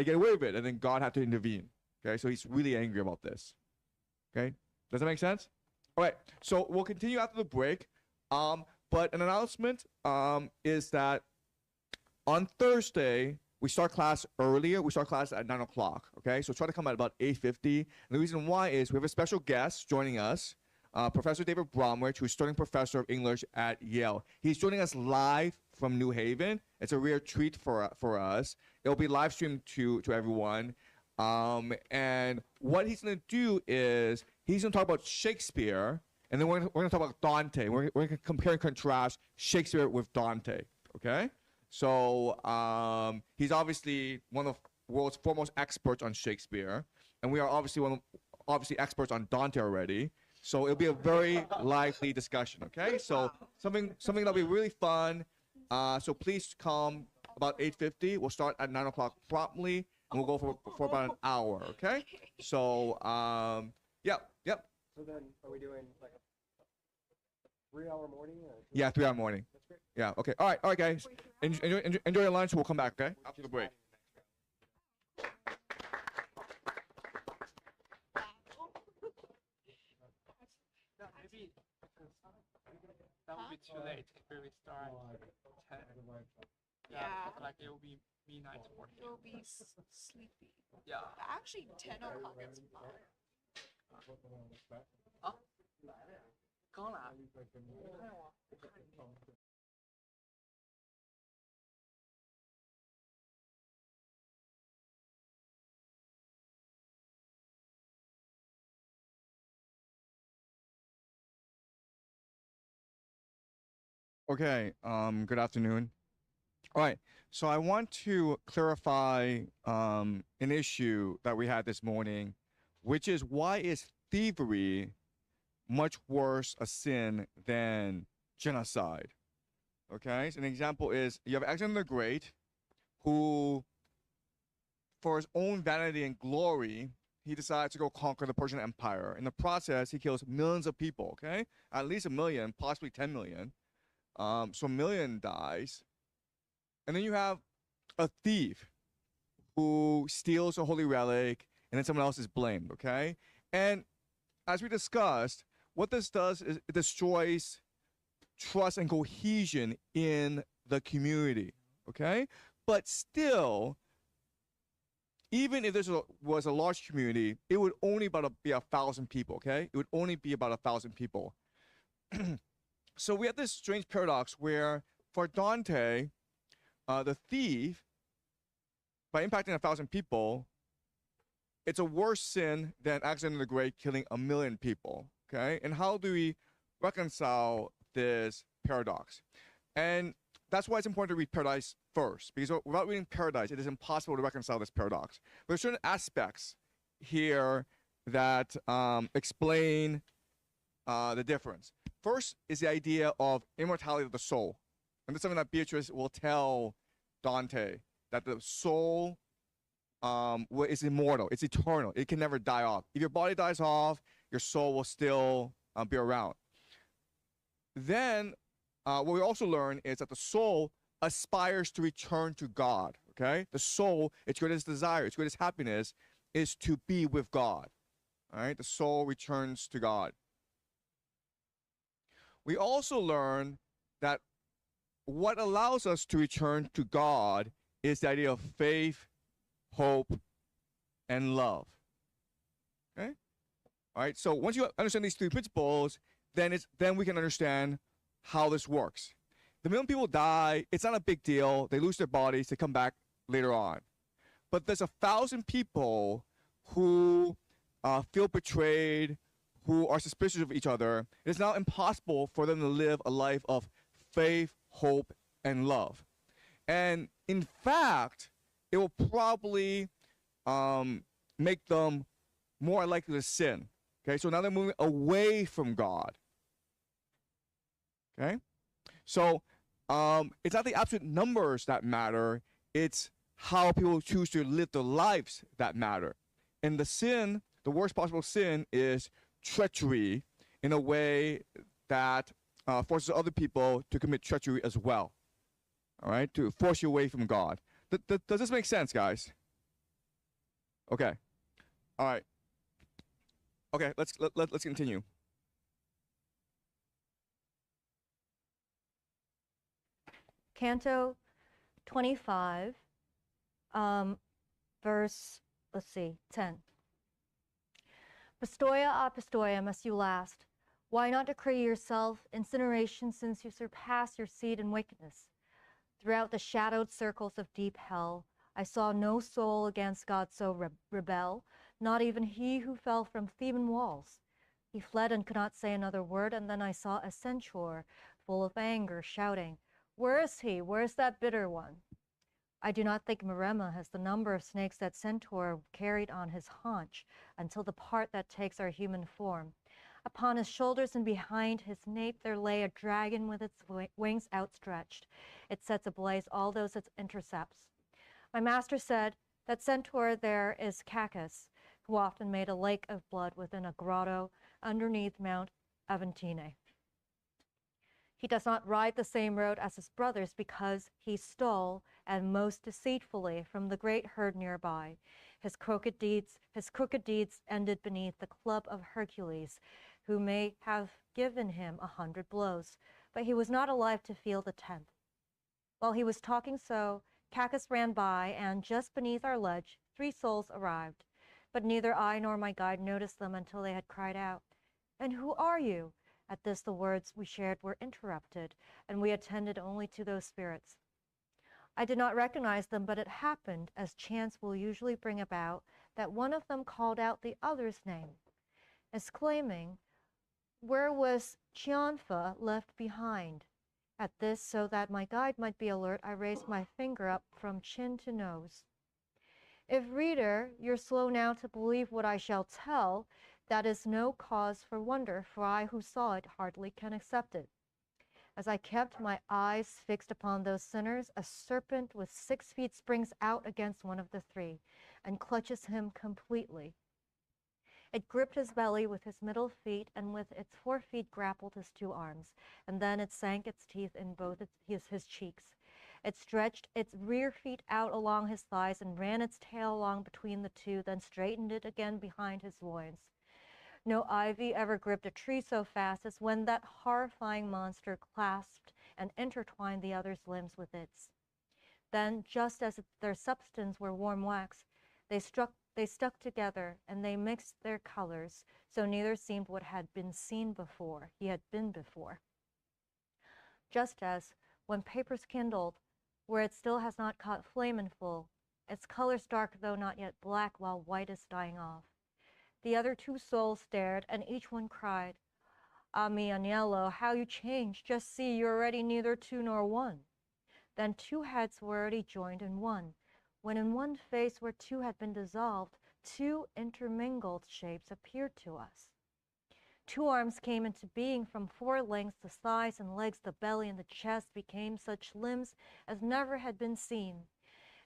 get away with it, and then God had to intervene. Okay, so he's really angry about this. Okay, does that make sense? All right, so we'll continue after the break. But an announcement is that on Thursday we start class earlier. We start class at 9 o'clock. Okay, so try to come at about 8:50. And the reason why is we have a special guest joining us, Professor David Bromwich, who's starting professor of English at Yale. He's joining us live from New Haven. It's a rare treat for us. It'll be live streamed to everyone. And what he's going to do is he's going to talk about Shakespeare, and then we're going to talk about Dante. We're going to compare and contrast Shakespeare with Dante. Okay? So he's obviously one of the world's foremost experts on Shakespeare, and we are obviously experts on Dante already. So it'll be a very lively discussion. Okay? So something that'll be really fun. So please come about 8:50. We'll start at 9 o'clock promptly, and we'll go for about an hour. Okay? So yep. So then, are we doing like a 3-hour morning? Or Yeah, 3-hour morning. That's great. Yeah. Okay. All right, guys. Enjoy your lunch. We'll come back. Okay? After the break. Maybe that would be too late if we start at 10. Yeah. Like it will be midnight for him. It will be sleepy. Yeah. Actually, 10 o'clock is fine. 啊，刚来，你看见我？我看你。Okay, good afternoon. All right, so I want to clarify an issue that we had this morning, which is why is thievery much worse a sin than genocide? Okay, so an example is you have Alexander the Great, who, for his own vanity and glory, he decides to go conquer the Persian Empire. In the process, he kills millions of people, okay? At least 1 million, possibly 10 million. So 1 million dies. And then you have a thief who steals a holy relic, and then someone else is blamed, okay? And as we discussed, what this does is it destroys trust and cohesion in the community, okay? But still, even if this was a large community, it would only be 1,000 people, okay? It would only be about 1,000 people. So we have this strange paradox where for Dante, the thief, by impacting 1,000 people, it's a worse sin than Alexander the Great killing 1 million people, okay? And how do we reconcile this paradox? And that's why it's important to read Paradise first, because without reading Paradise, it is impossible to reconcile this paradox. There are certain aspects here that explain the difference. First is the idea of immortality of the soul. And that's something that Beatrice will tell Dante, that the soul is immortal, it's eternal, it can never die off. If your body dies off, your soul will still be around. Then what we also learn is that the soul aspires to return to God, okay? The soul, its greatest desire, its greatest happiness is to be with God, all right? The soul returns to God. We also learn that what allows us to return to God is the idea of faith, hope, and love, okay? All right, so once you understand these 3 principles, then we can understand how this works. The million people die, it's not a big deal. They lose their bodies, they come back later on. But there's 1,000 people who feel betrayed, who are suspicious of each other. It's now impossible for them to live a life of faith, hope, and love. And in fact, it will probably make them more likely to sin. Okay, so now they're moving away from God. Okay, so it's not the absolute numbers that matter, it's how people choose to live their lives that matter. And the sin, the worst possible sin, is treachery in a way that forces other people to commit treachery as well. All right, to force you away from God. Does this make sense, guys? Okay. All right. Okay, let's continue. Canto 25, verse, let's see, 10. Pistoia a Pistoia must you last. Why not decree yourself incineration, since you surpass your seed in wickedness? Throughout the shadowed circles of deep hell, I saw no soul against God so rebel, not even he who fell from Theban walls. He fled and could not say another word, and then I saw a centaur full of anger, shouting, "Where is he? Where is that bitter one?" I do not think Maremma has the number of snakes that centaur carried on his haunch until the part that takes our human form. Upon his shoulders and behind his nape there lay a dragon with its wings outstretched. It sets ablaze all those it intercepts. My master said that centaur there is Cacus, who often made a lake of blood within a grotto underneath Mount Aventine. He does not ride the same road as his brothers because he stole, and most deceitfully, from the great herd nearby. His crooked deeds ended beneath the club of Hercules, who may have given him 100 blows, but he was not alive to feel the 10th. While he was talking so, Cacus ran by, and just beneath our ledge, 3 souls arrived. But neither I nor my guide noticed them until they had cried out, "And who are you?" At this the words we shared were interrupted, and we attended only to those spirits. I did not recognize them, but it happened, as chance will usually bring about, that one of them called out the other's name, exclaiming, "Where was Chianfa left behind?" At this, so that my guide might be alert, I raised my finger up from chin to nose. If, reader, you're slow now to believe what I shall tell, that is no cause for wonder, for I who saw it hardly can accept it. As I kept my eyes fixed upon those sinners, a serpent with 6 feet springs out against one of the 3 and clutches him completely. It gripped his belly with his middle feet, and with its 4 feet grappled his 2 arms, and then it sank its teeth in both his cheeks. It stretched its rear feet out along his thighs and ran its tail along between the 2, then straightened it again behind his loins. No ivy ever gripped a tree so fast as when that horrifying monster clasped and intertwined the other's limbs with its. Then, just as their substance were warm wax, they stuck together, and they mixed their colors, so neither seemed what had been seen before, he had been before. Just as, when paper's kindled, where it still has not caught flame in full, its colors dark though not yet black, while white is dying off. The other 2 souls stared, and each one cried, "Ah mi agnello, how you change! Just see, you're already neither 2 nor 1. Then 2 heads were already joined in one, when in one face where 2 had been dissolved, 2 intermingled shapes appeared to us. 2 arms came into being from 4 lengths, the thighs and legs, the belly and the chest became such limbs as never had been seen,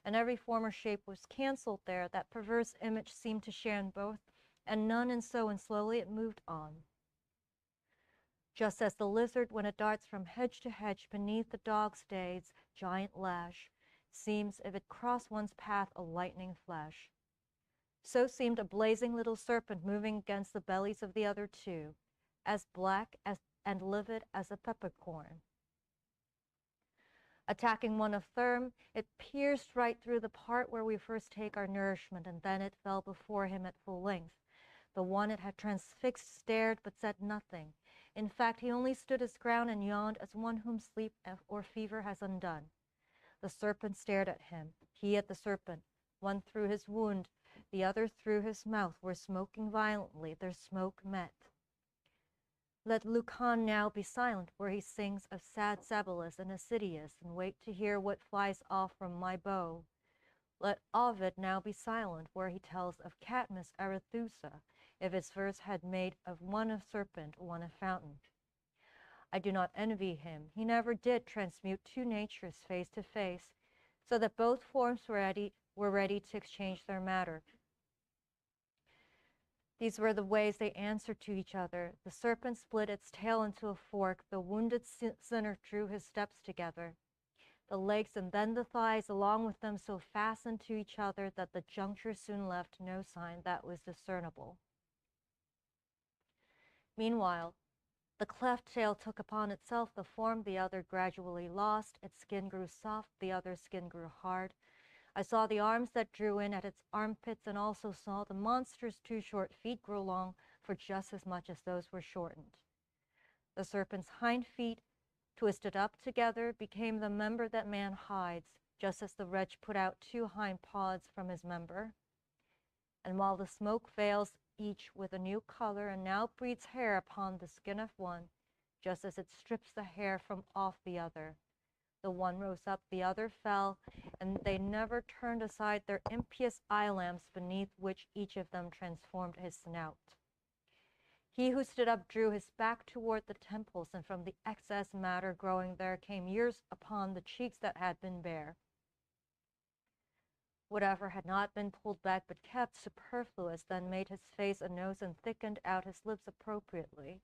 and every former shape was cancelled there. That perverse image seemed to share in both, and none in so, and slowly it moved on. Just as the lizard, when it darts from hedge to hedge beneath the dog's day's giant lash, seems, if it cross one's path, a lightning flash. So seemed a blazing little serpent moving against the bellies of the other 2, as black and livid as a peppercorn. Attacking one of them, it pierced right through the part where we first take our nourishment, and then it fell before him at full length. The one it had transfixed stared, but said nothing. In fact, he only stood his ground and yawned as one whom sleep or fever has undone. The serpent stared at him, he at the serpent. One through his wound, the other through his mouth, were smoking violently. Their smoke met. Let Lucan now be silent, where he sings of sad Sabalus and Asidius, and wait to hear what flies off from my bow. Let Ovid now be silent, where he tells of Cadmus Arethusa, if his verse had made of one a serpent, one a fountain. I do not envy him. He never did transmute 2 natures face to face, so that both forms were ready to exchange their matter. These were the ways they answered to each other. The serpent split its tail into a fork. The wounded sinner drew his steps together. The legs and then the thighs along with them so fastened to each other that the juncture soon left no sign that was discernible. Meanwhile, the cleft tail took upon itself the form the other gradually lost. Its skin grew soft, the other's skin grew hard. I saw the arms that drew in at its armpits, and also saw the monster's 2 short feet grow long for just as much as those were shortened. The serpent's hind feet, twisted up together, became the member that man hides, just as the wretch put out 2 hind paws from his member. And while the smoke veils each with a new color, and now breeds hair upon the skin of one, just as it strips the hair from off the other. The one rose up, the other fell, and they never turned aside their impious eye lamps, beneath which each of them transformed his snout. He who stood up drew his back toward the temples, and from the excess matter growing there came years upon the cheeks that had been bare. Whatever had not been pulled back but kept superfluous then made his face a nose and thickened out his lips appropriately.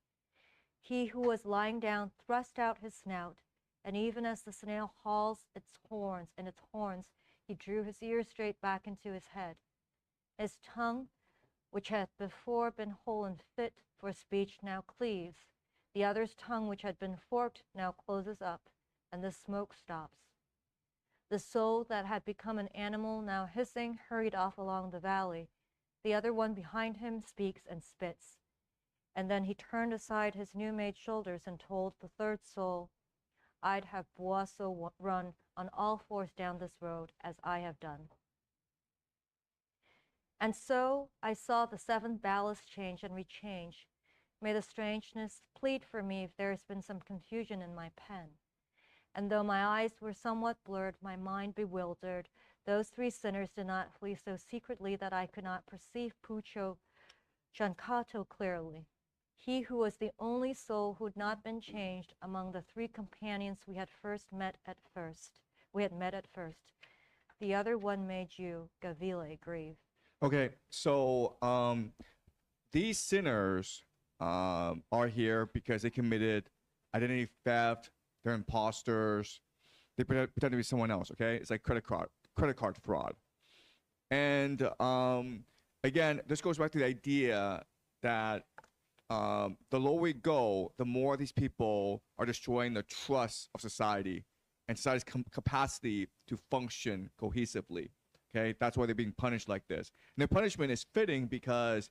He who was lying down thrust out his snout, and even as the snail hauls its horns in its horns, he drew his ears straight back into his head. His tongue, which had before been whole and fit for speech, now cleaves. The other's tongue, which had been forked, now closes up, and the smoke stops. The soul that had become an animal, now hissing, hurried off along the valley. The other one behind him speaks and spits. And then he turned aside his new-made shoulders and told the third soul, I'd have Boasso run on all fours down this road, as I have done. And so I saw the seventh ballast change and rechange. May the strangeness plead for me if there has been some confusion in my pen. And though my eyes were somewhat blurred, my mind bewildered, those three sinners did not flee so secretly that I could not perceive Pucho Chancato clearly. He who was the only soul who had not been changed among the three companions we had met at first. The other one made you, Gavile, grieve. Okay, so these sinners are here because they committed identity theft. They're imposters. They pretend to be someone else. Okay, it's like credit card fraud. And again, this goes back to the idea that the lower we go, the more these people are destroying the trust of society and society's capacity to function cohesively. Okay, that's why they're being punished like this. And the punishment is fitting because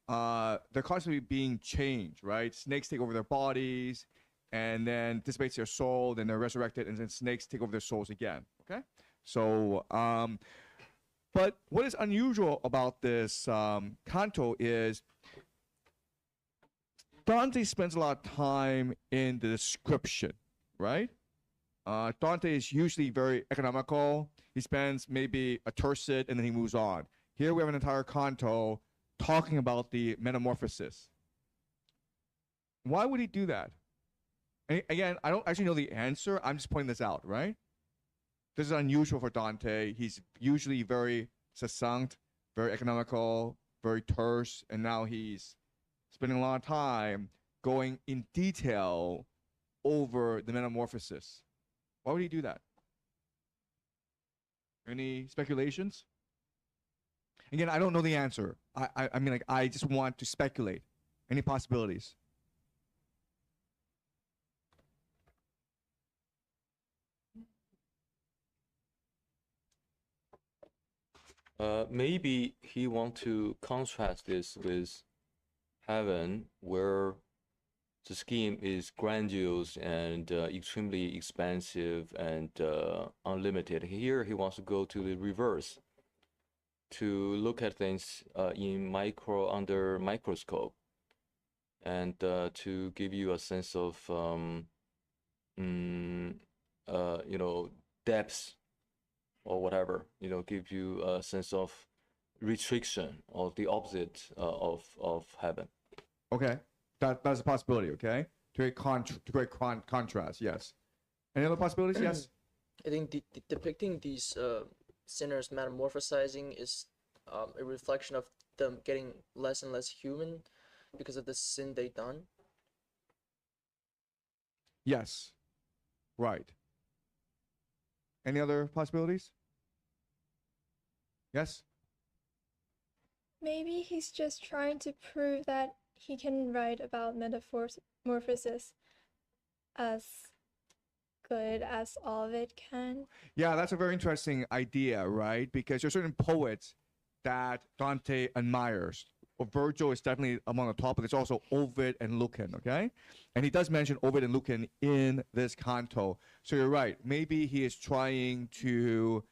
they're constantly being changed, right? Snakes take over their bodies, and then dissipates their soul, then they're resurrected, and then snakes take over their souls again. Okay, so but what is unusual about this canto is Dante spends a lot of time in the description, right? Dante is usually very economical. He spends maybe a tercet and then he moves on. Here we have an entire canto talking about the metamorphosis. Why would he do that? And again, I don't actually know the answer. I'm just pointing this out, right? This is unusual for Dante. He's usually very succinct, very economical, very terse, and now he's spending a lot of time going in detail over the metamorphosis. Why would he do that? Any speculations? Again, I don't know the answer. I mean, like, I just want to speculate. Any possibilities? Maybe he want to contrast this with heaven, where the scheme is grandiose and extremely expansive and unlimited. Here he wants to go to the reverse, to look at things under microscope, and to give you a sense of depth or whatever, give you a sense of restriction or the opposite of heaven. Okay, that's a possibility. Okay, to create contrast. Yes. Any other possibilities? Yes. I think depicting these sinners metamorphosizing is a reflection of them getting less and less human because of the sin they've done. Yes. Right. Any other possibilities? Yes. Maybe he's just trying to prove that he can write about metamorphosis as good as all of it can. Yeah, that's a very interesting idea, right? Because there's certain poets that Dante admires. Well, Virgil is definitely among the top, but there's also Ovid and Lucan, okay? And he does mention Ovid and Lucan in this canto. So you're right. Maybe he is trying to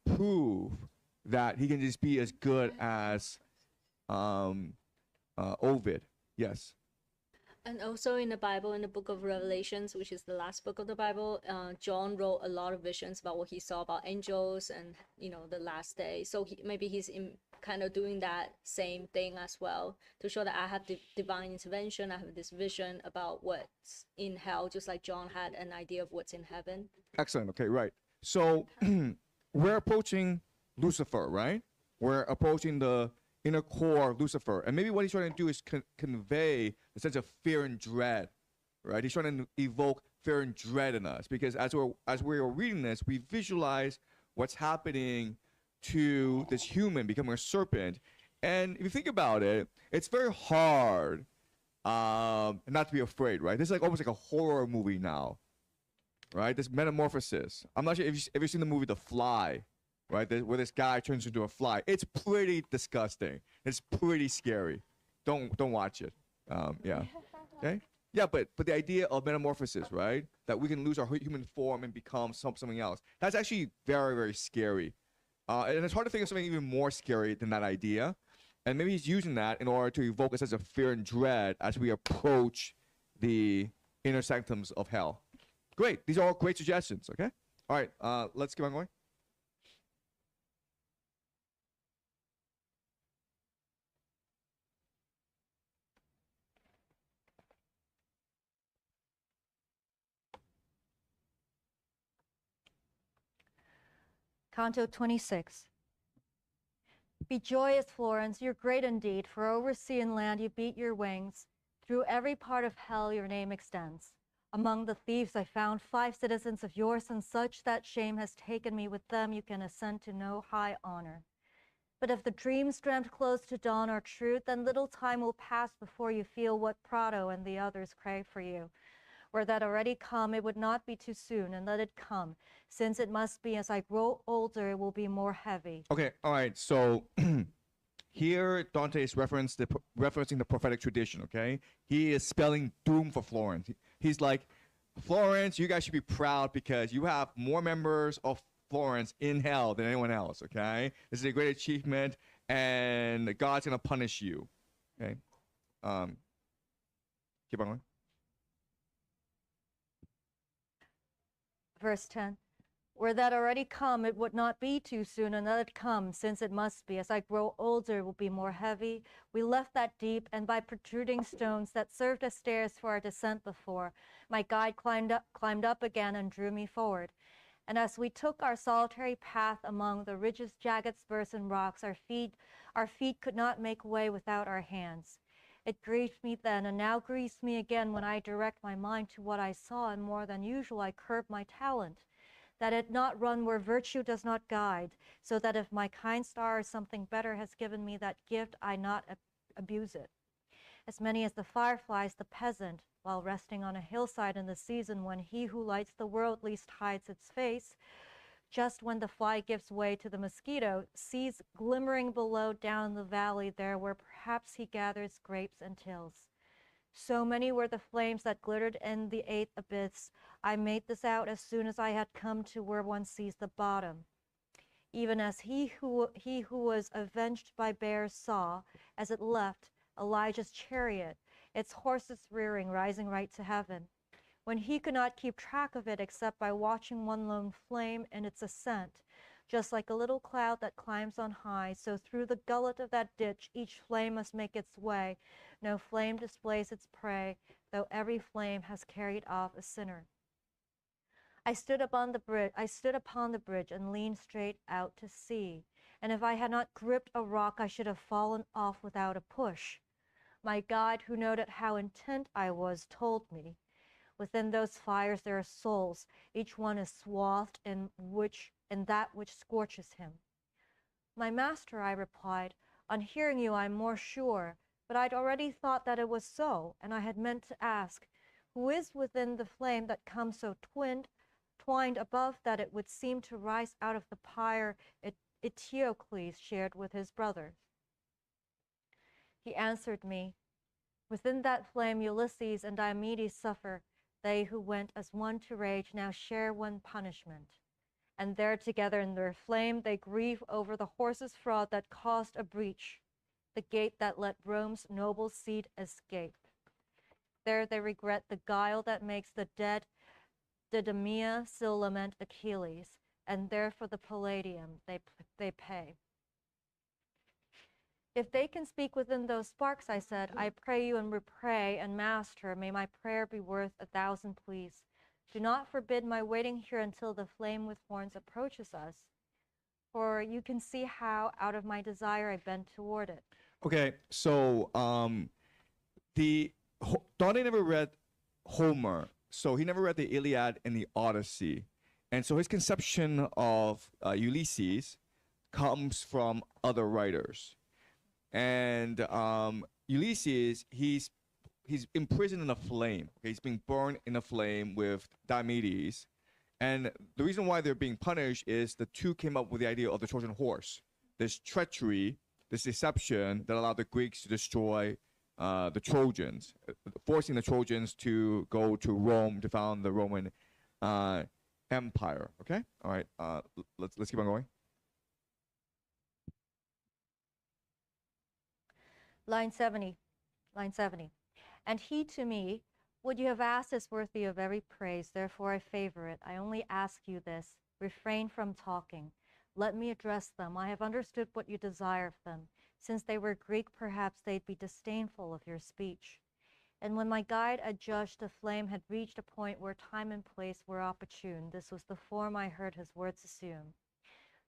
prove that he can just be as good as Ovid. Yes. And also in the Bible, in the book of Revelations, which is the last book of the Bible, John wrote a lot of visions about what he saw about angels and, the last day. So maybe he's kind of doing that same thing as well, to show that I have divine intervention. I have this vision about what's in hell, just like John had an idea of what's in heaven. Excellent. Okay, right. So we're approaching Lucifer, right? We're approaching the inner core of Lucifer. And maybe what he's trying to do is convey a sense of fear and dread, right? He's trying to evoke fear and dread in us, because as we're reading this, we visualize what's happening to this human becoming a serpent. And if you think about it, it's very hard not to be afraid, right? This is like almost like a horror movie now. right? This metamorphosis. I'm not sure if you've seen the movie The Fly, right? Where this guy turns into a fly. It's pretty disgusting. It's pretty scary. Don't watch it. Yeah. Okay. Yeah, but the idea of metamorphosis, right? That we can lose our human form and become something else. That's actually very, very scary. And it's hard to think of something even more scary than that idea. And maybe he's using that in order to evoke a sense of fear and dread as we approach the inner sanctums of hell. Great. These are all great suggestions, okay? All right, let's keep on going. Canto 26. Be joyous, Florence, you're great indeed, for over sea and land you beat your wings. Through every part of hell your name extends. Among the thieves I found 5 citizens of yours, and such that shame has taken me with them you can ascend to no high honor. But if the dreams dreamt close to dawn are true, then little time will pass before you feel what Prado and the others crave for you. Were that already come, it would not be too soon, and let it come, since it must be as I grow older, it will be more heavy. Okay, all right, so here Dante is referencing the prophetic tradition, okay? He is spelling doom for Florence. He's like, Florence, you guys should be proud because you have more members of Florence in hell than anyone else, okay? This is a great achievement, and God's going to punish you, okay? Keep on going. Verse 10. Were that already come, it would not be too soon, and let it come, since it must be. As I grow older, it will be more heavy. We left that deep, and by protruding stones that served as stairs for our descent before, my guide climbed up again and drew me forward. And as we took our solitary path among the ridges, jagged spurs, and rocks, our feet could not make way without our hands. It grieved me then, and now grieves me again when I direct my mind to what I saw, and more than usual I curb my talent, that it not run where virtue does not guide, so that if my kind star or something better has given me that gift, I not abuse it. As many as the fireflies, the peasant, while resting on a hillside in the season when he who lights the world least hides its face, just when the fly gives way to the mosquito, sees glimmering below down the valley there where perhaps he gathers grapes and tills. So many were the flames that glittered in the 8th abyss. I made this out as soon as I had come to where one sees the bottom. Even as he who was avenged by bears saw, as it left, Elijah's chariot, its horses rearing, rising right to heaven. When he could not keep track of it except by watching one lone flame in its ascent, just like a little cloud that climbs on high, so through the gullet of that ditch each flame must make its way. No flame displays its prey, though every flame has carried off a sinner. I stood upon the bridge and leaned straight out to sea, and if I had not gripped a rock, I should have fallen off without a push. My guide, who noted how intent I was, told me, within those fires there are souls, each one is swathed in that which scorches him. My master, I replied, on hearing you I'm more sure, but I'd already thought that it was so, and I had meant to ask, who is within the flame that comes so twined above that it would seem to rise out of the pyre Eteocles shared with his brothers? He answered me, within that flame Ulysses and Diomedes suffer. They who went as one to rage now share one punishment. And there together in their flame they grieve over the horse's fraud that caused a breach, the gate that let Rome's noble seed escape. There they regret the guile that makes the dead Didymia still lament Achilles, and there for the Palladium they pay. If they can speak within those sparks, I said, I pray you and pray and master, may my prayer be worth 1,000 pleas. Do not forbid my waiting here until the flame with horns approaches us, for you can see how out of my desire I bend toward it. Okay, so Dante never read Homer, so he never read the Iliad and the Odyssey, and so his conception of Ulysses comes from other writers. And Ulysses, he's imprisoned in a flame. Okay? He's being burned in a flame with Diomedes. And the reason why they're being punished is the two came up with the idea of the Trojan horse. This treachery, this deception that allowed the Greeks to destroy the Trojans, forcing the Trojans to go to Rome to found the Roman Empire. Okay, all right. Let's keep on going. Line 70. And he to me, what you have asked is worthy of every praise, therefore I favor it. I only ask you this, refrain from talking. Let me address them. I have understood what you desire of them. Since they were Greek, perhaps they'd be disdainful of your speech. And when my guide adjudged the flame had reached a point where time and place were opportune, this was the form I heard his words assume.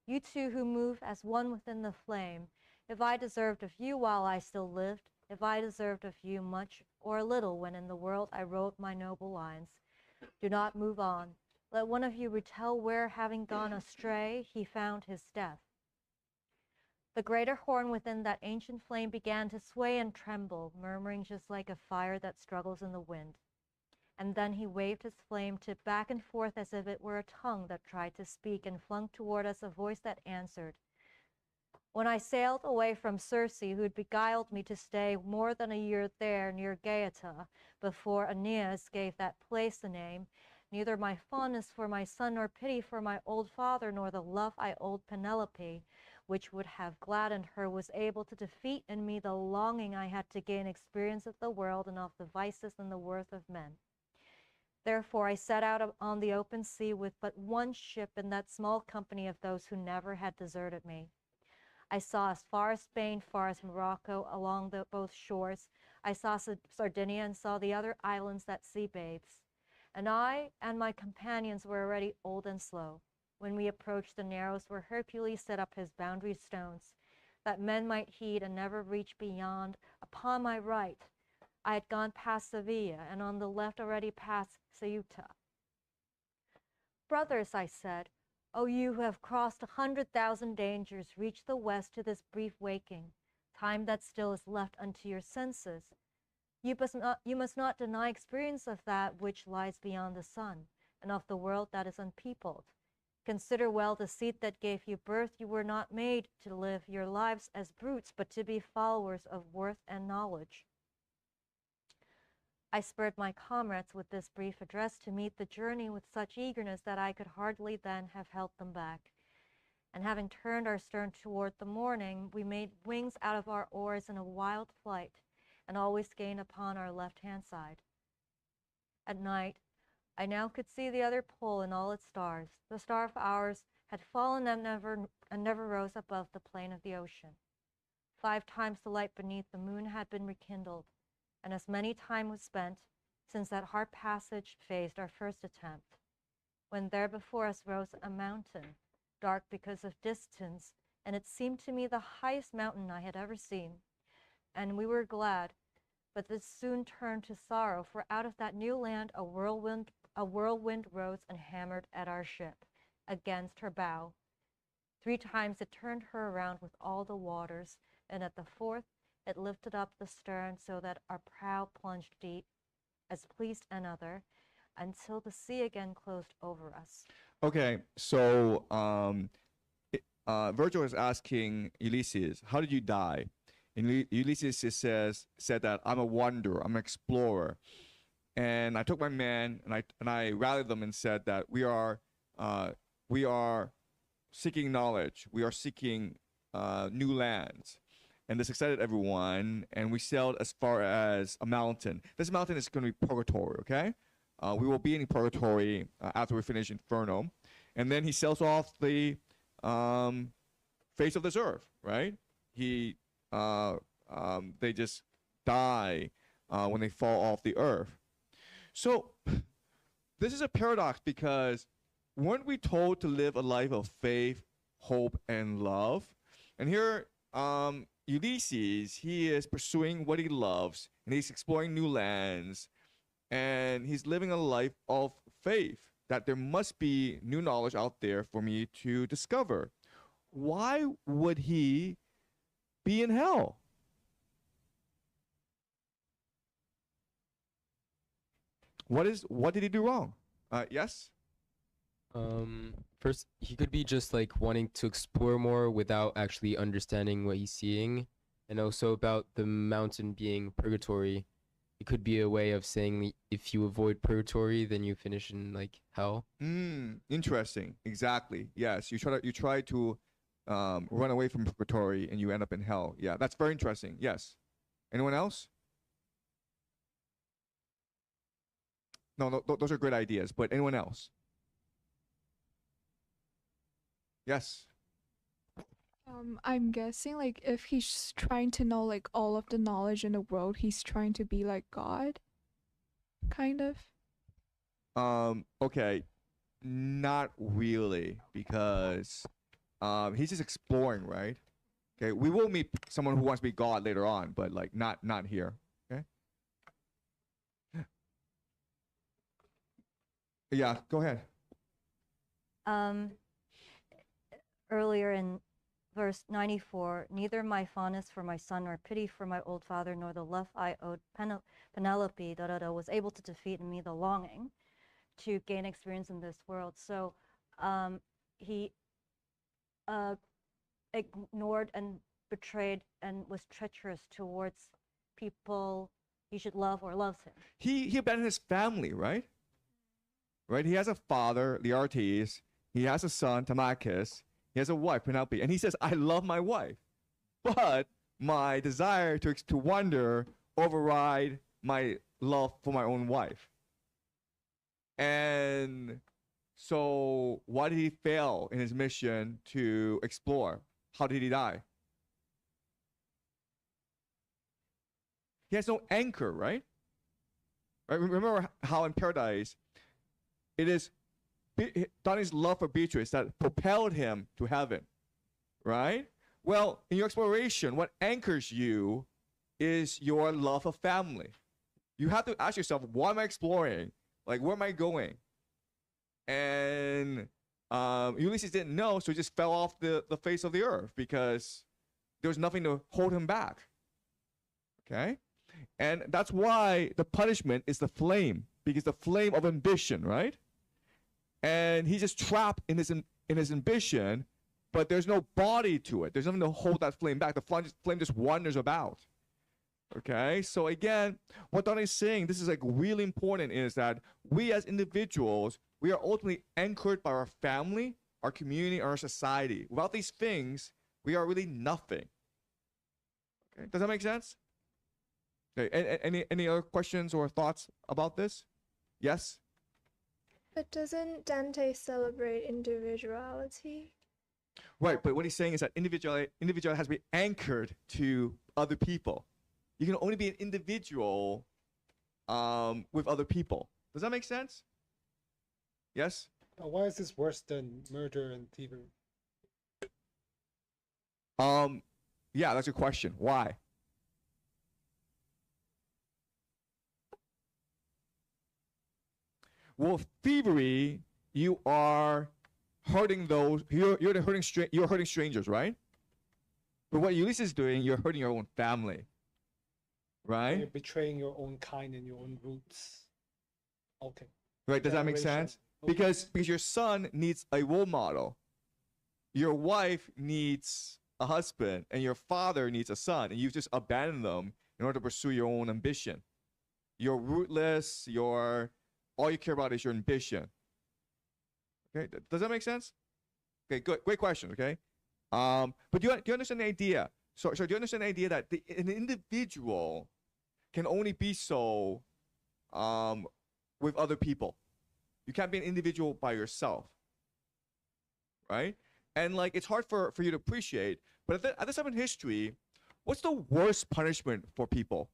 You two who move as one within the flame, if I deserved of you while I still lived, if I deserved of you much or little when in the world I wrote my noble lines, do not move on. Let one of you retell where, having gone astray, he found his death. The greater horn within that ancient flame began to sway and tremble, murmuring just like a fire that struggles in the wind. And then he waved his flame to back and forth as if it were a tongue that tried to speak, and flung toward us a voice that answered. When I sailed away from Circe, who had beguiled me to stay more than a year there near Gaeta, before Aeneas gave that place a name, neither my fondness for my son, nor pity for my old father, nor the love I owed Penelope, which would have gladdened her, was able to defeat in me the longing I had to gain experience of the world and of the vices and the worth of men. Therefore I set out on the open sea with but one ship in that small company of those who never had deserted me. I saw as far as Spain, far as Morocco, along both shores. I saw Sardinia and saw the other islands that sea bathes. And I and my companions were already old and slow, when we approached the narrows where Hercules set up his boundary stones, that men might heed and never reach beyond. Upon my right, I had gone past Sevilla, and on the left already past Ceuta. Brothers, I said, O you who have crossed 100,000 dangers, reach the west to this brief waking, time that still is left unto your senses. You must not deny experience of that which lies beyond the sun, and of the world that is unpeopled. Consider well the seed that gave you birth. You were not made to live your lives as brutes, but to be followers of worth and knowledge. I spurred my comrades with this brief address to meet the journey with such eagerness that I could hardly then have held them back. And having turned our stern toward the morning, we made wings out of our oars in a wild flight, and always gained upon our left-hand side. At night, I now could see the other pole and all its stars. The star of ours had fallen and never rose above the plain of the ocean. 5 times the light beneath the moon had been rekindled, and as many time was spent since that hard passage faced our first attempt, when there before us rose a mountain, dark because of distance, and it seemed to me the highest mountain I had ever seen. And we were glad, but this soon turned to sorrow, for out of that new land a whirlwind rose and hammered at our ship against her bow. 3 times it turned her around with all the waters, and at the 4th it lifted up the stern so that our prow plunged deep, as pleased another, until the sea again closed over us. Okay, so Virgil is asking Ulysses, how did you die? And Ulysses said that I'm a wanderer, I'm an explorer. And I took my men and I rallied them and said that we are seeking knowledge, we are seeking new lands. And this excited everyone, and we sailed as far as a mountain. This mountain is going to be purgatory, okay? We will be in purgatory after we finish Inferno. And then he sails off the face of this earth, right? They just die when they fall off the earth. So this is a paradox, because weren't we told to live a life of faith, hope, and love? And here, Ulysses, he is pursuing what he loves, and he's exploring new lands, and he's living a life of faith, that there must be new knowledge out there for me to discover. Why would he be in hell? What did he do wrong? Yes? First, he could be just like wanting to explore more without actually understanding what he's seeing. And also about the mountain being purgatory. It could be a way of saying if you avoid purgatory, then you finish in like hell. Interesting. Exactly. Yes. You try to run away from purgatory and you end up in hell. Yeah, that's very interesting. Yes. Anyone else? No, those are great ideas. But anyone else? Yes. I'm guessing like if he's trying to know like all of the knowledge in the world, he's trying to be like God, kind of. Okay, not really, because he's just exploring, right? Okay, we will meet someone who wants to be God later on, but like not here. Okay. Yeah, go ahead. Earlier in verse 94, neither my fondness for my son nor pity for my old father nor the love I owed Penelope was able to defeat in me the longing to gain experience in this world. So he ignored and betrayed and was treacherous towards people he should love or loves him. He abandoned his family, right? Right? He has a father, Laertes. He has a son, Telemachus. He has a wife, Penelope, and he says, I love my wife, but my desire to wander override my love for my own wife. And so why did he fail in his mission to explore? How did he die? He has no anchor, right? Right? Remember how in paradise, it is Dante's love for Beatrice that propelled him to heaven, right? Well, in your exploration, what anchors you is your love of family. You have to ask yourself, why am I exploring? Like, where am I going? And Ulysses didn't know, so he just fell off the face of the earth because there was nothing to hold him back. Okay? And that's why the punishment is the flame, because the flame of ambition, right? And he's just trapped in his ambition, but there's no body to it. There's nothing to hold that flame back. The flame just wanders about. Okay, so again, what Dante is saying, this is like really important, is that we as individuals, we are ultimately anchored by our family, our community, our society. Without these things, we are really nothing. Okay, does that make sense? Okay, any other questions or thoughts about this? Yes? But doesn't Dante celebrate individuality? Right, but what he's saying is that individual has to be anchored to other people. You can only be an individual with other people. Does that make sense? Yes? Why is this worse than murder and thievery? Yeah, that's a question. Why? Well, thievery, you are hurting those. You're hurting strangers, right? But what Ulysses is doing, you're hurting your own family, right? You're betraying your own kind and your own roots. Okay. Right? Does that make sense? Okay. Because your son needs a role model, your wife needs a husband, and your father needs a son, and you just abandon them in order to pursue your own ambition. You're rootless. All you care about is your ambition. Okay, does that make sense? Okay, good, great question. Okay, but do you understand the idea? So do you understand the idea that an individual can only be so with other people? You can't be an individual by yourself, right? And like it's hard for you to appreciate. But at this time in history, what's the worst punishment for people?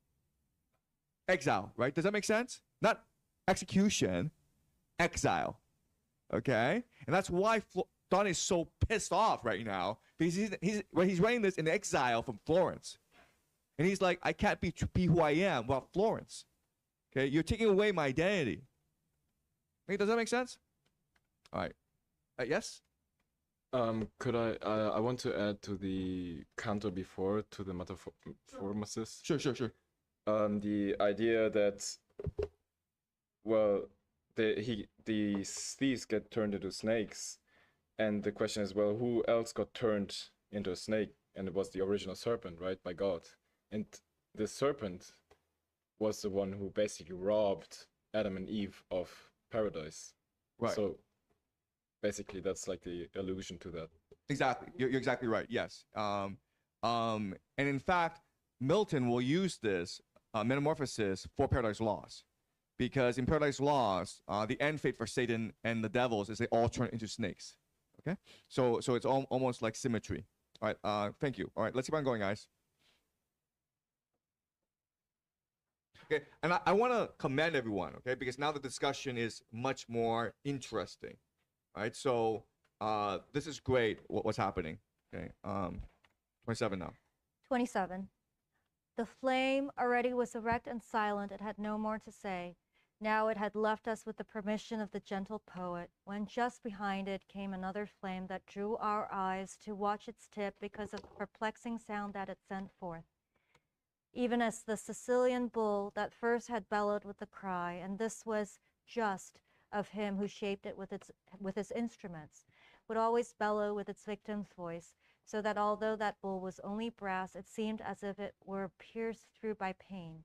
Exile, right? Does that make sense? Not execution, exile. Okay, and that's why Dante is so pissed off right now, because he's writing this in exile from Florence, and he's like, I can't be who I am without Florence. Okay, you're taking away my identity. Okay, does that make sense? All right. Yes. Could I want to add to the canto before, to the metamorphosis. Sure. The idea that, well, these thieves get turned into snakes, and the question is, well, who else got turned into a snake? And it was the original serpent, right, by God. And the serpent was the one who basically robbed Adam and Eve of paradise. Right. So basically, that's like the allusion to that. Exactly. You're exactly right. Yes. And in fact, Milton will use this metamorphosis for Paradise Lost, because in Paradise Lost, the end fate for Satan and the devils is they all turn into snakes. Okay. So it's almost like symmetry. All right. Thank you. All right. Let's keep on going, guys. Okay. And I want to commend everyone. Okay, because now the discussion is much more interesting. All right. So this is great. What's happening? Okay. 27 now. 27. The flame already was erect and silent. It had no more to say. Now it had left us with the permission of the gentle poet, when just behind it came another flame that drew our eyes to watch its tip because of the perplexing sound that it sent forth. Even as the Sicilian bull that first had bellowed with the cry, and this was just of him who shaped it with his instruments, would always bellow with its victim's voice, so that although that bull was only brass, it seemed as if it were pierced through by pain.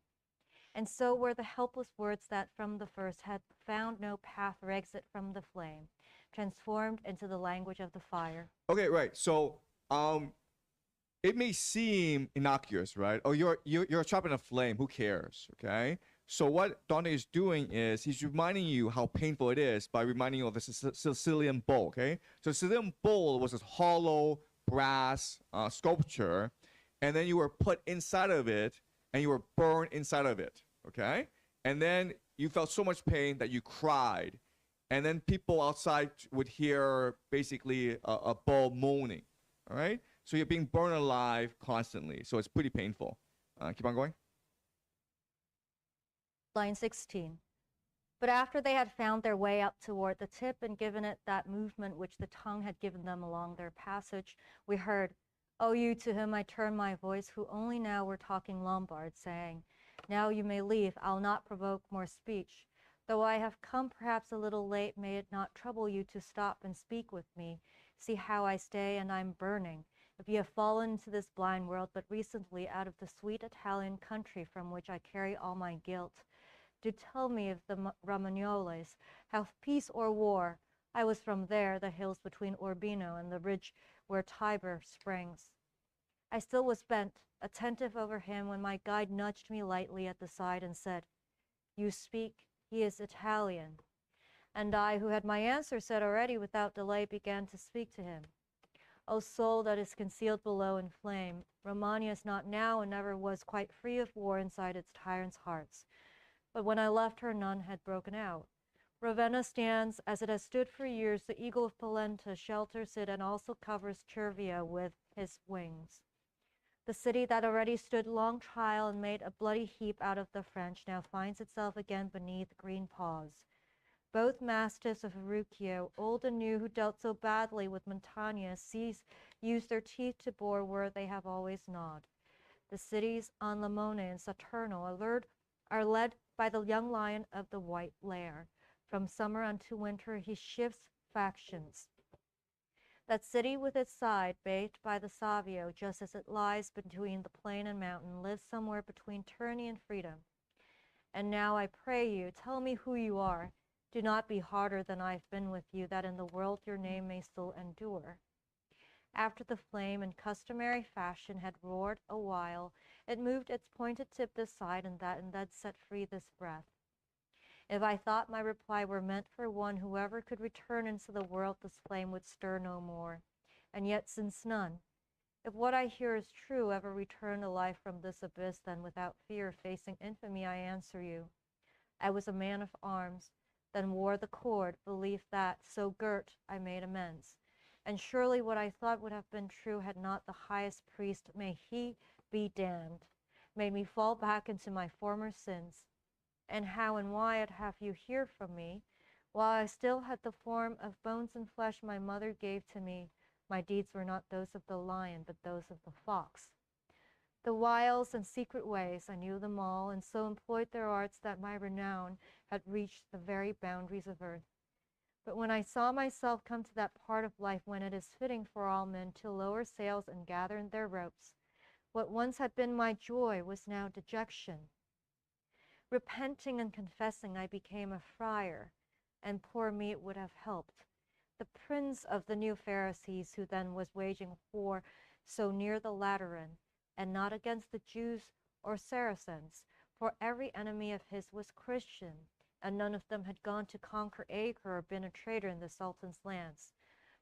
And so were the helpless words that from the first had found no path or exit from the flame, transformed into the language of the fire. Okay, right. So, it may seem innocuous, right? Oh, you're trapped in a flame. Who cares? Okay. So what Dante is doing is he's reminding you how painful it is by reminding you of the Sicilian bowl. Okay. So Sicilian bowl was this hollow brass sculpture, and then you were put inside of it, and you were burned inside of it. Okay. And then you felt so much pain that you cried, and then people outside would hear basically a bowl moaning. All right. So you're being burned alive constantly. So it's pretty painful. Keep on going. Line 16. But after they had found their way up toward the tip and given it that movement which the tongue had given them along their passage, we heard, "O you to whom I turn my voice, who only now were talking Lombard, saying, Now you may leave, I'll not provoke more speech. Though I have come perhaps a little late, may it not trouble you to stop and speak with me. See how I stay, and I'm burning. If you have fallen into this blind world but recently out of the sweet Italian country from which I carry all my guilt, do tell me of the Romagnoles, have peace or war. I was from there, the hills between Urbino and the ridge where Tiber springs." I still was bent, attentive over him, when my guide nudged me lightly at the side and said, "You speak, he is Italian." And I, who had my answer said already without delay, began to speak to him. O soul that is concealed below in flame, Romagna is not now and never was quite free of war inside its tyrants' hearts. But when I left her, none had broken out. Ravenna stands as it has stood for years. The eagle of Polenta shelters it and also covers Cervia with his wings. The city that already stood long trial and made a bloody heap out of the French now finds itself again beneath green paws. Both mastiffs of Verrucchio, old and new, who dealt so badly with Montagna, use their teeth to bore where they have always gnawed. The cities on Lamone and Saturno are led by the young lion of the white lair. From summer unto winter he shifts factions. That city with its side bathed by the Savio, just as it lies between the plain and mountain, lives somewhere between tyranny and freedom. And now I pray you, tell me who you are. Do not be harder than I've been with you, that in the world your name may still endure. After the flame in customary fashion had roared a while, it moved its pointed tip this side and then set free this breath. If I thought my reply were meant for one whoever could return into the world, this flame would stir no more. And yet since none, if what I hear is true, ever return to life from this abyss, then without fear facing infamy I answer you. I was a man of arms, then wore the cord, belief that, so girt, I made amends. And surely what I thought would have been true had not the highest priest, may he be damned, made me fall back into my former sins. And how and why I'd have you hear from me, while I still had the form of bones and flesh my mother gave to me, my deeds were not those of the lion, but those of the fox. The wiles and secret ways, I knew them all, and so employed their arts that my renown had reached the very boundaries of earth. But when I saw myself come to that part of life when it is fitting for all men to lower sails and gather in their ropes, what once had been my joy was now dejection. Repenting and confessing, I became a friar, and poor me it would have helped. The prince of the new Pharisees, who then was waging war so near the Lateran, and not against the Jews or Saracens, for every enemy of his was Christian, and none of them had gone to conquer Acre or been a traitor in the Sultan's lands,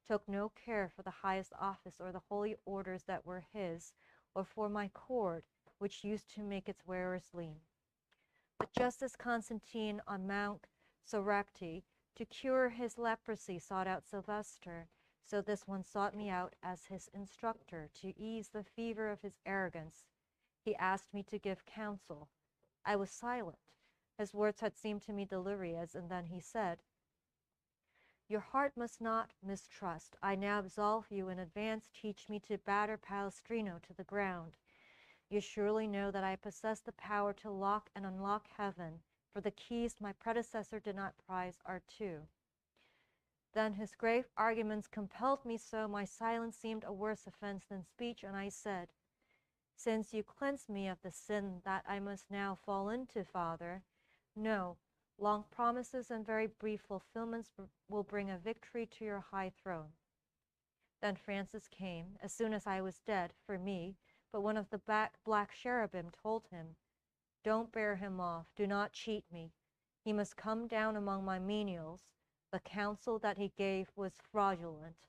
took no care for the highest office or the holy orders that were his, or for my cord, which used to make its wearers lean. But just as Constantine on Mount Soracte, to cure his leprosy, sought out Sylvester, so this one sought me out as his instructor to ease the fever of his arrogance. He asked me to give counsel. I was silent. His words had seemed to me delirious, and then he said, "Your heart must not mistrust. I now absolve you in advance. Teach me to batter Palestrino to the ground. You surely know that I possess the power to lock and unlock heaven, for the keys my predecessor did not prize are two." Then his grave arguments compelled me so, my silence seemed a worse offense than speech, and I said, "Since you cleanse me of the sin that I must now fall into, Father, no, long promises and very brief fulfillments will bring a victory to your high throne." Then Francis came, as soon as I was dead, for me, but one of the black cherubim told him, "Don't bear him off, do not cheat me. He must come down among my menials. The counsel that he gave was fraudulent.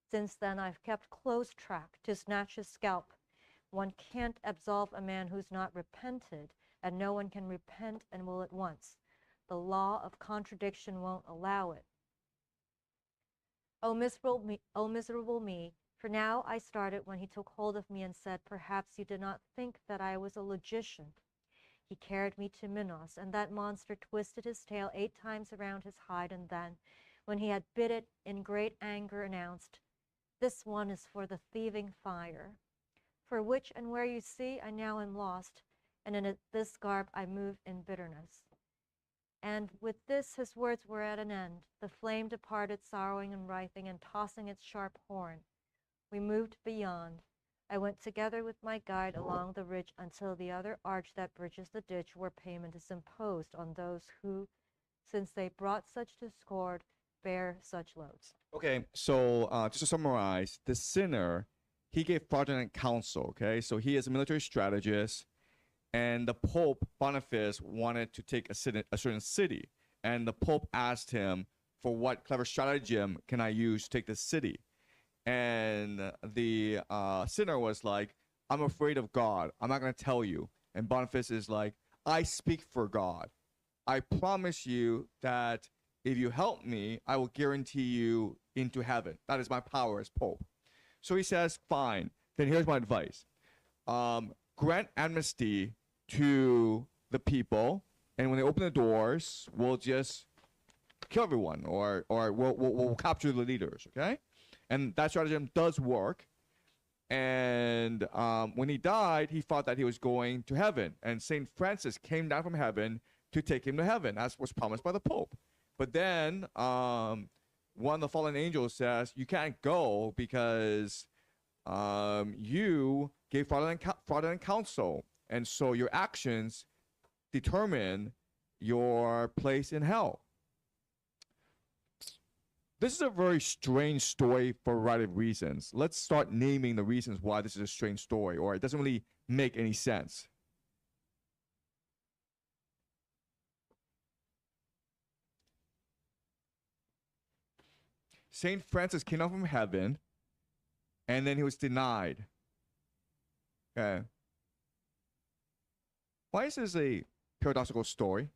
Since then I've kept close track to snatch his scalp. One can't absolve a man who's not repented, and no one can repent and will at once. The law of contradiction won't allow it. Oh, miserable me, for now I started when he took hold of me and said, 'Perhaps you did not think that I was a logician.' He carried me to Minos, and that monster twisted his tail 8 times around his hide, and then, when he had bit it, in great anger announced, 'This one is for the thieving fire.' For which and where you see, I now am lost, and in this garb I move in bitterness." And with this his words were at an end. The flame departed, sorrowing and writhing, and tossing its sharp horn. We moved beyond. I went together with my guide along the ridge until the other arch that bridges the ditch, where payment is imposed on those who, since they brought such discord, bear such loads. Okay, so just to summarize, the sinner, he gave fraudulent counsel, okay? So he is a military strategist, and the Pope Boniface wanted to take a certain city, and the Pope asked him, "For what clever stratagem can I use to take the city?" And the sinner was like, "I'm afraid of God. I'm not going to tell you." And Boniface is like, "I speak for God. I promise you that if you help me, I will guarantee you into heaven. That is my power as Pope." So he says, "Fine. Then here's my advice. Grant amnesty to the people, and when they open the doors, we'll just kill everyone, or we'll capture the leaders, okay?" And that stratagem does work. And when he died, he thought that he was going to heaven, and St. Francis came down from heaven to take him to heaven, as was promised by the Pope. But then one of the fallen angels says, "You can't go because you gave fraudulent counsel, and so your actions determine your place in hell." This is a very strange story for a variety of reasons. Let's start naming the reasons why this is a strange story, or it doesn't really make any sense. St. Francis came down from heaven, and then he was denied. Okay. Why is this a paradoxical story?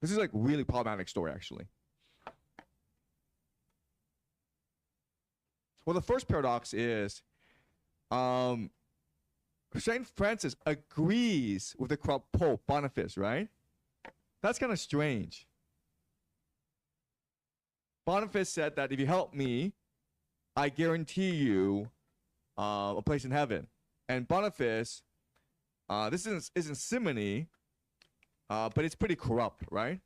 This is like really problematic story, actually. Well, the first paradox is St. Francis agrees with the corrupt Pope Boniface, right? That's kind of strange. Boniface said that if you help me, I guarantee you a place in heaven. And Boniface, this isn't simony, but it's pretty corrupt, right?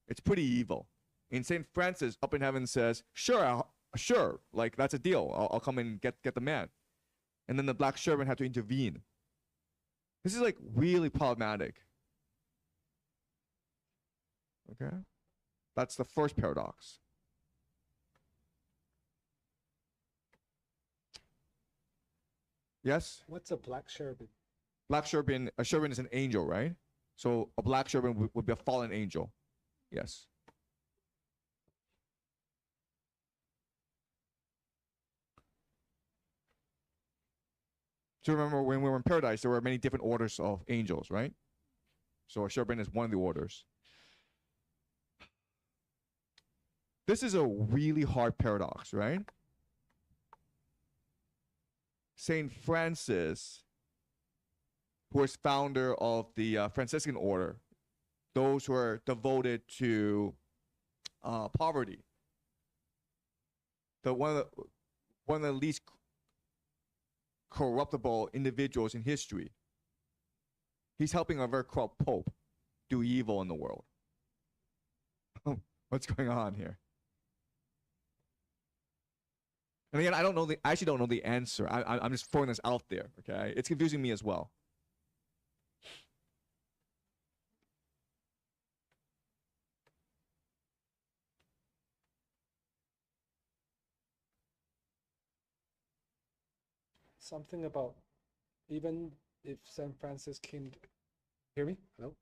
It's pretty evil. In St. Francis, up in heaven says, sure, like that's a deal. I'll come and get the man. And then the black servant had to intervene. This is like really problematic. Okay? That's the first paradox. Yes? What's a black cherubim? Black cherubim, a cherubim is an angel, right? So a black cherubim would be a fallen angel. Yes. So remember when we were in paradise, there were many different orders of angels, right? So a cherubim is one of the orders. This is a really hard paradox, right? Saint Francis, who was founder of the Franciscan order, those who are devoted to poverty. One of the least corruptible individuals in history. He's helping a very corrupt pope do evil in the world. What's going on here? And again, I actually don't know the answer. I'm just throwing this out there, okay? It's confusing me as well. Something about even if St. Francis came, hear me? Hello?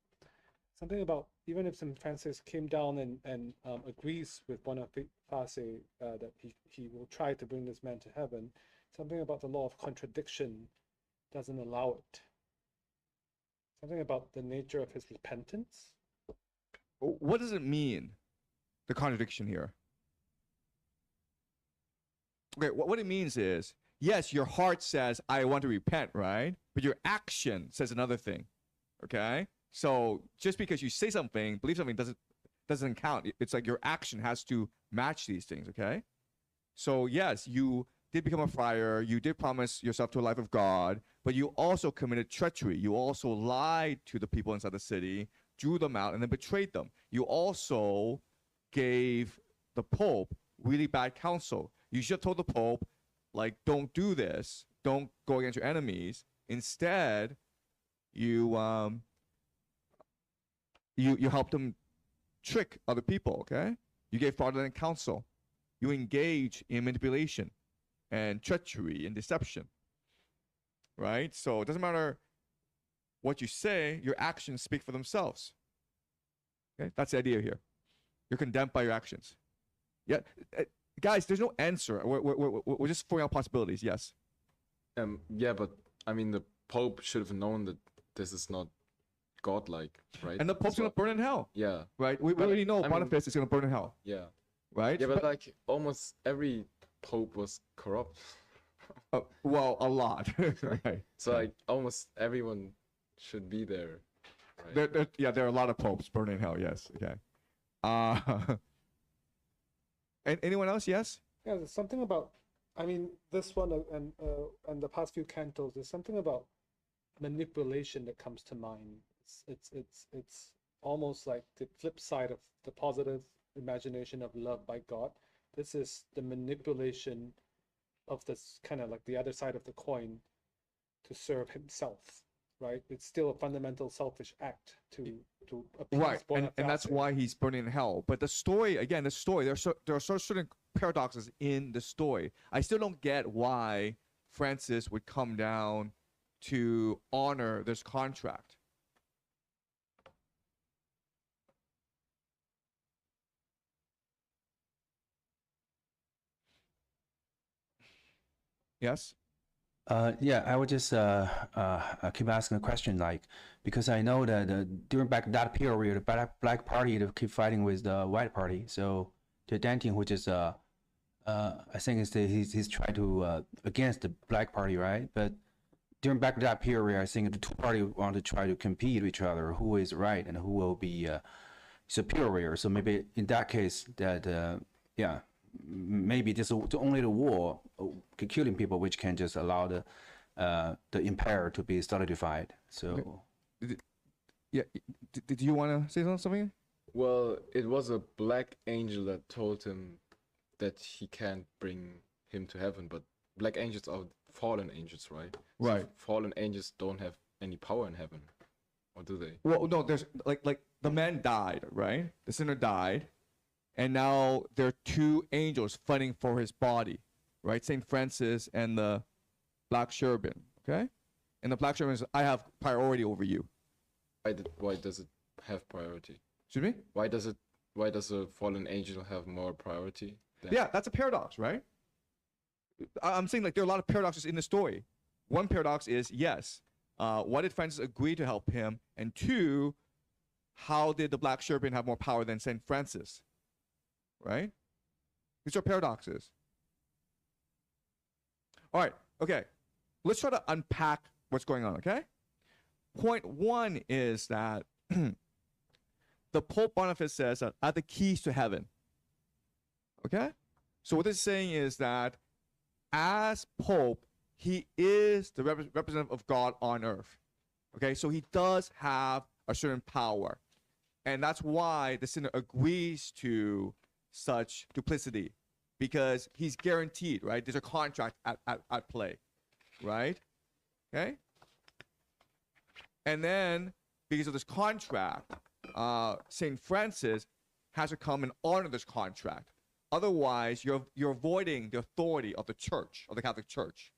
Something about even if St. Francis came down and agrees with Boniface that he will try to bring this man to heaven, something about the law of contradiction doesn't allow it. Something about the nature of his repentance. What does it mean, the contradiction here? Okay, what it means is, yes, your heart says, I want to repent, right? But your action says another thing, okay? So just because you say something, believe something, doesn't count. It's like your action has to match these things, okay? So yes, you did become a friar, you did promise yourself to a life of God, but you also committed treachery. You also lied to the people inside the city, drew them out, and then betrayed them. You also gave the Pope really bad counsel. You should have told the Pope, like, don't do this. Don't go against your enemies. Instead, you helped them trick other people, okay? You gave fraudulent counsel. You engage in manipulation and treachery and deception, right? So it doesn't matter what you say, your actions speak for themselves. Okay, that's the idea here. You're condemned by your actions. Yeah, guys, there's no answer. We're just throwing out possibilities. Yes. Yeah, but I mean, the Pope should have known that this is not godlike, right? And the Pope's gonna burn in hell. Yeah. Right. We already know Boniface is gonna burn in hell. Yeah. Right. Yeah, but like almost every Pope was corrupt. Well, a lot. Right. So like almost everyone should be there. Right? There are a lot of popes burning in hell. Yes. Okay. And anyone else? Yes. Yeah, there's something about. I mean, this one and the past few cantos. There's something about manipulation that comes to mind. It's almost like the flip side of the positive imagination of love by God. This is the manipulation of this kind of like the other side of the coin to serve himself, right? It's still a fundamental selfish act to appease right, and that's why he's burning in hell. But the story, again, there are certain paradoxes in the story. I still don't get why Francis would come down to honor this contract. Yes. Yeah, I would just keep asking a question, like, because I know that during back that period, the black party they keep fighting with the white party. So the Dante, which is I think he's trying to against the black party, right? But during back that period, I think the two parties want to try to compete with each other, who is right and who will be superior. So maybe in that case, that maybe just only the war killing people, which can just allow the the empire to be solidified. So. Okay. Did you want to say something? Well, it was a black angel that told him that he can't bring him to heaven, but black angels are fallen angels, right? Right. So fallen angels don't have any power in heaven, or do they? Well, no. There's like the man died, right? The sinner died, and now there are two angels fighting for his body, right? Saint Francis and the black cherubim. Okay, and the black cherubim says, "I have priority over you." Why does it have priority? Excuse me? Why does a fallen angel have more priority? Yeah, that's a paradox, right? I'm saying like there are a lot of paradoxes in the story. One paradox is yes, why did Francis agree to help him? And two, how did the black cherubim have more power than Saint Francis? Right? These are paradoxes. All right, okay. Let's try to unpack what's going on, okay? Point one is that the Pope Boniface says that are the keys to heaven. Okay? So what this is saying is that as Pope, he is the representative of God on earth. Okay? So he does have a certain power. And that's why the sinner agrees to such duplicity, because he's guaranteed, right? There's a contract at play, right? Okay? And then, because of this contract, St. Francis has to come and honor this contract. Otherwise, you're avoiding the authority of the church, of the Catholic Church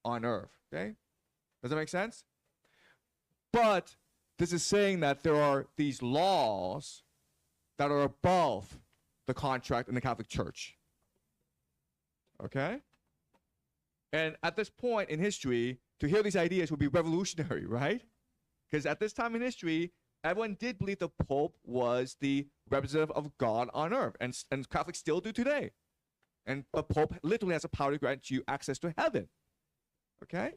on earth. Okay? Does that make sense? But this is saying that there are these laws that are above the contract in the Catholic Church. Okay? And at this point in history, to hear these ideas would be revolutionary, right? Because at this time in history, everyone did believe the Pope was the representative of God on earth, and Catholics still do today. And the Pope literally has the power to grant you access to heaven. Okay?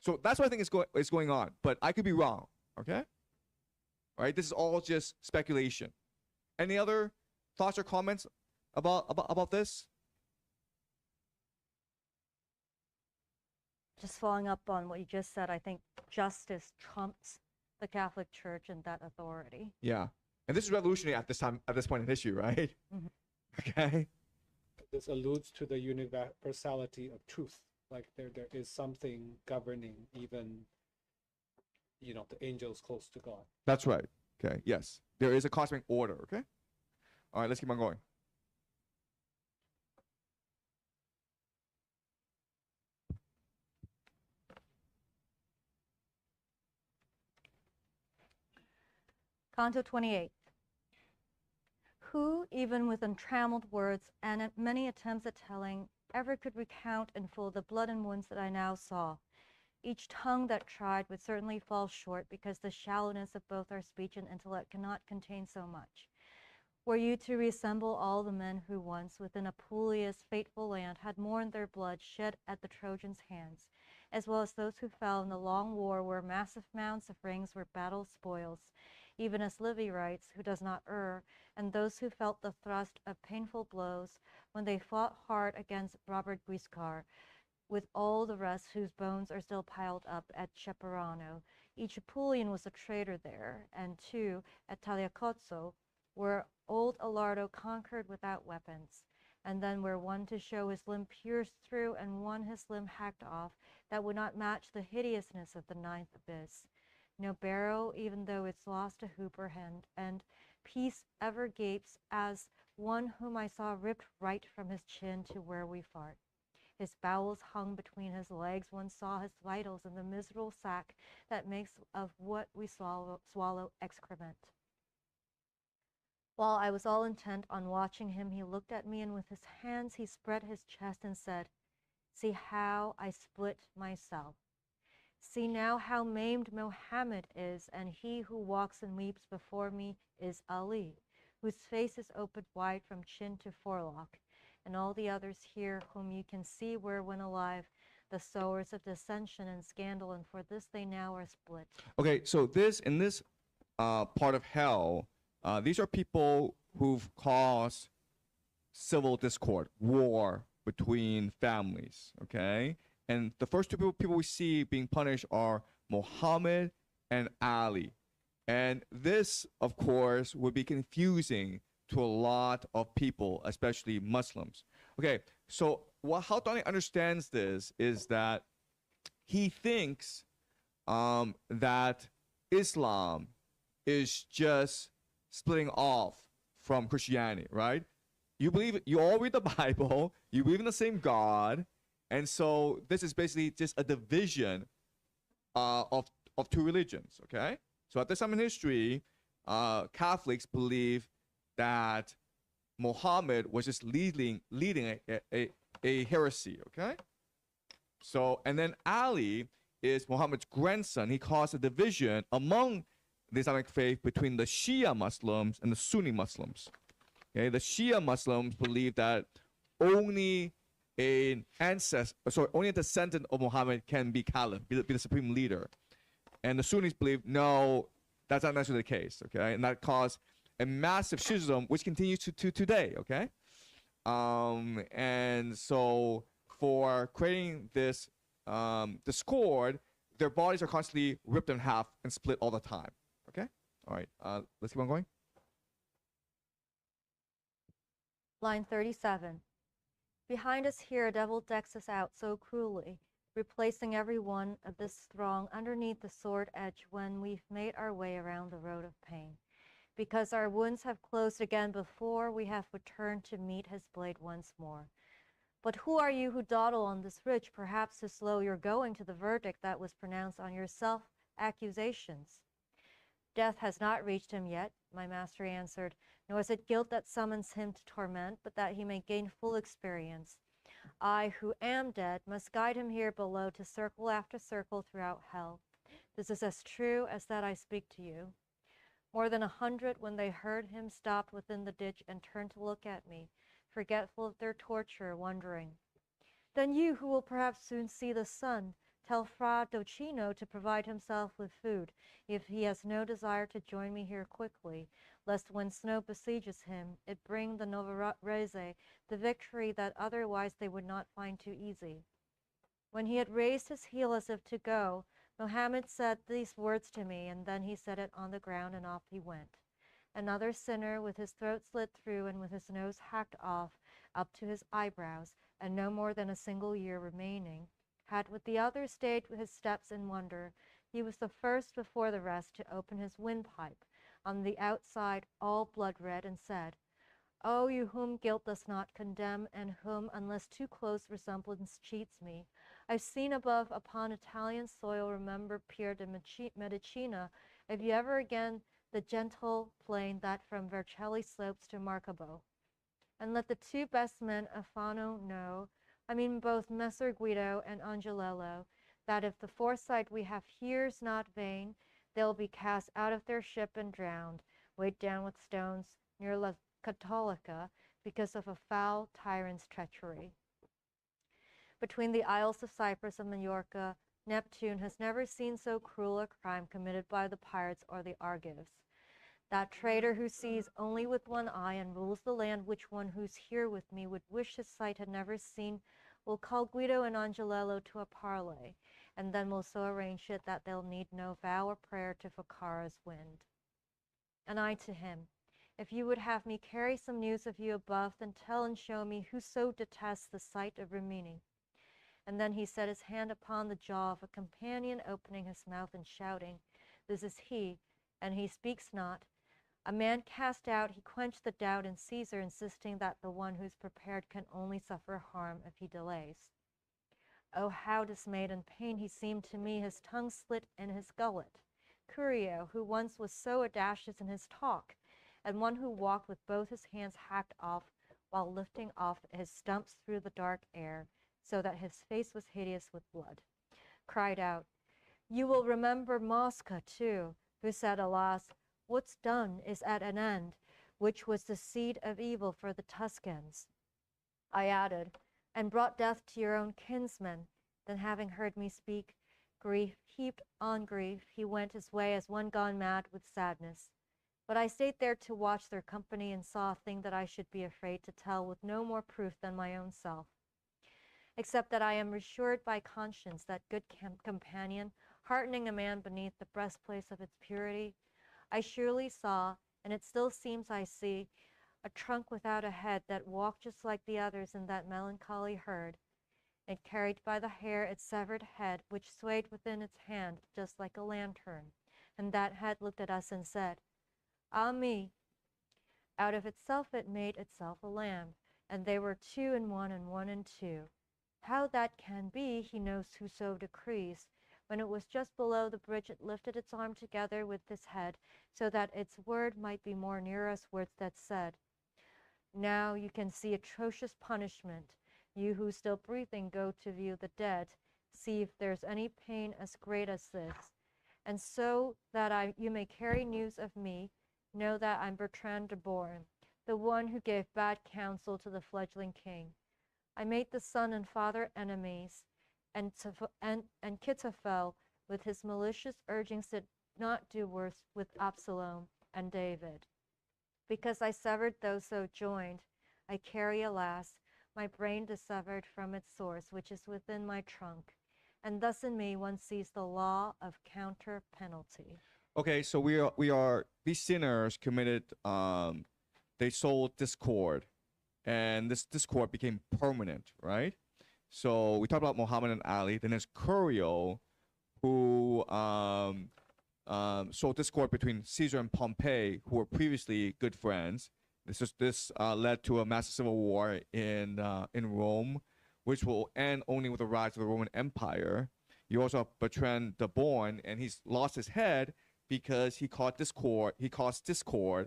So that's what I think is going on, but I could be wrong. Okay? All right, this is all just speculation. Any other thoughts or comments about this? Just following up on what you just said, I think justice trumps the Catholic Church and that authority. Yeah. And this is revolutionary at this point in history, right? Mm-hmm. Okay. This alludes to the universality of truth. Like there is something governing even, the angels close to God. That's right. Okay. Yes. There is a cosmic order. Okay. All right. Let's keep on going. Canto 28. Who, even with untrammeled words and many attempts at telling, ever could recount in full the blood and wounds that I now saw? Each tongue that tried would certainly fall short, because the shallowness of both our speech and intellect cannot contain so much. Were you to reassemble all the men who once, within Apulia's fateful land, had mourned their blood shed at the Trojans' hands, as well as those who fell in the long war where massive mounds of rings were battle spoils, even as Livy writes, who does not err, and those who felt the thrust of painful blows when they fought hard against Robert Guiscard, with all the rest whose bones are still piled up at Ceperano. Each Apulian was a traitor there, and two, at Tagliacozzo, where old Alardo conquered without weapons, and then where one to show his limb pierced through and one his limb hacked off, that would not match the hideousness of the ninth abyss. No barrow, even though it's lost a hooper hand, and peace ever gapes as one whom I saw ripped right from his chin to where we fart. His bowels hung between his legs, one saw his vitals in the miserable sack that makes of what we swallow excrement. While I was all intent on watching him, he looked at me, and with his hands he spread his chest and said, "See how I split myself. See now how maimed Mohammed is, and he who walks and weeps before me is Ali, whose face is opened wide from chin to forelock, and all the others here whom you can see were when alive the sowers of dissension and scandal, and for this they now are split." Okay, so in this part of hell, these are people who've caused civil discord, war between families, okay? And the first two people we see being punished are Muhammad and Ali. And this, of course, would be confusing to a lot of people, especially Muslims. Okay, so how Dante understands this is that he thinks that Islam is just splitting off from Christianity, right? You all read the Bible, you believe in the same God, and so this is basically just a division of two religions, okay? So at this time in history, Catholics believe that Muhammad was just leading a heresy, okay? So, and then Ali is Muhammad's grandson. He caused a division among the Islamic faith between the Shia Muslims and the Sunni Muslims. Okay, the Shia Muslims believe that only only a descendant of Muhammad can be caliph, be the supreme leader. And the Sunnis believe, no, that's not necessarily the case, okay? And that caused a massive schism, which continues to today, okay? And so for creating this discord, their bodies are constantly ripped in half and split all the time, okay? All right, let's keep on going. Line 37. Behind us here, a devil decks us out so cruelly, replacing every one of this throng underneath the sword edge when we've made our way around the road of pain. Because our wounds have closed again before we have returned to meet his blade once more. But who are you who dawdle on this ridge, perhaps to slow your going to the verdict that was pronounced on your self-accusations? Death has not reached him yet, my master answered, nor is it guilt that summons him to torment, but that he may gain full experience. I, who am dead, must guide him here below to circle after circle throughout hell. This is as true as that I speak to you. More than 100, when they heard him, stopped within the ditch and turned to look at me, forgetful of their torture, wondering. Then you, who will perhaps soon see the sun, tell Fra Docino to provide himself with food, if he has no desire to join me here quickly, lest when snow besieges him, it bring the Novarese the victory that otherwise they would not find too easy. When he had raised his heel as if to go, Mohammed said these words to me, and then he set it on the ground, and off he went. Another sinner, with his throat slit through and with his nose hacked off up to his eyebrows, and no more than a single year remaining, had with the others stayed his steps in wonder. He was the first before the rest to open his windpipe, on the outside all blood red, and said, "O you whom guilt does not condemn, and whom, unless too close resemblance cheats me, I've seen above upon Italian soil, remember Pier de Medicina, if you ever again the gentle plain that from Vercelli slopes to Marcabo. And let the two best men of Fano know, I mean both Messer Guido and Angelello, that if the foresight we have here's not vain, they'll be cast out of their ship and drowned, weighed down with stones near La Cattolica, because of a foul tyrant's treachery. Between the Isles of Cyprus and Majorca, Neptune has never seen so cruel a crime committed by the pirates or the Argives. That traitor who sees only with one eye and rules the land which one who's here with me would wish his sight had never seen, will call Guido and Angelello to a parley, and then will so arrange it that they'll need no vow or prayer to Ficarra's wind. And I to him, if you would have me carry some news of you above, then tell and show me who so detests the sight of Rimini. And then he set his hand upon the jaw of a companion, opening his mouth and shouting, "This is he, and he speaks not." A man cast out, he quenched the doubt in Caesar, insisting that the one who's prepared can only suffer harm if he delays. Oh, how dismayed and pained he seemed to me, his tongue split in his gullet. Curio, who once was so audacious in his talk, and one who walked with both his hands hacked off while lifting off his stumps through the dark air, so that his face was hideous with blood, cried out, "You will remember Mosca too, who said, alas, what's done is at an end, which was the seed of evil for the Tuscans." I added, "and brought death to your own kinsmen." Then having heard me speak, grief heaped on grief, he went his way as one gone mad with sadness. But I stayed there to watch their company, and saw a thing that I should be afraid to tell with no more proof than my own self. except that I am assured by conscience that good companion, heartening a man beneath the breastplate of its purity, I surely saw, and it still seems I see, a trunk without a head that walked just like the others in that melancholy herd. It carried by the hair its severed head, which swayed within its hand just like a lantern, and that head looked at us and said, "Ah me!" Out of itself it made itself a lamb, and they were two in one and one in two. How that can be, he knows who so decrees. When it was just below the bridge, it lifted its arm together with this head, so that its word might be more near us words that said, "Now you can see atrocious punishment. You who still breathing go to view the dead. See if there's any pain as great as this. And so that you may carry news of me, know that I'm Bertrand de Born, the one who gave bad counsel to the fledgling king. I made the son and father enemies, and Kittophel, with his malicious urgings, did not do worse with Absalom and David. Because I severed those so joined, I carry, alas, my brain dissevered from its source, which is within my trunk. And thus in me one sees the law of counter penalty. Okay, so we are these sinners committed they sowed discord, and this discord became permanent, right? So we talked about Muhammad and Ali. Then there's Curio, who sowed discord between Caesar and Pompey, who were previously good friends. This led to a massive civil war in Rome, which will end only with the rise of the Roman Empire. You also have Bertrand de Born, and he's lost his head because he caused discord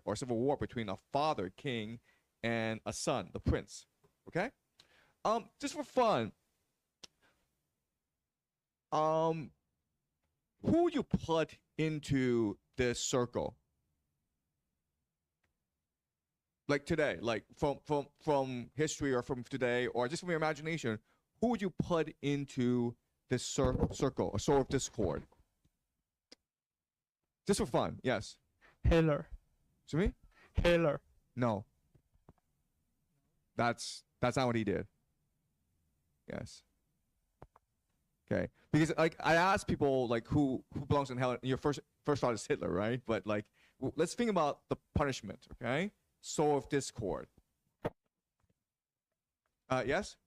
or civil war between a father, king, and a son, the prince. Okay, just for fun, who would you put into this circle? Like today, like from history or from today, or just from your imagination, who would you put into this circle, a soul of discord? Just for fun, yes. Hitler. To me? Hitler. No. That's not what he did. Yes. Okay. Because like I asked people like who belongs in hell, and your first thought is Hitler, right? But like let's think about the punishment, okay? Soul of discord. Yes?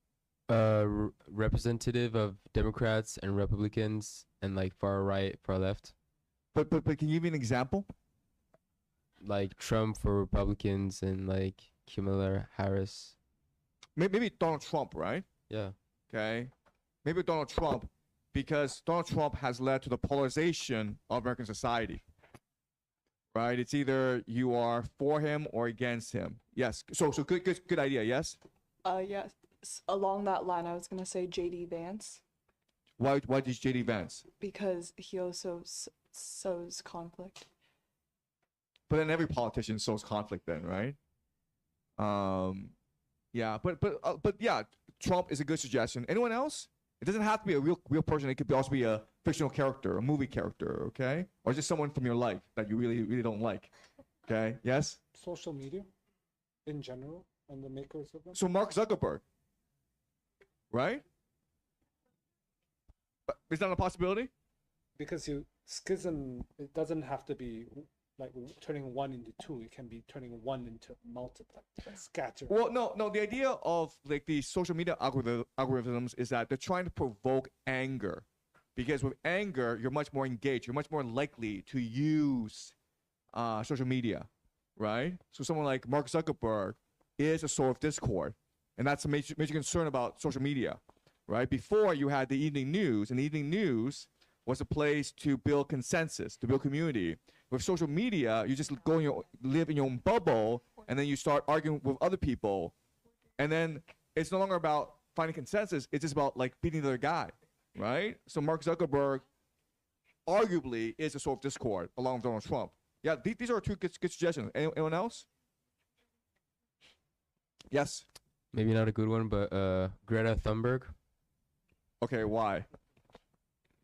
Representative of Democrats and Republicans and like far right, far left. But can you give me an example? Like Trump for Republicans and like Kamala Harris. Maybe Donald Trump, right? Yeah. Okay. Maybe Donald Trump, because Donald Trump has led to the polarization of American society. Right? It's either you are for him or against him. Yes. So good idea. Yes. Yes. Along that line, I was gonna say J.D. Vance. Why did J.D. Vance? Because he also sows conflict. But then every politician sows conflict, then, right? Yeah. But yeah, Trump is a good suggestion. Anyone else? It doesn't have to be a real person. It could also be a fictional character, a movie character, okay? Or just someone from your life that you really don't like. Okay? Yes? Social media in general and the makers of them. So Mark Zuckerberg. Right? But is that a possibility? Because schism, it doesn't have to be like turning one into two. It can be turning one into multiply, like scatter. Well, no. The idea of like these social media algorithms is that they're trying to provoke anger, because with anger you're much more engaged. You're much more likely to use social media, right? So someone like Mark Zuckerberg is a source of discord, and that's a major concern about social media, right? Before you had the evening news, and the evening news was a place to build consensus, to build community. With social media, you just live in your own bubble, and then you start arguing with other people, and then it's no longer about finding consensus. It's just about like beating the other guy, right? So Mark Zuckerberg arguably is a source of discord along with Donald Trump. Yeah, these are two good suggestions. Anyone else? Yes. Maybe not a good one, but Greta Thunberg. Okay, why?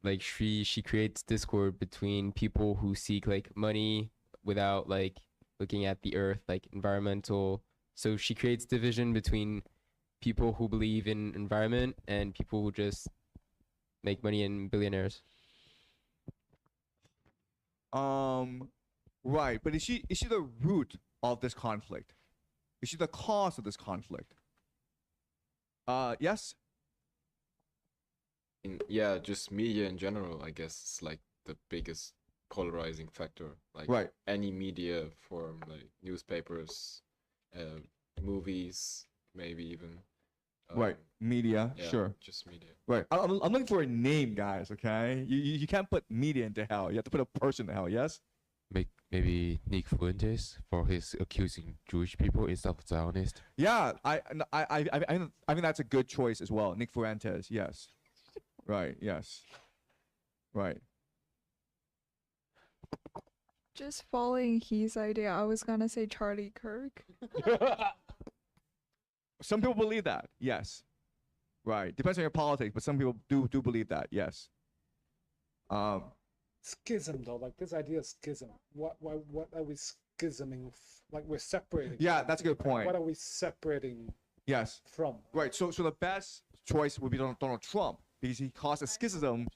Like she creates discord between people who seek like money without like looking at the earth, like environmental. So she creates division between people who believe in environment and people who just make money and billionaires. Right, but is she the root of this conflict? Is she the cause of this conflict? Yes. Yeah, just media in general, I guess, is like the biggest polarizing factor. Like right. Any media form, like newspapers, movies, maybe even. Right, media, yeah, sure. Just media. Right, I'm looking for a name, guys. Okay, you can't put media into hell. You have to put a person in hell. Yes. Maybe Nick Fuentes for his accusing Jewish people instead of Zionist. Yeah, I think that's a good choice as well. Nick Fuentes, yes. Right, yes. Right. Just following his idea, I was gonna say Charlie Kirk. Some people believe that, yes. Right. Depends on your politics, but some people do believe that, yes. Schism though, like this idea of schism. What are we schisming? Like we're separating. Yeah, that's a good point. What are we separating? Yes. From. Right. So the best choice would be Donald Trump because he caused a schism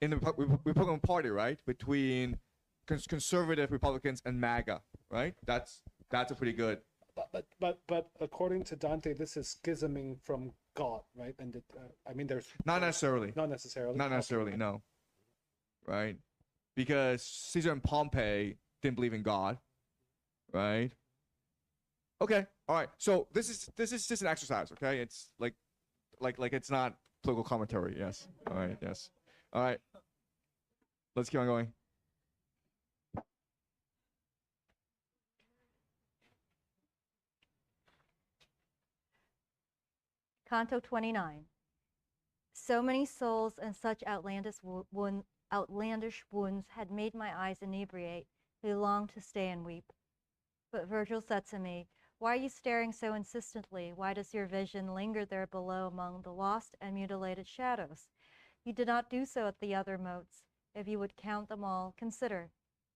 in the Republican Party, right, between conservative Republicans and MAGA, right? That's a pretty good. But according to Dante, this is schisming from God, right? And I mean, there's not necessarily. Not necessarily. Not necessarily. Okay. No. Right. Because Caesar and Pompey didn't believe in God, right? Okay, all right. So this is just an exercise, okay? It's like it's not political commentary. Yes. All right. Yes. All right. Let's keep on going. Canto 29. So many souls and such outlandish wounds had made my eyes inebriate, who longed to stay and weep. But Virgil said to me, "Why are you staring so insistently? Why does your vision linger there below among the lost and mutilated shadows? You did not do so at the other moats. If you would count them all, consider.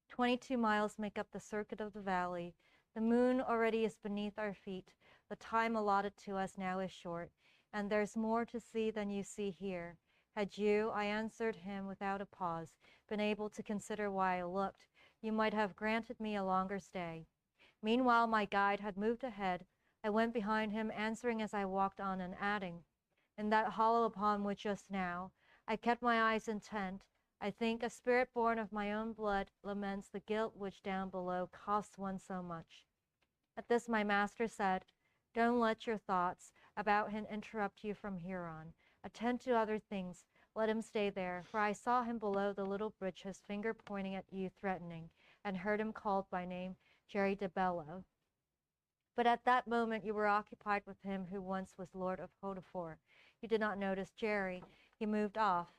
22 miles make up the circuit of the valley. The moon already is beneath our feet. The time allotted to us now is short, and there's more to see than you see here. Had you," I answered him without a pause, "been able to consider why I looked, you might have granted me a longer stay." Meanwhile, my guide had moved ahead. I went behind him, answering as I walked on and adding, "In that hollow upon which just now I kept my eyes intent, I think a spirit born of my own blood laments the guilt which down below costs one so much." At this my master said, "Don't let your thoughts about him interrupt you from here on. Attend to other things. Let him stay there, for I saw him below the little bridge, his finger pointing at you threatening, and heard him called by name Jerry de Bello. But at that moment you were occupied with him who once was Lord of Hodefort. You did not notice Jerry. He moved off."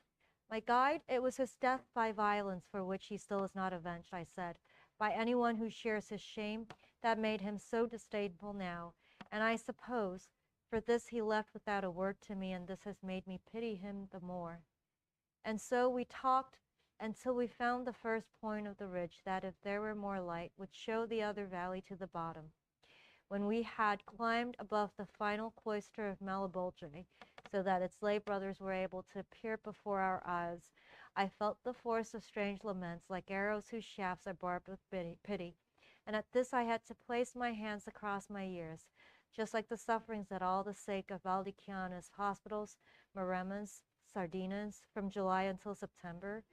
"My guide, it was his death by violence for which he still is not avenged," I said, "by anyone who shares his shame, that made him so disdainful now, and I suppose for this he left without a word to me, and this has made me pity him the more." And so we talked until we found the first point of the ridge that, if there were more light, would show the other valley to the bottom. When we had climbed above the final cloister of Malebolge, so that its lay brothers were able to appear before our eyes, I felt the force of strange laments, like arrows whose shafts are barbed with pity, and at this I had to place my hands across my ears, just like the sufferings that all the sake of Valdiciana's hospitals, Maremas, Sardinas, from July until September,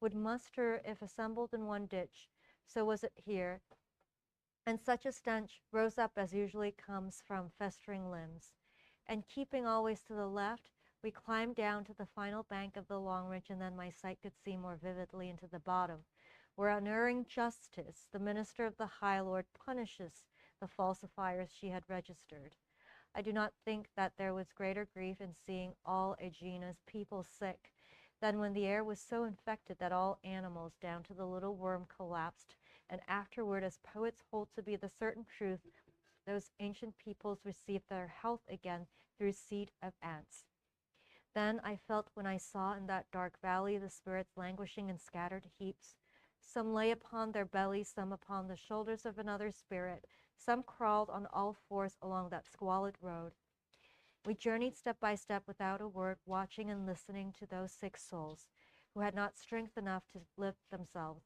would muster if assembled in one ditch. So was it here, and such a stench rose up as usually comes from festering limbs. And keeping always to the left, we climbed down to the final bank of the long ridge, and then my sight could see more vividly into the bottom, where unerring justice, the minister of the High Lord, punishes the falsifiers she had registered. I do not think that there was greater grief in seeing all Aegine's people sick than when the air was so infected that all animals, down to the little worm, collapsed, and afterward, as poets hold to be the certain truth, those ancient peoples received their health again through seed of ants. Then I felt, when I saw in that dark valley the spirits languishing in scattered heaps, some lay upon their bellies, some upon the shoulders of another spirit, some crawled on all fours along that squalid road. We journeyed step by step without a word, watching and listening to those 6 souls who had not strength enough to lift themselves.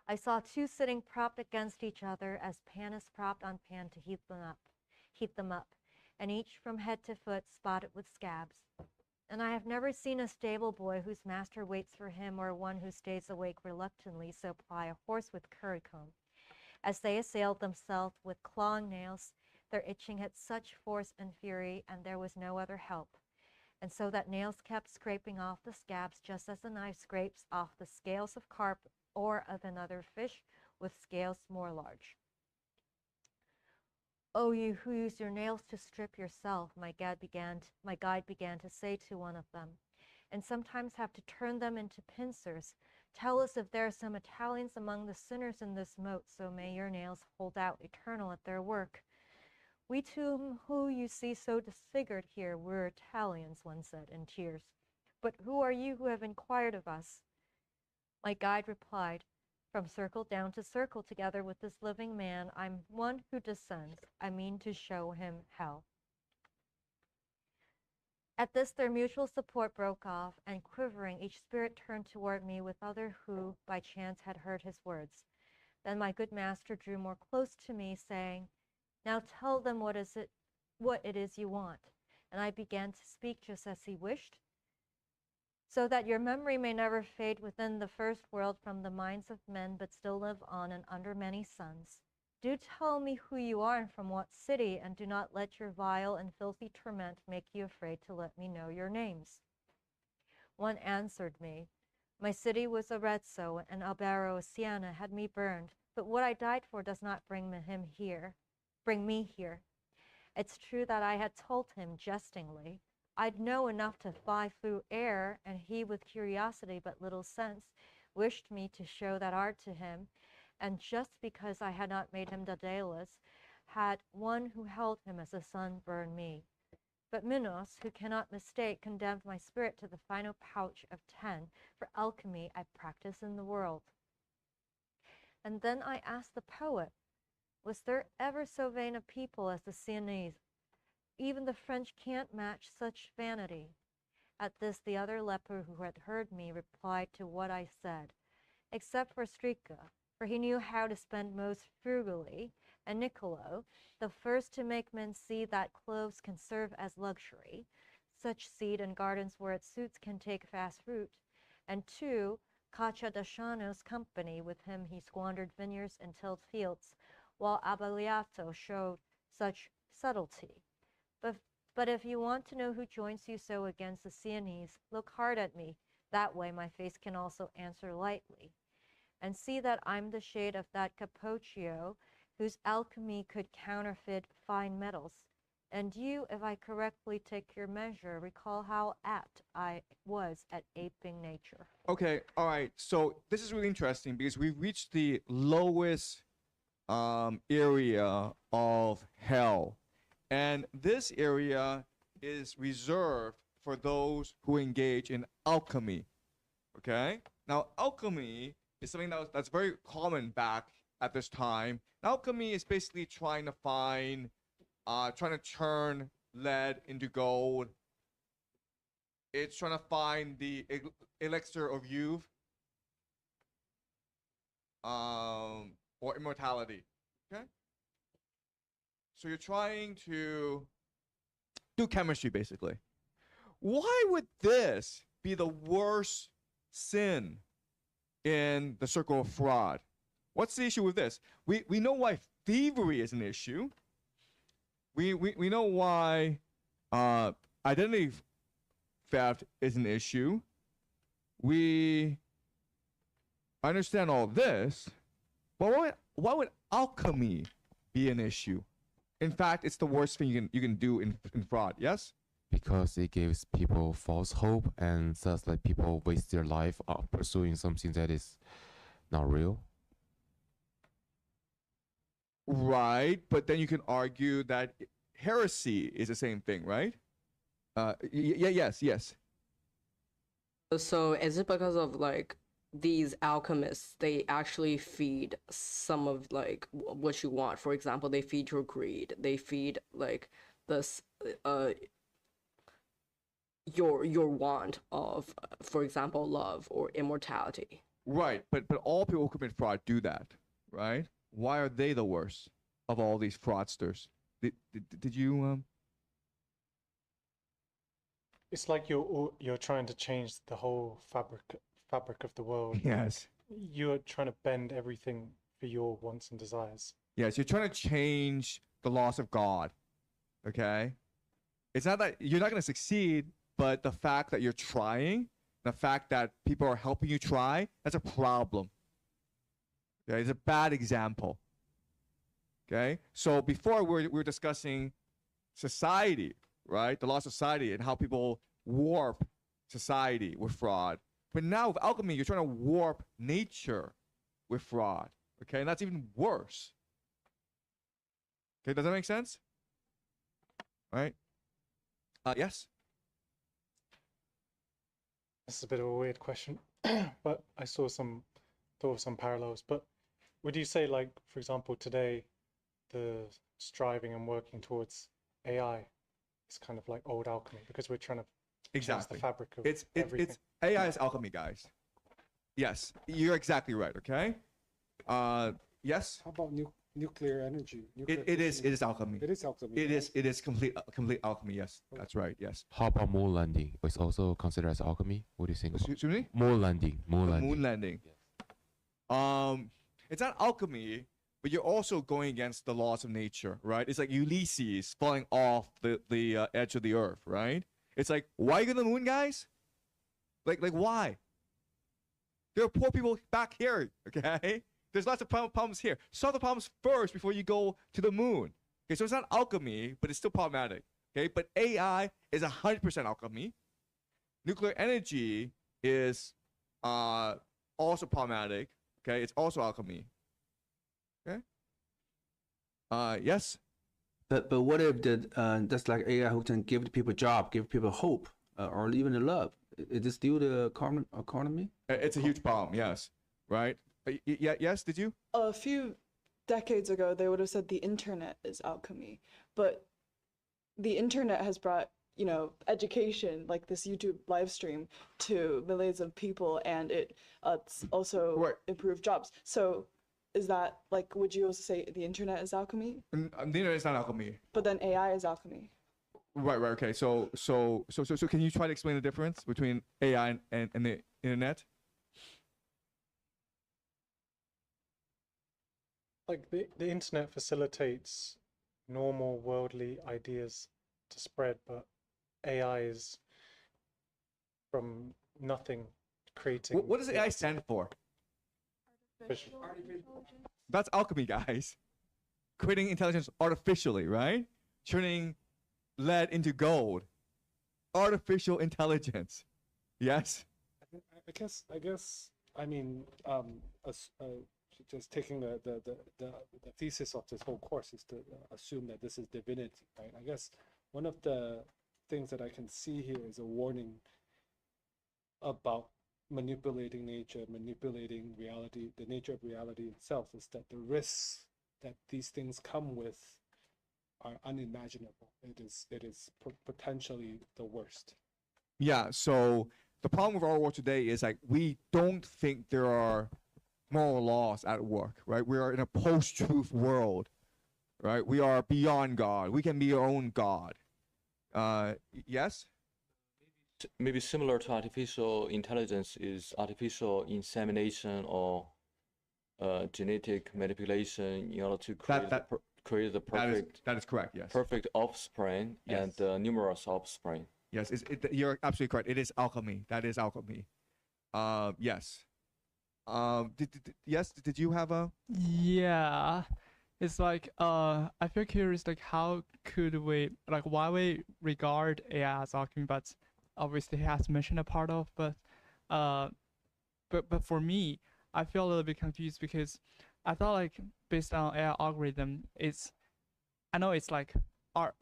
I saw 2 sitting propped against each other as Pan is propped on Pan to heat them up, and each from head to foot spotted with scabs. And I have never seen a stable boy whose master waits for him, or one who stays awake reluctantly so ply a horse with currycomb. As they assailed themselves with clawing nails, their itching had such force and fury, and there was no other help. And so that nails kept scraping off the scabs, just as a knife scrapes off the scales of carp or of another fish with scales more large. "Oh, you who use your nails to strip yourself," my guide began to say to one of them, "and sometimes have to turn them into pincers. Tell us if there are some Italians among the sinners in this moat, so may your nails hold out eternal at their work." "We two who you see so disfigured here, we're Italians," one said in tears. "But who are you who have inquired of us?" My guide replied, "From circle down to circle together with this living man, I'm one who descends. I mean to show him hell." At this their mutual support broke off, and quivering, each spirit turned toward me with other who, by chance, had heard his words. Then my good master drew more close to me, saying, "Now tell them what it is you want." And I began to speak just as he wished. "So that your memory may never fade within the first world from the minds of men, but still live on and under many suns. Do tell me who you are and from what city, and do not let your vile and filthy torment make you afraid to let me know your names." One answered me, "My city was Arezzo, and Albero Siena had me burned, but what I died for does not bring me here. It's true that I had told him jestingly I'd know enough to fly through air, and he, with curiosity but little sense, wished me to show that art to him, and just because I had not made him Daedalus, had one who held him as a sun burn me. But Minos, who cannot mistake, condemned my spirit to the final pouch of 10 for alchemy I practice in the world." And then I asked the poet, was there ever so vain a people as the Sienese? Even the French can't match such vanity. At this the other leper who had heard me replied to what I said, except for Strika, for he knew how to spend most frugally, and Niccolo, the first to make men see that clothes can serve as luxury, such seed and gardens where it suits can take fast root, and 2, Cacciadasciano's company, with him he squandered vineyards and tilled fields, while Abbagliato showed such subtlety. But if you want to know who joins you so against the Sienese, look hard at me. That way my face can also answer lightly. And see that I'm the shade of that Capocchio whose alchemy could counterfeit fine metals. And you, if I correctly take your measure, recall how apt I was at aping nature. Okay, all right. So this is really interesting because we've reached the lowest area of hell. And this area is reserved for those who engage in alchemy. Okay? Now, alchemy is something that's very common back at this time. Alchemy is basically trying to turn lead into gold. It's trying to find the elixir of youth, or immortality. Okay? So you're trying to do chemistry, basically. Why would this be the worst sin in the circle of fraud? What's the issue with this? We know why thievery is an issue. We know why identity theft is an issue. We understand all this, but why would alchemy be an issue? In fact, it's the worst thing you can do in fraud. Yes. Because it gives people false hope, and thus like people waste their life pursuing something that is not real. Right, but then you can argue that heresy is the same thing, right? Yes. So is it because of like these alchemists, they actually feed some of like what you want? For example, they feed your greed, they feed like this your want of, for example, love or immortality. Right, but all people who commit fraud do that, right? Why are they the worst of all these fraudsters? Did you It's like you're trying to change the whole fabric of the world. Yes. You're trying to bend everything for your wants and desires. Yes, you're trying to change the laws of God. Okay? It's not that you're not going to succeed, but the fact that you're trying, the fact that people are helping you try, that's a problem. Okay? It's a bad example. Okay? So before we were discussing society, right? The law of society and how people warp society with fraud. But now with alchemy, you're trying to warp nature with fraud. Okay? And that's even worse. Okay, does that make sense? Right? Yes? This is a bit of a weird question, but I thought of some parallels. But would you say, like, for example, today, the striving and working towards AI is kind of like old alchemy because we're trying to change the fabric of everything? It's AI is alchemy, guys. Yes, you're exactly right. Okay. Yes. How about nuclear energy? It is alchemy. It is alchemy. It is complete alchemy. Yes, that's right. Yes. How about moon landing? It's also considered as alchemy. What do you think? Excuse me? Moon landing. Moon landing. It's not alchemy, but you're also going against the laws of nature, right? It's like Ulysses falling off the edge of the earth, right? It's like, why are you going to the moon, guys? Like why? There are poor people back here, okay? There's lots of problems here. Solve the problems first before you go to the moon. Okay, so it's not alchemy, but it's still problematic. Okay, but AI is 100% alchemy. Nuclear energy is also problematic. Okay, it's also alchemy. Okay. Yes. But what if that's like AI who can give people a job, give people hope, or even a love? Is it still the economy? It's a huge problem. Yes. Right. Yeah. Yes. Did you? A few decades ago, they would have said the internet is alchemy, but the internet has brought, you know, education, like this YouTube live stream, to millions of people, and it's also improved jobs. So is that, like, would you also say the internet is alchemy? The internet is not alchemy. But then AI is alchemy. Right. Okay. So can you try to explain the difference between AI and the internet? Like the internet facilitates normal worldly ideas to spread, but AI is from nothing creating. What does AI stand for? That's alchemy, guys. Creating intelligence artificially, right? Turning lead into gold. Artificial intelligence. Yes. I guess. I mean, just taking the thesis of this whole course is to assume that this is divinity, right? I guess one of the things that I can see here is a warning about manipulating nature, manipulating reality. The nature of reality itself is that the risks that these things come with are unimaginable. It is potentially the worst. Yeah. So the problem with our world today is like we don't think there are moral laws at work, right? We are in a post-truth world, right? We are beyond God. We can be our own God. Yes? Maybe similar to artificial intelligence is artificial insemination or genetic manipulation in order to create the perfect. That is correct. Yes. Perfect offspring. Yes. And numerous offspring. Yes, you're absolutely correct. It is alchemy. That is alchemy. Yes. Did you have a? Yeah, it's like I feel curious, like how could we, like, why we regard AI as alchemy, but obviously he has mentioned a part of, but for me, I feel a little bit confused because I thought, like, based on AI algorithm, I know it's like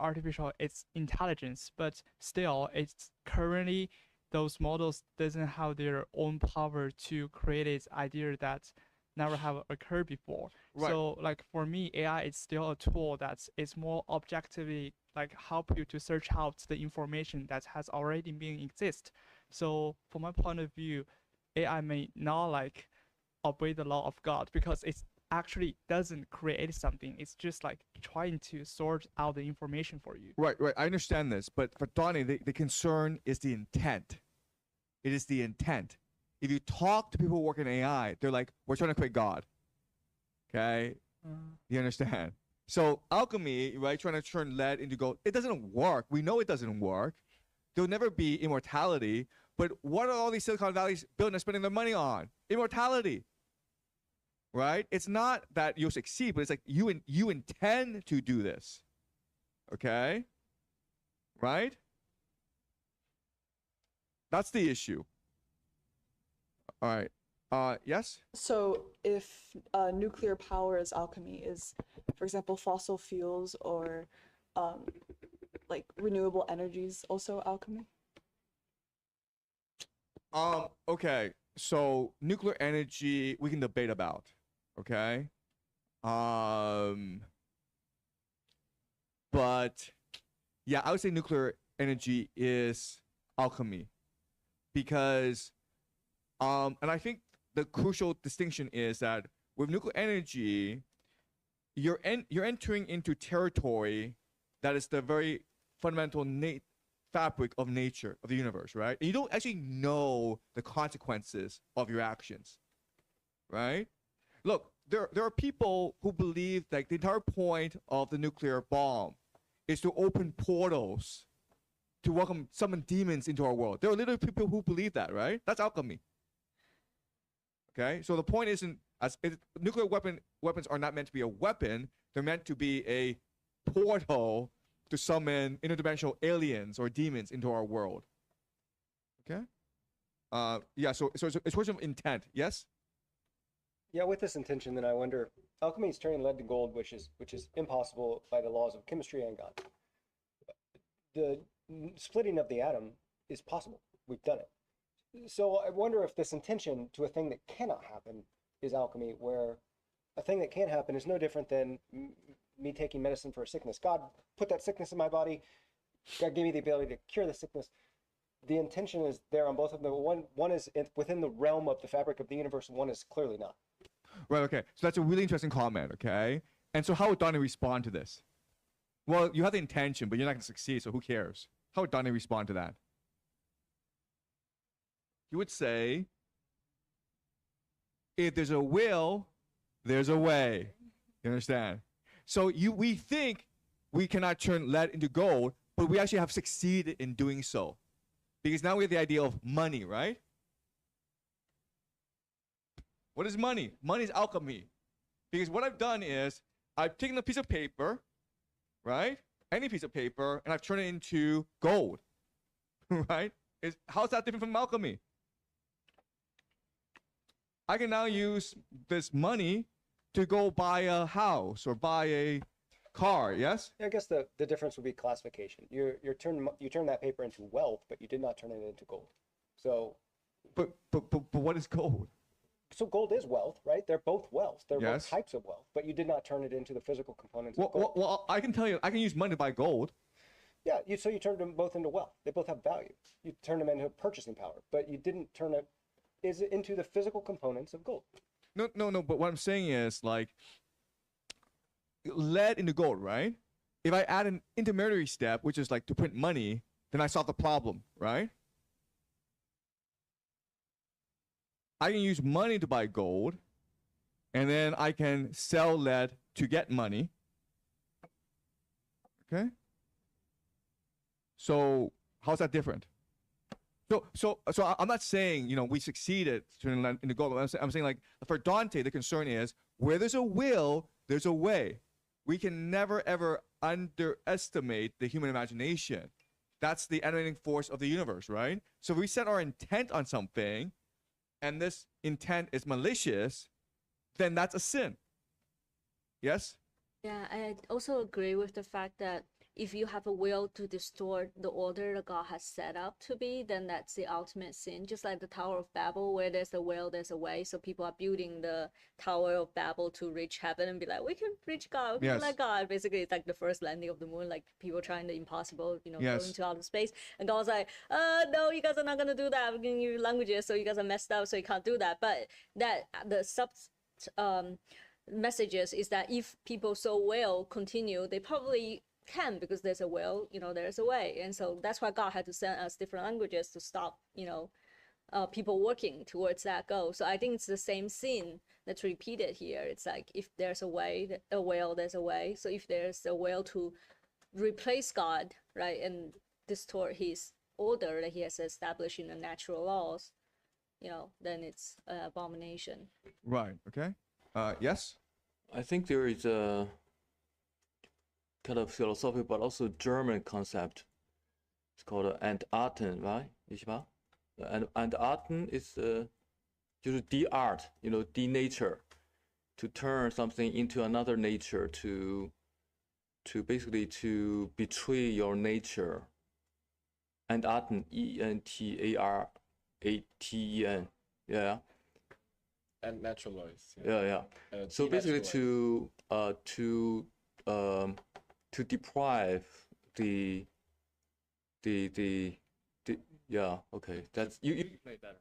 artificial, it's intelligence, but still it's currently those models doesn't have their own power to create its idea that never have occurred before. Right. So like for me, AI is still a tool that's it's more objectively like help you to search out the information that has already been exist. So from my point of view, AI may not like obey the law of God because it's actually doesn't create something. It's just like trying to sort out the information for you. Right. I understand this, but for Donnie, the concern is the intent. It is the intent. If you talk to people who work in AI, they're like, we're trying to create God. Okay? You understand? So alchemy, right, trying to turn lead into gold, it doesn't work. We know it doesn't work. There'll never be immortality. But what are all these Silicon Valleys building and spending their money on? Immortality. Right? It's not that you'll succeed, but it's like you intend to do this. Okay? Right? That's the issue. All right. Yes? So if nuclear power is alchemy, is, for example, fossil fuels or like renewable energies also alchemy? Okay. So nuclear energy we can debate about. Okay? But yeah, I would say nuclear energy is alchemy because and I think the crucial distinction is that with nuclear energy, you're entering into territory that is the very fundamental fabric of nature of the universe, right? And you don't actually know the consequences of your actions, right? Look, there are people who believe that the entire point of the nuclear bomb is to open portals to summon demons into our world. There are literally people who believe that, right? That's alchemy. Okay, so the point isn't nuclear weapons are not meant to be a weapon. They're meant to be a portal to summon interdimensional aliens or demons into our world. Okay. Yeah. So it's a question of intent. Yes. Yeah. With this intention, then I wonder, alchemy is turning lead to gold, which is impossible by the laws of chemistry and God. The splitting of the atom is possible. We've done it. So I wonder if this intention to a thing that cannot happen is alchemy, where a thing that can't happen is no different than me taking medicine for a sickness. God put that sickness in my body. God gave me the ability to cure the sickness. The intention is there on both of them. One is within the realm of the fabric of the universe, and one is clearly not. Right. Okay. So that's a really interesting comment. Okay. And so how would Donnie respond to this? Well, you have the intention, but you're not going to succeed. So who cares? How would Donnie respond to that? He would say, if there's a will, there's a way. You understand? So we think we cannot turn lead into gold, but we actually have succeeded in doing so. Because now we have the idea of money, right? What is money? Money is alchemy. Because what I've done is I've taken a piece of paper, right? Any piece of paper, and I've turned it into gold, right? How's that different from alchemy? I can now use this money to go buy a house or buy a car. Yes. I guess the difference would be classification. You turn that paper into wealth, but you did not turn it into gold. So. But what is gold? So gold is wealth, right? They're both wealth. They're Yes. both types of wealth, but you did not turn it into the physical components of gold. Well, I can tell you, I can use money to buy gold. Yeah. So you turned them both into wealth. They both have value. You turned them into purchasing power, but you didn't turn it into the physical components of gold. No. But what I'm saying is like lead into gold, right? If I add an intermediary step, which is like to print money, then I solve the problem, right? I can use money to buy gold, and then I can sell lead to get money. Okay? So how's that different? So I'm not saying, we succeeded turning lead into gold. I'm saying like for Dante, the concern is where there's a will, there's a way. We can never ever underestimate the human imagination. That's the animating force of the universe, right? So if we set our intent on something, and this intent is malicious, then that's a sin. Yes? Yeah, I also agree with the fact that if you have a will to distort the order that God has set up to be, then that's the ultimate sin. Just like the Tower of Babel, where there's a will, there's a way. So people are building the Tower of Babel to reach heaven and be like, we can reach God, we can be like God. Basically, it's like the first landing of the moon, like people trying the impossible, you know, going to outer space. And God's like, no, you guys are not gonna do that. We're gonna give you languages, so you guys are messed up, so you can't do that. But that the messages is that if people so will continue, they probably can, because there's a will, you know, there's a way. And so that's why God had to send us different languages to stop, you know, people working towards that goal. So I think it's the same scene that's repeated here. It's like, if there's a way, a will, there's a way. So if there's a will to replace God, right, and distort his order that he has established in the natural laws, you know, then it's an abomination. Right. Okay. Yes. I think there is a kind of philosophical but also German concept. It's called Entarten, right? 是吧? And Entarten is 就是 de-art, you know, de-nature, to turn something into another nature, to basically to betray your nature. Entarten, Entarten, yeah. And naturalize. Yeah. So basically to deprive the yeah, okay, that's you play better.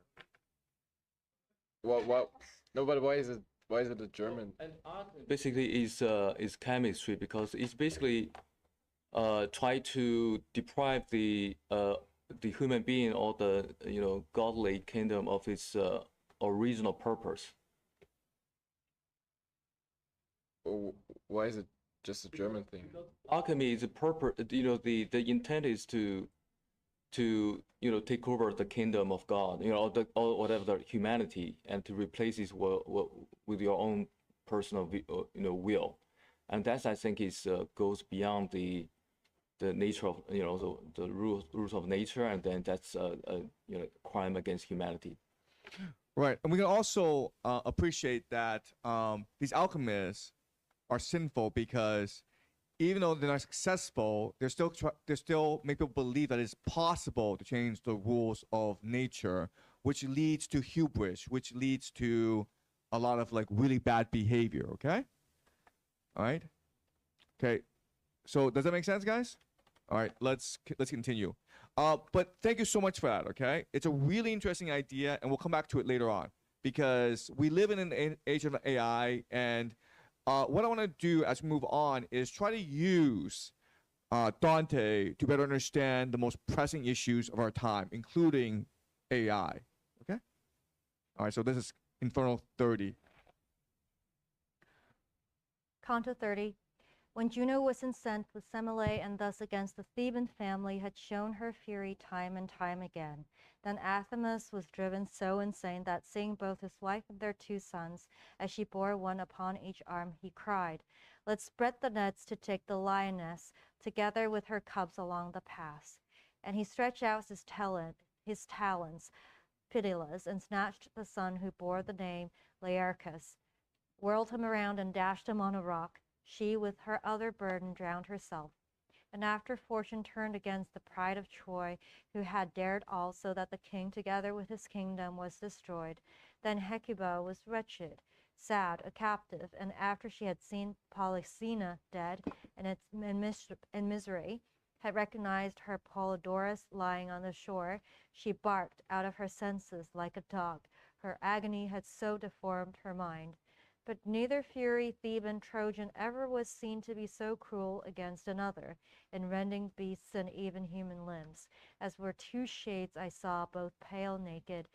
What no, but why is it a German? And art basically is chemistry, because it's basically try to deprive the human being or the, you know, godly kingdom of its original purpose. Why is it just a German thing? Alchemy is a purpose, you know, the intent is to you know, take over the kingdom of God, you know, or whatever, the humanity, and to replace it with your own personal you know, will. And that's, I think, is goes beyond the nature of, you know, the rules of nature, and then that's a you know, crime against humanity. Right, and we can also appreciate that these alchemists are sinful, because even though they're not successful, they're still make people believe that it's possible to change the rules of nature, which leads to hubris, which leads to a lot of like really bad behavior. Okay, all right, okay. So does that make sense, guys? All right, let's continue. But thank you so much for that. Okay, it's a really interesting idea, and we'll come back to it later on, because we live in an age of AI, and what I want to do as we move on is try to use Dante to better understand the most pressing issues of our time, including AI. Okay? All right, so this is Inferno 30. Canto 30. When Juno was incensed with Semele and thus against the Theban family had shown her fury time and time again, then Athamas was driven so insane that, seeing both his wife and their 2 sons, as she bore one upon each arm, he cried, "Let's spread the nets to take the lioness, together with her cubs along the pass." And he stretched out his talons, pitiless, and snatched the son who bore the name Laerchus, whirled him around and dashed him on a rock. She, with her other burden, drowned herself. And after fortune turned against the pride of Troy, who had dared all, so that the king, together with his kingdom, was destroyed, then Hecuba was wretched, sad, a captive, and after she had seen Polixena dead in misery, had recognized her Polydorus lying on the shore, she barked out of her senses like a dog. Her agony had so deformed her mind. But neither Fury, Theban, Trojan ever was seen to be so cruel against another, in rending beasts and even human limbs, as were 2 shades I saw, both pale, naked,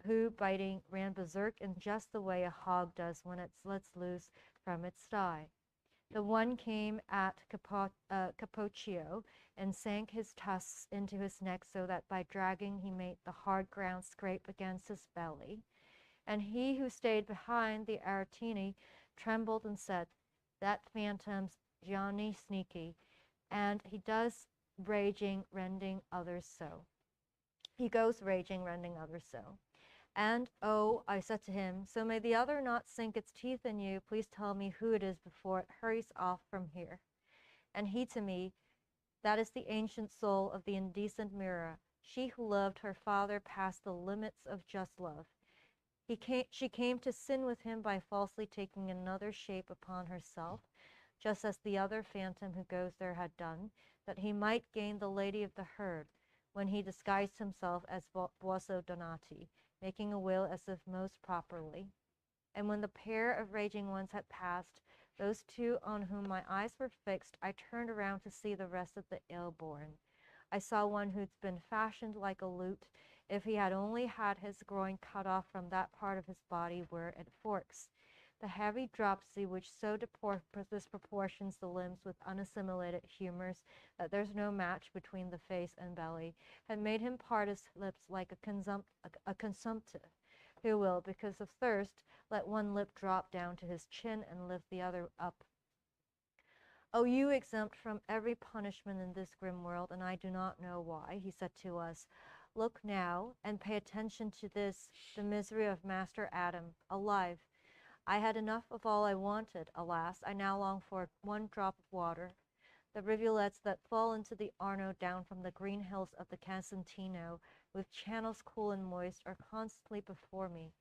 who, biting, ran berserk in just the way a hog does when it lets loose from its sty. The one came at Capocchio, and sank his tusks into his neck, so that by dragging he made the hard ground scrape against his belly. And he who stayed behind the Aretini trembled and said, "That phantom's Gianni sneaky, and he does raging, rending others so." He goes raging, rending others so. And, oh, I said to him, "So may the other not sink its teeth in you. Please tell me who it is before it hurries off from here." And he to me, that is the ancient soul of the indecent mirror, she who loved her father past the limits of just love. She came to sin with him by falsely taking another shape upon herself, just as the other phantom who goes there had done, that he might gain the lady of the herd, when he disguised himself as Buoso Donati, making a will as if most properly. And when the pair of raging ones had passed, those two on whom my eyes were fixed, I turned around to see the rest of the ill-born. I saw one who'd been fashioned like a lute, if he had only had his groin cut off from that part of his body where it forks. The heavy dropsy which so disproportions the limbs with unassimilated humors that there's no match between the face and belly, had made him part his lips like a consumptive, who will, because of thirst, let one lip drop down to his chin and lift the other up. "Oh, you exempt from every punishment in this grim world, and I do not know why," he said to us. "Look now, and pay attention to this, the misery of Master Adam, alive. I had enough of all I wanted, alas, I now long for one drop of water. The rivulets that fall into the Arno down from the green hills of the Casentino, with channels cool and moist, are constantly before me.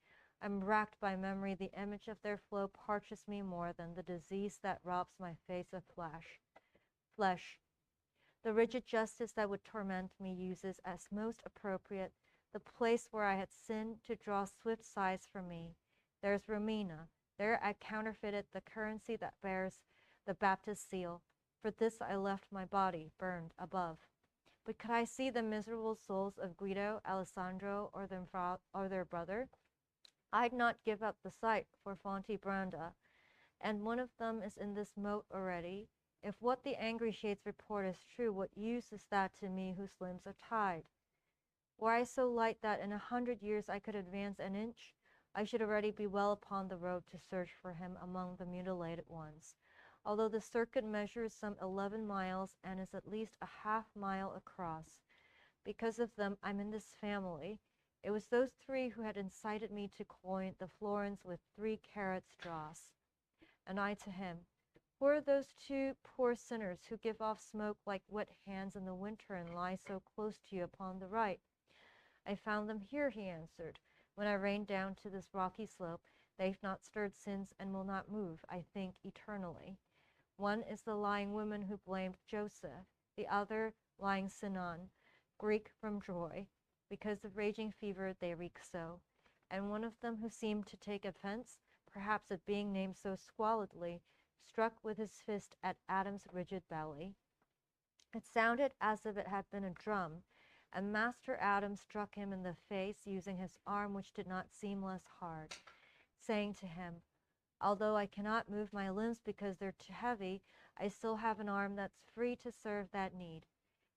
I'm racked by memory, the image of their flow parches me more than the disease that robs my face of flesh. The rigid justice that would torment me uses as most appropriate the place where I had sinned to draw swift sighs from me. There's Romina. There I counterfeited the currency that bears the Baptist seal. For this I left my body burned above. But could I see the miserable souls of Guido, Alessandro, or their brother? I'd not give up the sight for Fonte Branda, and one of them is in this moat already. If what the angry shades report is true, what use is that to me whose limbs are tied? Were I so light that in 100 years I could advance an inch, I should already be well upon the road to search for him among the mutilated ones. Although the circuit measures some 11 miles and is at least a half-mile across. Because of them, I'm in this family. It was those three who had incited me to coin the florins with 3 carats dross. And I to him, who are those two poor sinners who give off smoke like wet hands in the winter and lie so close to you upon the right? I found them here, he answered, when I reined down to this rocky slope. They've not stirred since and will not move, I think, eternally. One is the lying woman who blamed Joseph, the other lying Sinon, Greek from Troy. Because of raging fever they reek so. And one of them who seemed to take offense, perhaps at being named so squalidly, struck with his fist at Adam's rigid belly. It sounded as if it had been a drum, and Master Adam struck him in the face, using his arm, which did not seem less hard, saying to him, "Although I cannot move my limbs because they're too heavy, I still have an arm that's free to serve that need."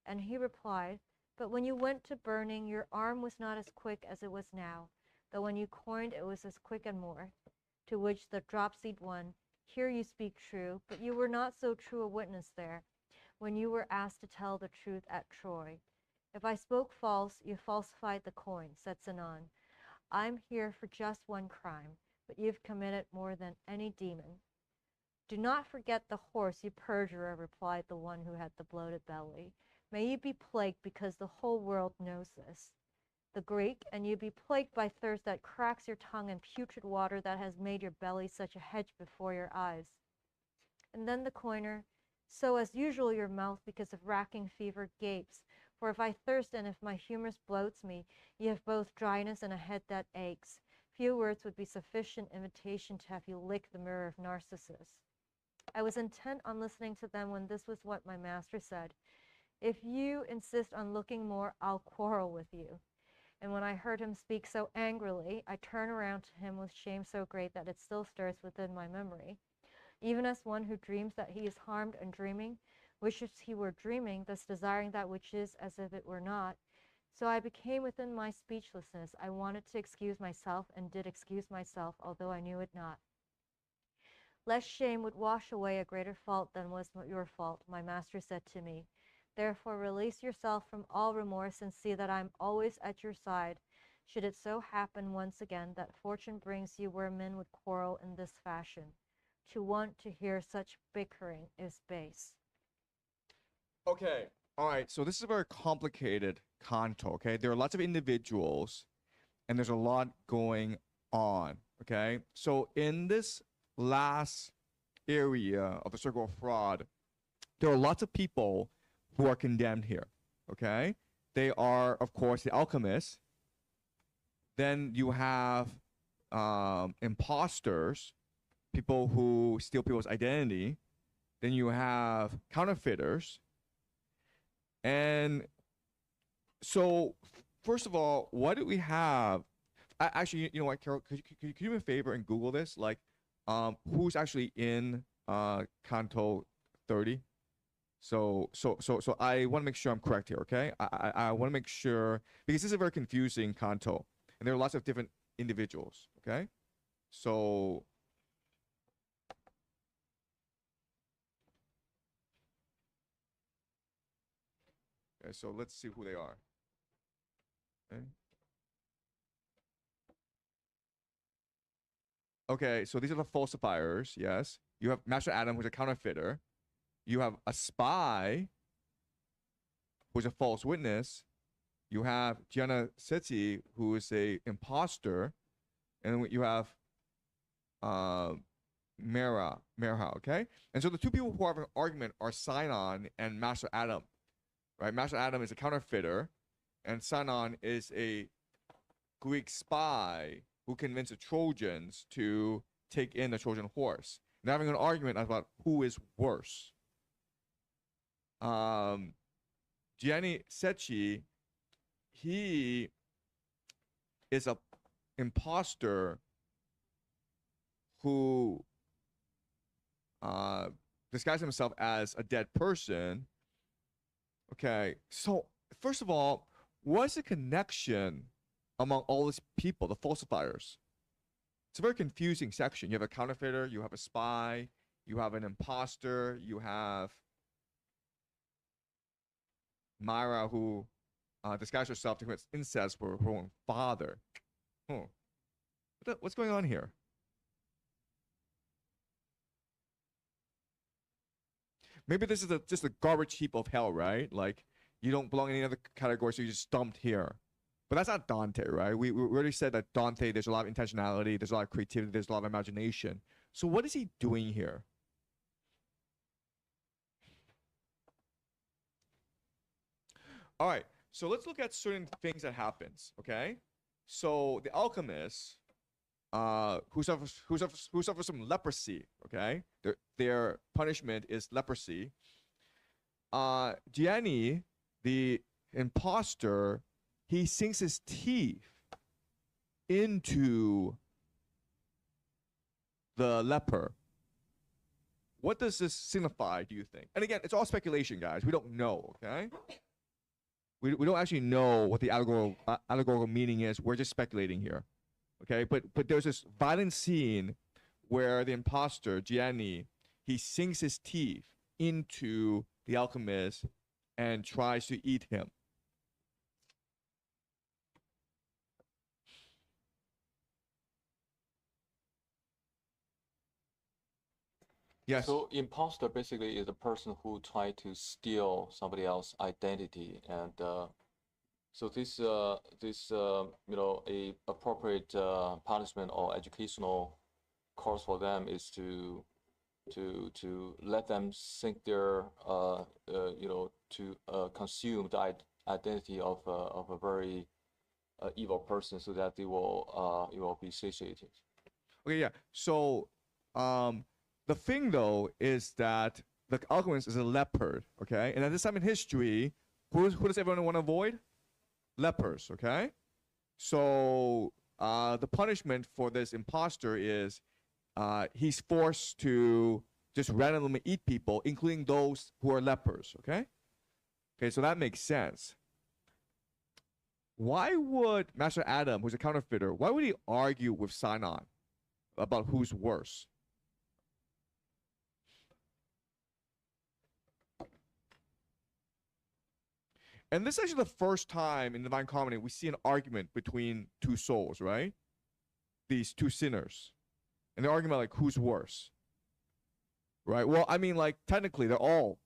And he replied, "But when you went to burning, your arm was not as quick as it was now, though when you coined it was as quick and more." To which the dropsied one, "Here you speak true, but you were not so true a witness there, when you were asked to tell the truth at Troy." "If I spoke false, you falsified the coin," said Sinon. "I'm here for just one crime, but you've committed more than any demon." "Do not forget the horse, you perjurer," replied the one who had the bloated belly. "May you be plagued because the whole world knows this." The Greek, "And you be plagued by thirst that cracks your tongue and putrid water that has made your belly such a hedge before your eyes." And then the coiner, "So as usual your mouth, because of racking fever, gapes. For if I thirst and if my humerus bloats me, you have both dryness and a head that aches. Few words would be sufficient invitation to have you lick the mirror of Narcissus." I was intent on listening to them when this was what my master said, "If you insist on looking more, I'll quarrel with you." And when I heard him speak so angrily, I turned around to him with shame so great that it still stirs within my memory. Even as one who dreams that he is harmed and dreaming, wishes he were dreaming, thus desiring that which is as if it were not, so I became within my speechlessness. I wanted to excuse myself, and did excuse myself, although I knew it not. "Less shame would wash away a greater fault than was your fault," my master said to me. "Therefore release yourself from all remorse, and see that I am always at your side, should it so happen once again that fortune brings you where men would quarrel in this fashion. To want to hear such bickering is base." Okay. All right. So this is a very complicated canto. Okay. There are lots of individuals, and there's a lot going on. Okay. So in this last area of the circle of fraud, there are lots of people who are condemned here. Okay. They are, of course, the alchemists. Then you have imposters, people who steal people's identity. Then you have counterfeiters. And so, first of all, what do we have? Actually, you know what, Carol? Could you do me a favor and Google this? Like, who's actually in Canto 30? So I want to make sure I'm correct here. Okay, I want to make sure, because this is a very confusing canto, and there are lots of different individuals. Okay, so. Okay, so let's see who they are. Okay. Okay, so these are the falsifiers, yes. You have Master Adam, who's a counterfeiter. You have a spy, who's a false witness. You have Gianna Setzi, who is a imposter. And then you have Mera, okay? And so the two people who have an argument are Sinon and Master Adam, right? Master Adam is a counterfeiter, and Sinon is a Greek spy who convinced the Trojans to take in the Trojan horse. They're having an argument about who is worse. Gianni Secchi, he is a imposter who disguised himself as a dead person. Okay, so first of all, what's the connection among all these people, the falsifiers? It's a very confusing section. You have a counterfeiter, you have a spy, you have an imposter, you have Myra, who disguised herself to commit incest for her own father. What's going on here? Maybe this is just a garbage heap of hell, right? Like, you don't belong in any other category, so you're just dumped here. But that's not Dante, right? We already said that Dante, there's a lot of intentionality, there's a lot of creativity, there's a lot of imagination. So what is he doing here? All right, so let's look at certain things that happens, okay? So the alchemists, who suffers from leprosy, okay? Their punishment is leprosy. Gianni, the imposter, he sinks his teeth into the leper. What does this signify, do you think? And again, it's all speculation, guys. We don't know, okay? We don't actually know what the allegorical meaning is. We're just speculating here, okay? But there's this violent scene where the imposter, Gianni, he sinks his teeth into the alchemist and tries to eat him. Yes. So imposter basically is a person who tried to steal somebody else's identity, and so this you know, a appropriate punishment or educational course for them is to let them sink their you know, to consume the identity of a very evil person, so that they will be satiated. Okay, yeah. So the thing, though, is that the alchemist is a leopard, okay? And at this time in history, who does everyone want to avoid? Lepers, okay? So the punishment for this imposter is he's forced to just randomly eat people, including those who are lepers, okay? Okay, so that makes sense. Why would Master Adam, who's a counterfeiter, why would he argue with Sinon about who's worse? And this is actually the first time in Divine Comedy we see an argument between two souls, right? These two sinners. And they're arguing about, like, who's worse. right? Well, I mean, like technically, they're all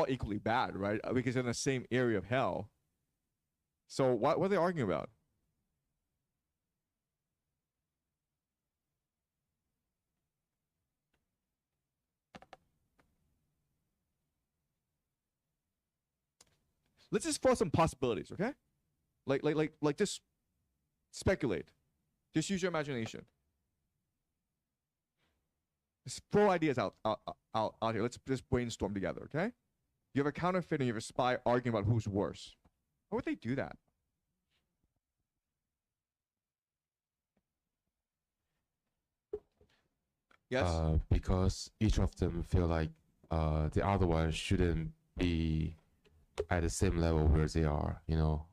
equally bad, right? Because they're in the same area of hell. So what are they arguing about? Let's just throw some possibilities, okay? Like just speculate. Just use your imagination. Just throw ideas out here. Let's just brainstorm together, okay? You have a counterfeit and you have a spy arguing about who's worse. Why would they do that? Yes. Because each of them feel like the other one shouldn't be at the same level where they are. You know,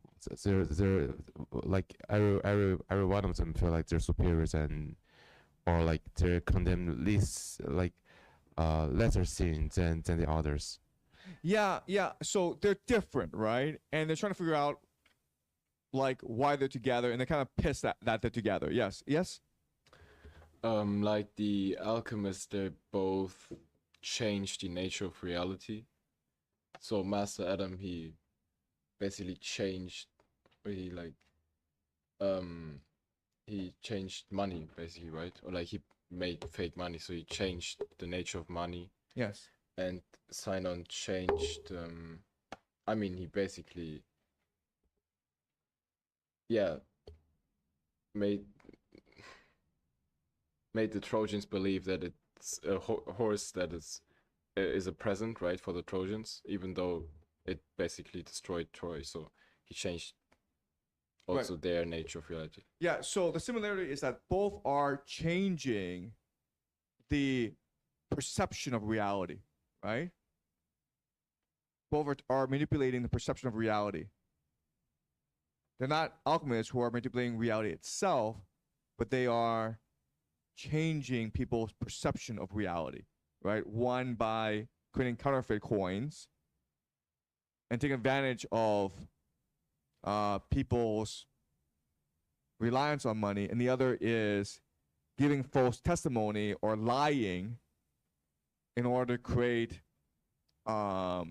they're like every one of them feel like they're superiors or like they're condemned least like lesser sin than the others. Yeah. So they're different, right? And they're trying to figure out like why they're together, and they're kind of pissed that they're together. Yes. Like the alchemists, they both changed the nature of reality. So Master Adam, he basically changed, he changed money basically, right? Or like he made fake money, so he changed the nature of money. Yes. And Sinon changed. I mean, he basically, yeah, made the Trojans believe that it's a horse that is a present, right, for the Trojans, even though it basically destroyed Troy. So he changed also their nature of reality. Yeah. So the similarity is that both are changing the perception of reality, right? Both are manipulating the perception of reality. They're not alchemists who are manipulating reality itself, but they are changing people's perception of reality, right? One by creating counterfeit coins and taking advantage of people's reliance on money, and the other is giving false testimony or lying in order to create a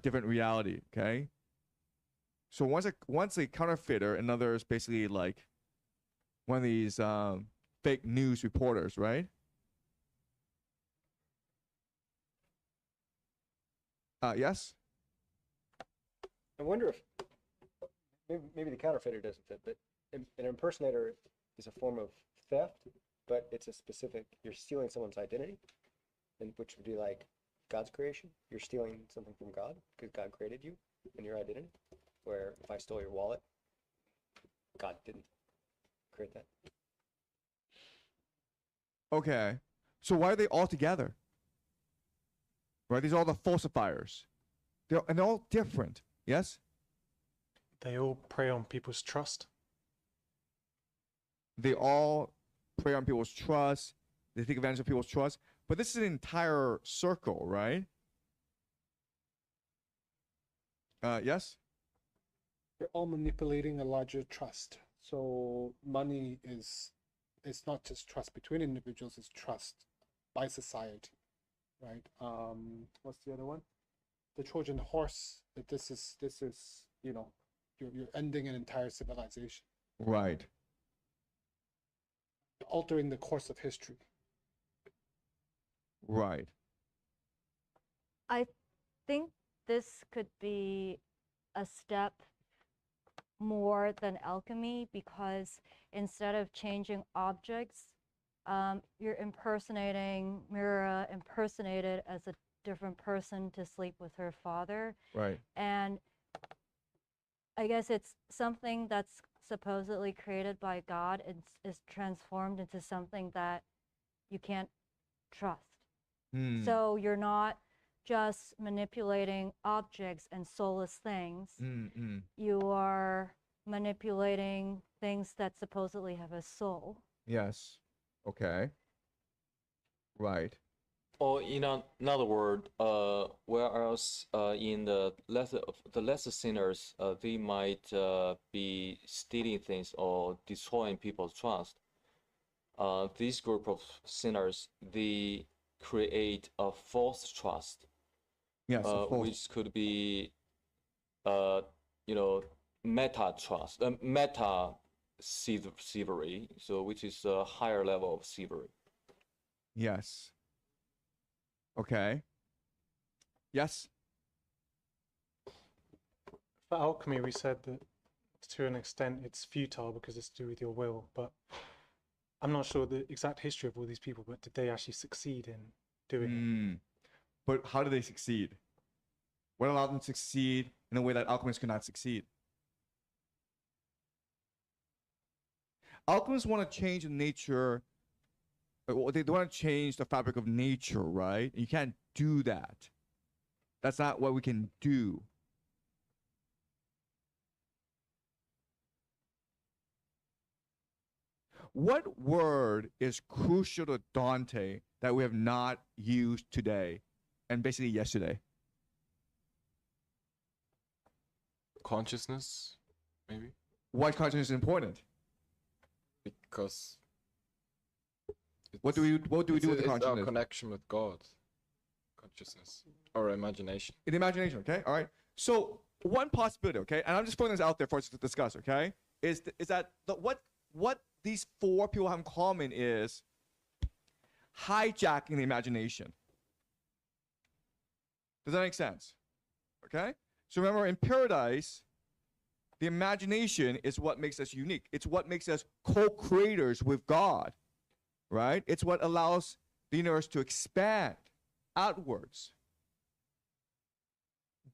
different reality. Okay. So once a counterfeiter, another is basically like one of these fake news reporters, right? Yes. I wonder if maybe the counterfeiter doesn't fit, but an impersonator is a form of theft, but it's a specific. You're stealing someone's identity, and which would be like God's creation. You're stealing something from God because God created you and your identity. Where if I stole your wallet, God didn't create that. Okay. So why are they all together? Right? These are all the falsifiers. They're all different. Yes? They all prey on people's trust. They all prey on people's trust. They take advantage of people's trust. But this is an entire circle, right? Yes? They're all manipulating a larger trust. So money is, it's not just trust between individuals, it's trust by society, right? What's the other one? The Trojan horse. This is you know, you're ending an entire civilization. Right. Altering the course of history. Right. I think this could be a step more than alchemy, because instead of changing objects, you're impersonating Mira impersonated as a different person to sleep with her father. Right. And I guess it's something that's supposedly created by God and is transformed into something that you can't trust. So you're not just manipulating objects and soulless things. You are manipulating things that supposedly have a soul. Yes. Okay. Right. Or in another word, whereas in the lesser sinners, they might be stealing things or destroying people's trust. This group of sinners, they create a false trust. Yes, which could be, meta trust, meta thievery. So which is a higher level of thievery. Yes. Okay. Yes. For alchemy, we said that to an extent it's futile because it's to do with your will, but I'm not sure the exact history of all these people, but did they actually succeed in doing it? But how do they succeed? What allowed them to succeed in a way that alchemists could not succeed? Alchemists want to change the nature. They want to change the fabric of nature, right? You can't do that. That's not what we can do. What word is crucial to Dante that we have not used today and basically yesterday? Consciousness, maybe. Why consciousness is important? Because what do we do with the consciousness? Our connection with God, consciousness, or imagination. In imagination, okay, all right. So one possibility, okay, and I'm just putting this out there for us to discuss, okay, is that what these four people have in common is hijacking the imagination. Does that make sense? Okay? So remember, in paradise, the imagination is what makes us unique. It's what makes us co-creators with God, right? It's what allows the universe to expand outwards.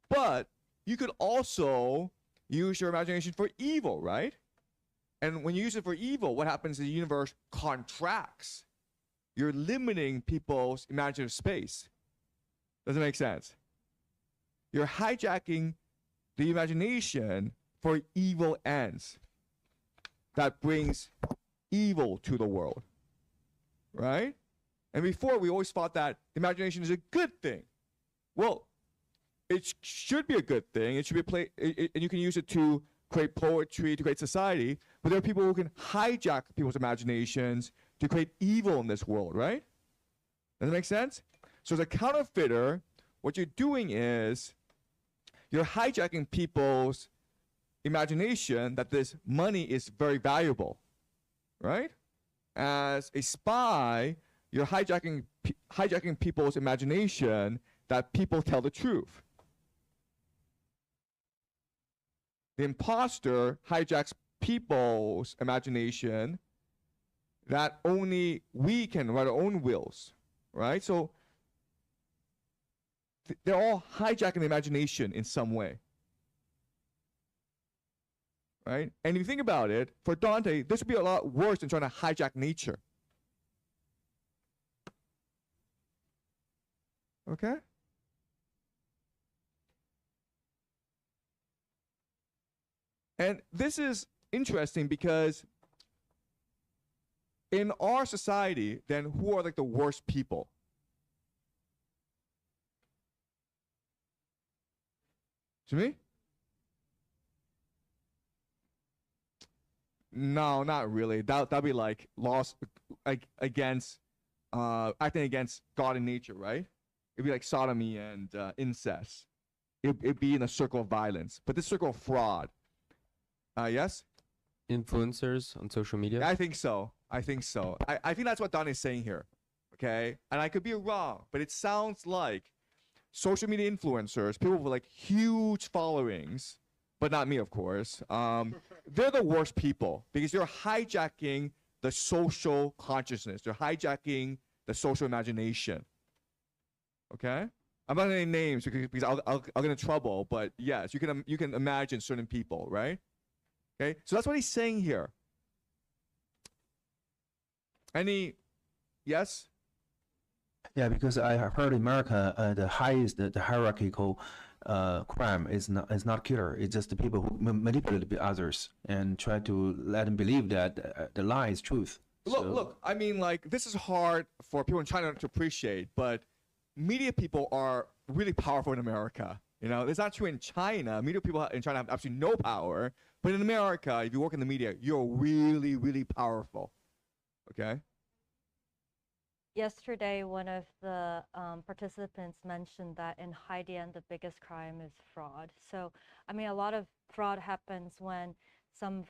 But you could also use your imagination for evil, right? And when you use it for evil, what happens is the universe contracts. You're limiting people's imaginative space. Does it make sense? You're hijacking the imagination for evil ends that brings evil to the world, right? And before, we always thought that imagination is a good thing. Well, it should be a good thing. It should be and you can use it to create poetry, to create society, but there are people who can hijack people's imaginations to create evil in this world, right? Does that make sense? So as a counterfeiter, what you're doing is you're hijacking people's imagination that this money is very valuable, right? As a spy, you're hijacking people's imagination that people tell the truth. The imposter hijacks people's imagination that only we can write our own wills, right? So they're all hijacking the imagination in some way, right? And if you think about it, for Dante, this would be a lot worse than trying to hijack nature. Okay? And this is interesting because in our society, then who are like the worst people? To me? No, not really. That'd be like lost, like against, acting against God and nature, right? It'd be like sodomy and incest. It'd be in a circle of violence, but this circle of fraud. Yes? Influencers on social media? I think so. I think that's what Don is saying here. Okay? And I could be wrong, but it sounds like social media influencers, people with like huge followings, but not me, of course. They're the worst people because they're hijacking the social consciousness. They're hijacking the social imagination. Okay? I'm not going to name names because I'll get in trouble, but yes, you can imagine certain people, right? Okay, so that's what he's saying here. Yes? Yeah, because I heard in America, the highest, the hierarchical crime is not killer. It's just the people who manipulate others and try to let them believe that the lie is truth. Look. I mean, like, this is hard for people in China to appreciate, but media people are really powerful in America. You know, it's not true in China. Media people in China have absolutely no power. But in America, if you work in the media, you're really, really powerful. Okay? Yesterday, one of the participants mentioned that in Haidian, the biggest crime is fraud. So, I mean, a lot of fraud happens when some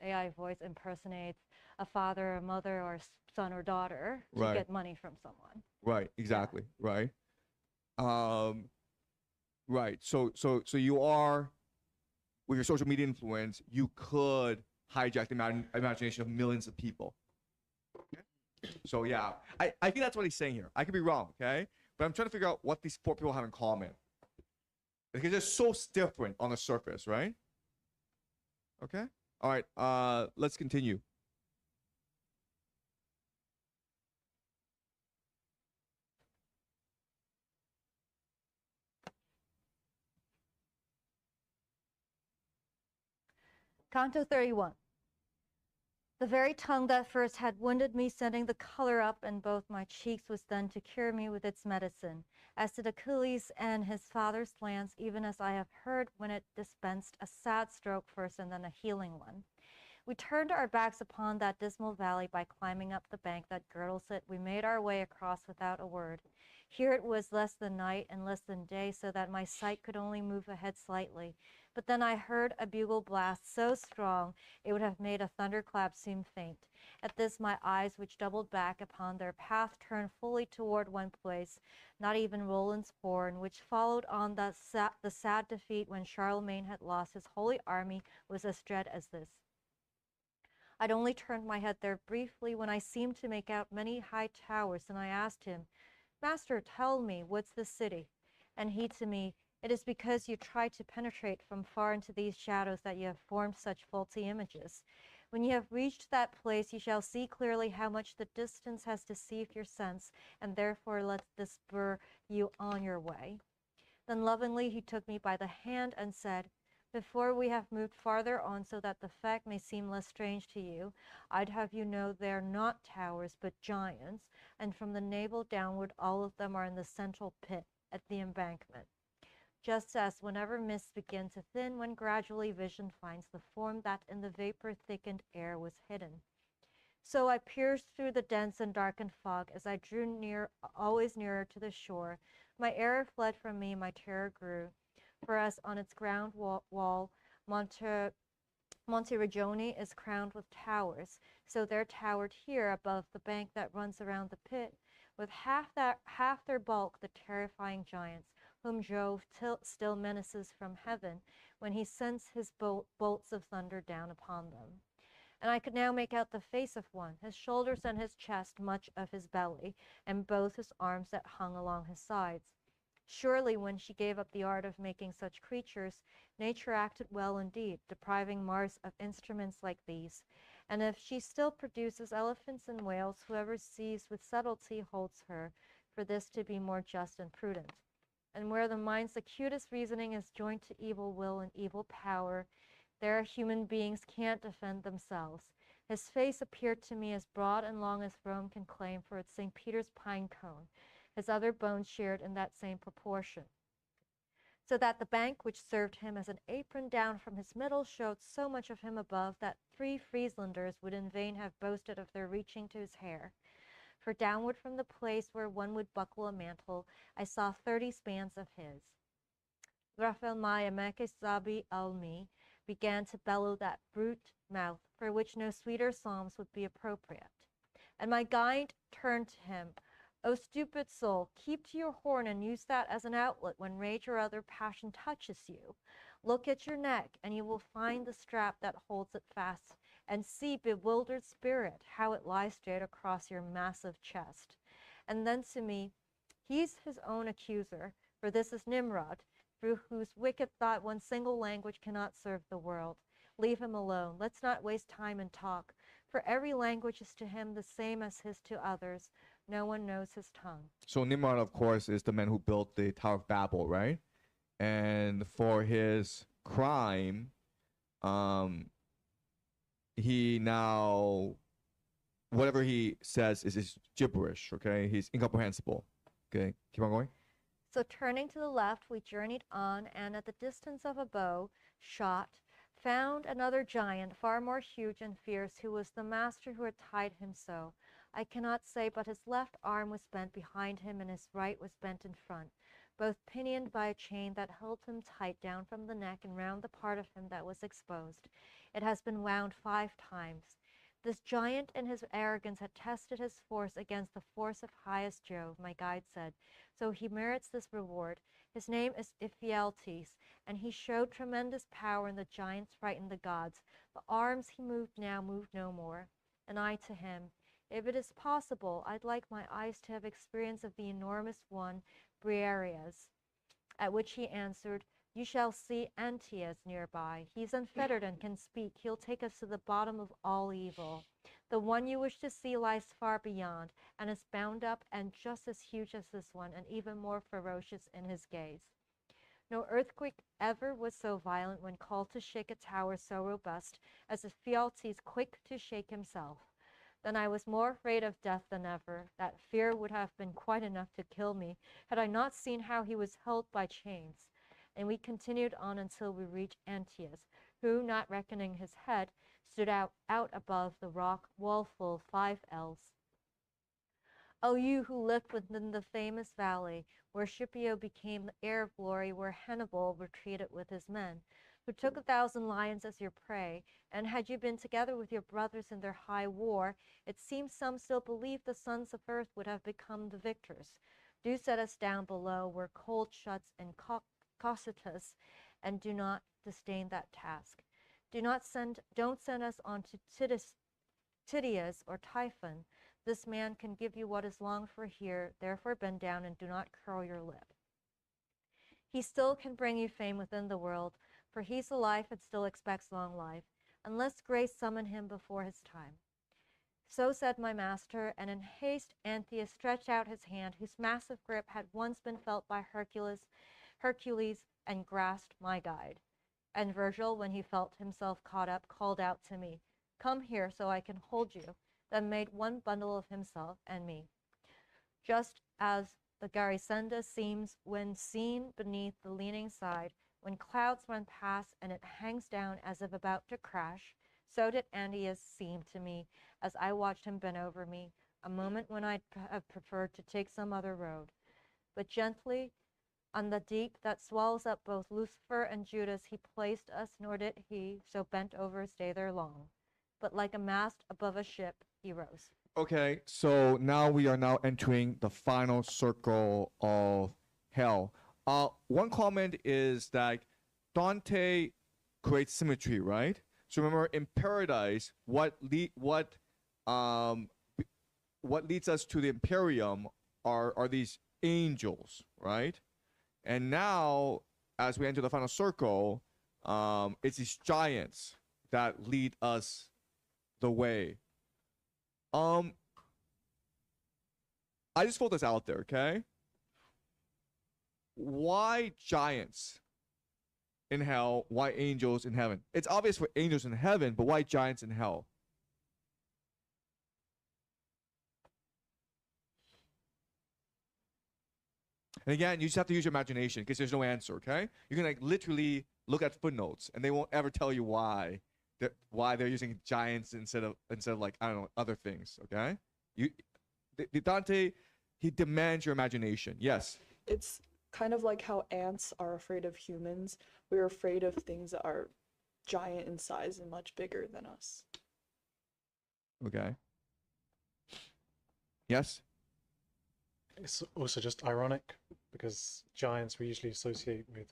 AI voice impersonates a father, a mother, or son or daughter to Right. get money from someone. Right. Exactly. Right. Um, right. So you are, with your social media influence, you could hijack the imagination of millions of people. So yeah, I think that's what he's saying here. I could be wrong, okay? But I'm trying to figure out what these four people have in common. Because they're so different on the surface, right? Okay. All right. Let's continue. Canto 31. The very tongue that first had wounded me, sending the color up in both my cheeks, was then to cure me with its medicine, as did Achilles and his father's lance, even as I have heard when it dispensed a sad stroke first and then a healing one. We turned our backs upon that dismal valley by climbing up the bank that girdles it. We made our way across without a word. Here it was less than night and less than day, so that my sight could only move ahead slightly. But then I heard a bugle blast so strong it would have made a thunderclap seem faint. At this my eyes, which doubled back upon their path, turned fully toward one place, not even Roland's horn, which followed on the sad defeat when Charlemagne had lost his holy army, was as dread as this. I'd only turned my head there briefly when I seemed to make out many high towers, and I asked him, Master, tell me, what's this city? And he to me, it is because you try to penetrate from far into these shadows that you have formed such faulty images. When you have reached that place, you shall see clearly how much the distance has deceived your sense, and therefore let this spur you on your way. Then lovingly he took me by the hand and said, before we have moved farther on, so that the fact may seem less strange to you, I'd have you know they're not towers, but giants, and from the navel downward all of them are in the central pit at the embankment. Just as whenever mists begin to thin, when gradually vision finds the form that in the vapor-thickened air was hidden. So I pierced through the dense and darkened fog as I drew near, always nearer to the shore. My error fled from me, my terror grew. For as on its ground wall Monte Regione is crowned with towers, so there towered here above the bank that runs around the pit, with half their bulk the terrifying giants, whom Jove still menaces from heaven when he sends his bolts of thunder down upon them. And I could now make out the face of one, his shoulders and his chest, much of his belly, and both his arms that hung along his sides. Surely, when she gave up the art of making such creatures, nature acted well indeed, depriving Mars of instruments like these. And if she still produces elephants and whales, whoever sees with subtlety holds her, for this to be more just and prudent. And where the mind's acutest reasoning is joined to evil will and evil power, there human beings can't defend themselves. His face appeared to me as broad and long as Rome can claim for its St. Peter's pine cone. His other bones shared in that same proportion. So that the bank which served him as an apron down from his middle showed so much of him above that 3 Frieslanders would in vain have boasted of their reaching to his hair. For downward from the place where one would buckle a mantle, I saw 30 spans of his. Raphael Maya Sabi Almi began to bellow that brute mouth, for which no sweeter psalms would be appropriate. And my guide turned to him. O stupid soul, keep to your horn and use that as an outlet when rage or other passion touches you. Look at your neck, and you will find the strap that holds it fast, and see, bewildered spirit, how it lies straight across your massive chest. And then to me, he's his own accuser, for this is Nimrod, through whose wicked thought one single language cannot serve the world. Leave him alone. Let's not waste time and talk, for every language is to him the same as his to others. No one knows his tongue. So Nimrod, of course, is the man who built the Tower of Babel, right? And for his crime, he now, whatever he says is gibberish, okay? He's incomprehensible. Okay, keep on going. So turning to the left, we journeyed on, and at the distance of a bow shot, found another giant, far more huge and fierce, who was the master who had tied him so. I cannot say, but his left arm was bent behind him and his right was bent in front, both pinioned by a chain that held him tight down from the neck and round the part of him that was exposed. It has been wound 5 times. This giant in his arrogance had tested his force against the force of highest Jove, my guide said, so he merits this reward. His name is Ephialtes, and he showed tremendous power, and the giants frightened the gods. The arms he moved now moved no more. And I to him, if it is possible, I'd like my eyes to have experience of the enormous one, Briareus. At which he answered, you shall see Antaeus nearby. He's unfettered and can speak. He'll take us to the bottom of all evil. The one you wish to see lies far beyond, and is bound up and just as huge as this one, and even more ferocious in his gaze. No earthquake ever was so violent when called to shake a tower so robust as Ephialtes quick to shake himself. Then I was more afraid of death than ever. That fear would have been quite enough to kill me had I not seen how he was held by chains. And we continued on until we reached Antaeus, who, not reckoning his head, stood out above the rock wall full 5 ells. O you who lived within the famous valley, where Scipio became the heir of glory, where Hannibal retreated with his men, who took 1,000 lions as your prey, and had you been together with your brothers in their high war, it seems some still believed the sons of earth would have become the victors. Do set us down below, where cold shuts in Cocytus, and do not disdain that task. Don't send us on to Tydeus or Typhon. This man can give you what is longed for here, therefore bend down and do not curl your lip. He still can bring you fame within the world, for he's alive and still expects long life, unless grace summon him before his time. So said my master, and in haste Antaeus stretched out his hand, whose massive grip had once been felt by Hercules, and grasped my guide. And Virgil, when he felt himself caught up, called out to me, come here so I can hold you, then made one bundle of himself and me. Just as the Garisenda seems when seen beneath the leaning side, when clouds run past and it hangs down as if about to crash, so did Antaeus seem to me as I watched him bend over me, a moment when I'd have preferred to take some other road. But gently, on the deep that swallows up both Lucifer and Judas, he placed us, nor did he, so bent over, stay there long. But like a mast above a ship, he rose. Okay, so now we are now entering the final circle of hell. One comment is that Dante creates symmetry, right? So remember, in paradise, what leads us to the Imperium are these angels, right? And now, as we enter the final circle, it's these giants that lead us the way. I just throw this out there, okay? Why giants in hell? Why angels in heaven? It's obvious for angels in heaven, but why giants in hell? And again, you just have to use your imagination because there's no answer, okay? You can like literally look at footnotes and they won't ever tell you why they're using giants instead of like, I don't know, other things, okay? The Dante, he demands your imagination. Yes. It's kind of like how ants are afraid of humans. We're afraid of things that are giant in size and much bigger than us. Okay. Yes? It's also just ironic because giants we usually associate with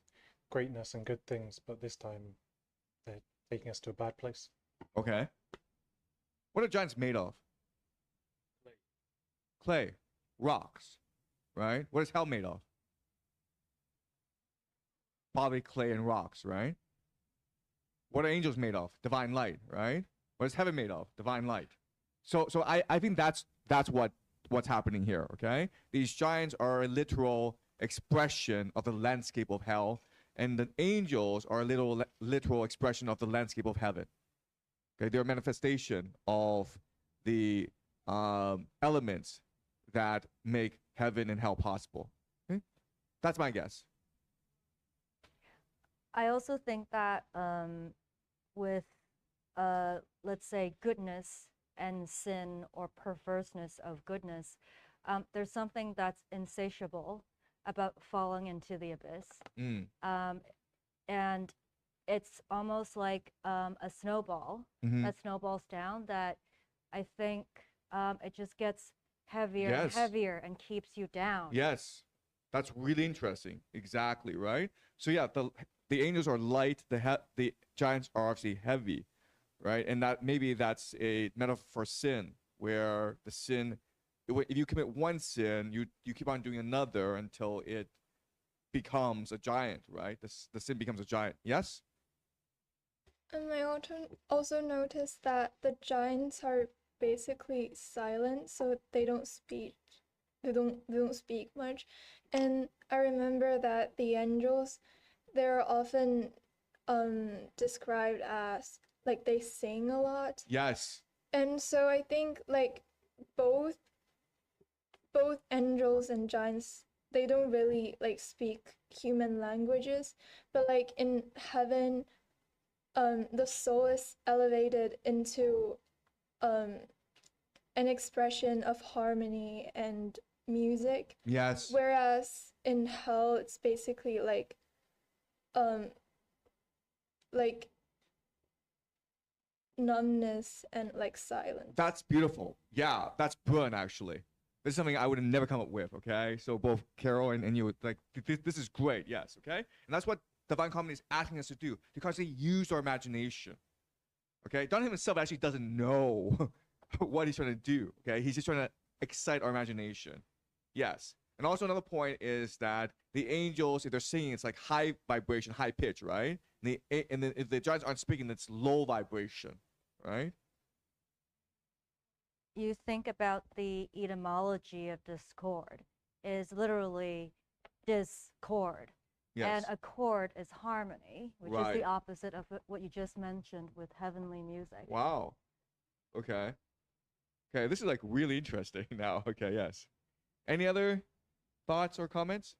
greatness and good things, but this time they're taking us to a bad place. Okay. What are giants made of? Clay. Rocks. Right? What is hell made of? Probably clay and rocks, right? What are angels made of? Divine light, right? What is heaven made of? Divine light. So I think that's what's happening here, okay? These giants are a literal expression of the landscape of hell, and the angels are a literal expression of the landscape of heaven. Okay, they're a manifestation of the elements that make heaven and hell possible. Okay? That's my guess. I also think that with, let's say, goodness and sin or perverseness of goodness. There's something that's insatiable about falling into the abyss. And it's almost like a snowball that snowballs down, that I think it just gets heavier and heavier and keeps you down. Yes, that's really interesting. Exactly, right? So yeah, the angels are light, the giants are obviously heavy, right? And that maybe that's a metaphor for sin, where the sin, if you commit one sin, you keep on doing another until it becomes a giant, right? The sin becomes a giant. Yes? And I also noticed that the giants are basically silent, so they don't speak. They don't speak much. And I remember that the angels, they're often described as like they sing a lot. Yes. And so I think like both angels and giants, they don't really like speak human languages, but like in heaven, the soul is elevated into an expression of harmony and music. Yes. Whereas in hell, it's basically like numbness and like silence. That's beautiful. Yeah, that's brilliant, actually. This is something I would have never come up with, okay? So both Carol and you, like, this is great, yes, okay? And that's what Divine Comedy is asking us to do, to constantly use our imagination, okay? Dante himself actually doesn't know what he's trying to do, okay? He's just trying to excite our imagination. Yes. And also another point is that the angels, if they're singing, it's like high vibration, high pitch, right? And then if the giants aren't speaking, it's low vibration, right? You think about the etymology of discord is literally discord. Yes. And accord is harmony, which is Right. the opposite of what you just mentioned with heavenly music. Wow. Okay. Okay, this is like really interesting now. Okay, yes. Any other thoughts or comments?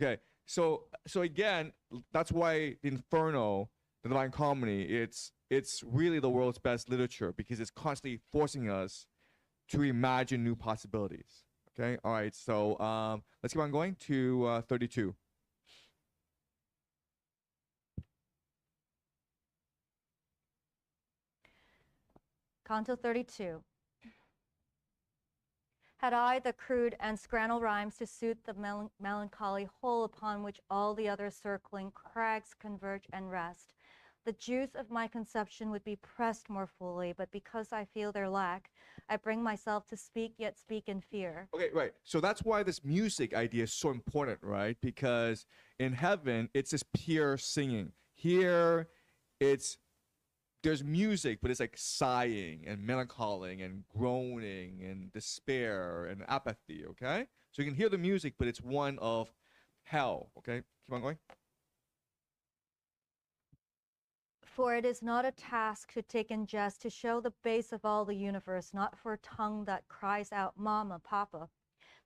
Okay, so again, that's why the Inferno, the Divine Comedy, it's really the world's best literature, because it's constantly forcing us to imagine new possibilities. Okay, all right, so let's keep on going to 32. Canto 32. Had I the crude and scrannel rhymes to suit the melancholy whole upon which all the other circling crags converge and rest, the juice of my conception would be pressed more fully, but because I feel their lack, I bring myself to speak, yet speak in fear. Okay, right. So that's why this music idea is so important, right? Because in heaven, it's this pure singing. Here, there's music, but it's like sighing and melancholy and groaning and despair and apathy, okay? So you can hear the music, but it's one of hell, okay? Keep on going. For it is not a task to take in jest, to show the base of all the universe, not for a tongue that cries out, Mama, Papa.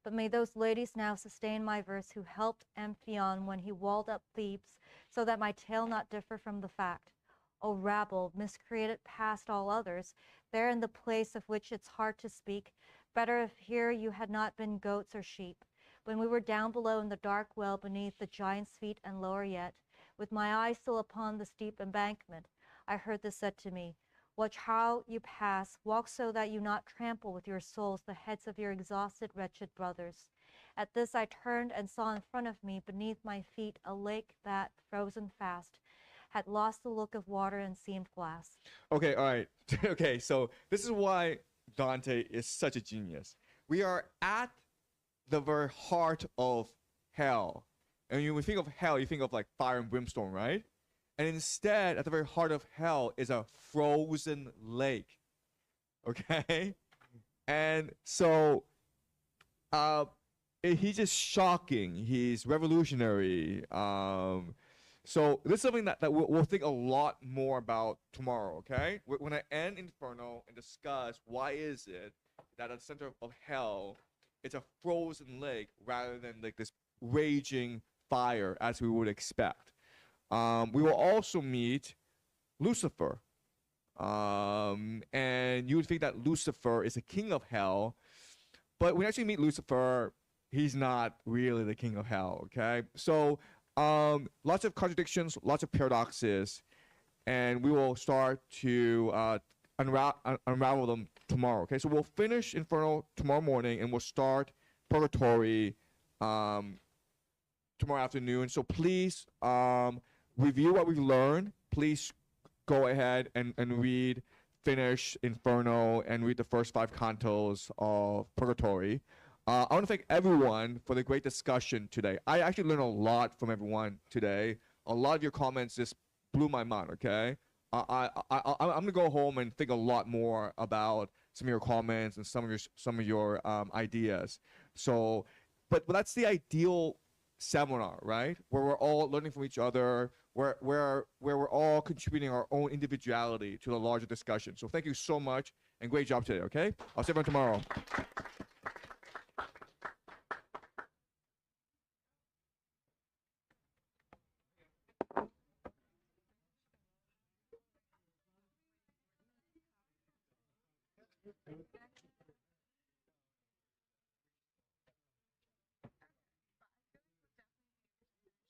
But may those ladies now sustain my verse who helped Amphion when he walled up Thebes, so that my tale not differ from the fact. O rabble, miscreated past all others, there in the place of which it's hard to speak, better if here you had not been goats or sheep. When we were down below in the dark well beneath the giant's feet and lower yet, with my eyes still upon the steep embankment, I heard this said to me, watch how you pass, walk so that you not trample with your souls the heads of your exhausted, wretched brothers. At this I turned and saw in front of me, beneath my feet, a lake that, frozen fast, had lost the look of water and seemed glass. Okay, all right. Okay, so this is why Dante is such a genius. We are at the very heart of hell. And when you think of hell, you think of like fire and brimstone, right? And instead, at the very heart of hell is a frozen lake. Okay? And so he's just shocking. He's revolutionary. So this is something that we'll think a lot more about tomorrow, okay? When I end Inferno and discuss why is it that at the center of hell, it's a frozen lake rather than like this raging fire as we would expect. We will also meet Lucifer, And you would think that Lucifer is the king of hell, but when you actually meet Lucifer, he's not really the king of hell. Okay, so lots of contradictions, lots of paradoxes, and we will start to unravel them tomorrow. Okay, so we'll finish Inferno tomorrow morning, and we'll start Purgatory tomorrow afternoon. So please review what we've learned. Please go ahead and read, finish Inferno, and read the first 5 cantos of Purgatory. I want to thank everyone for the great discussion today. I actually learned a lot from everyone today. A lot of your comments just blew my mind, okay? I'm going to go home and think a lot more about some of your comments and some of your ideas. So, but that's the ideal seminar, right? Where we're all learning from each other, where we're all contributing our own individuality to the larger discussion. So thank you so much and great job today, okay? I'll see everyone tomorrow.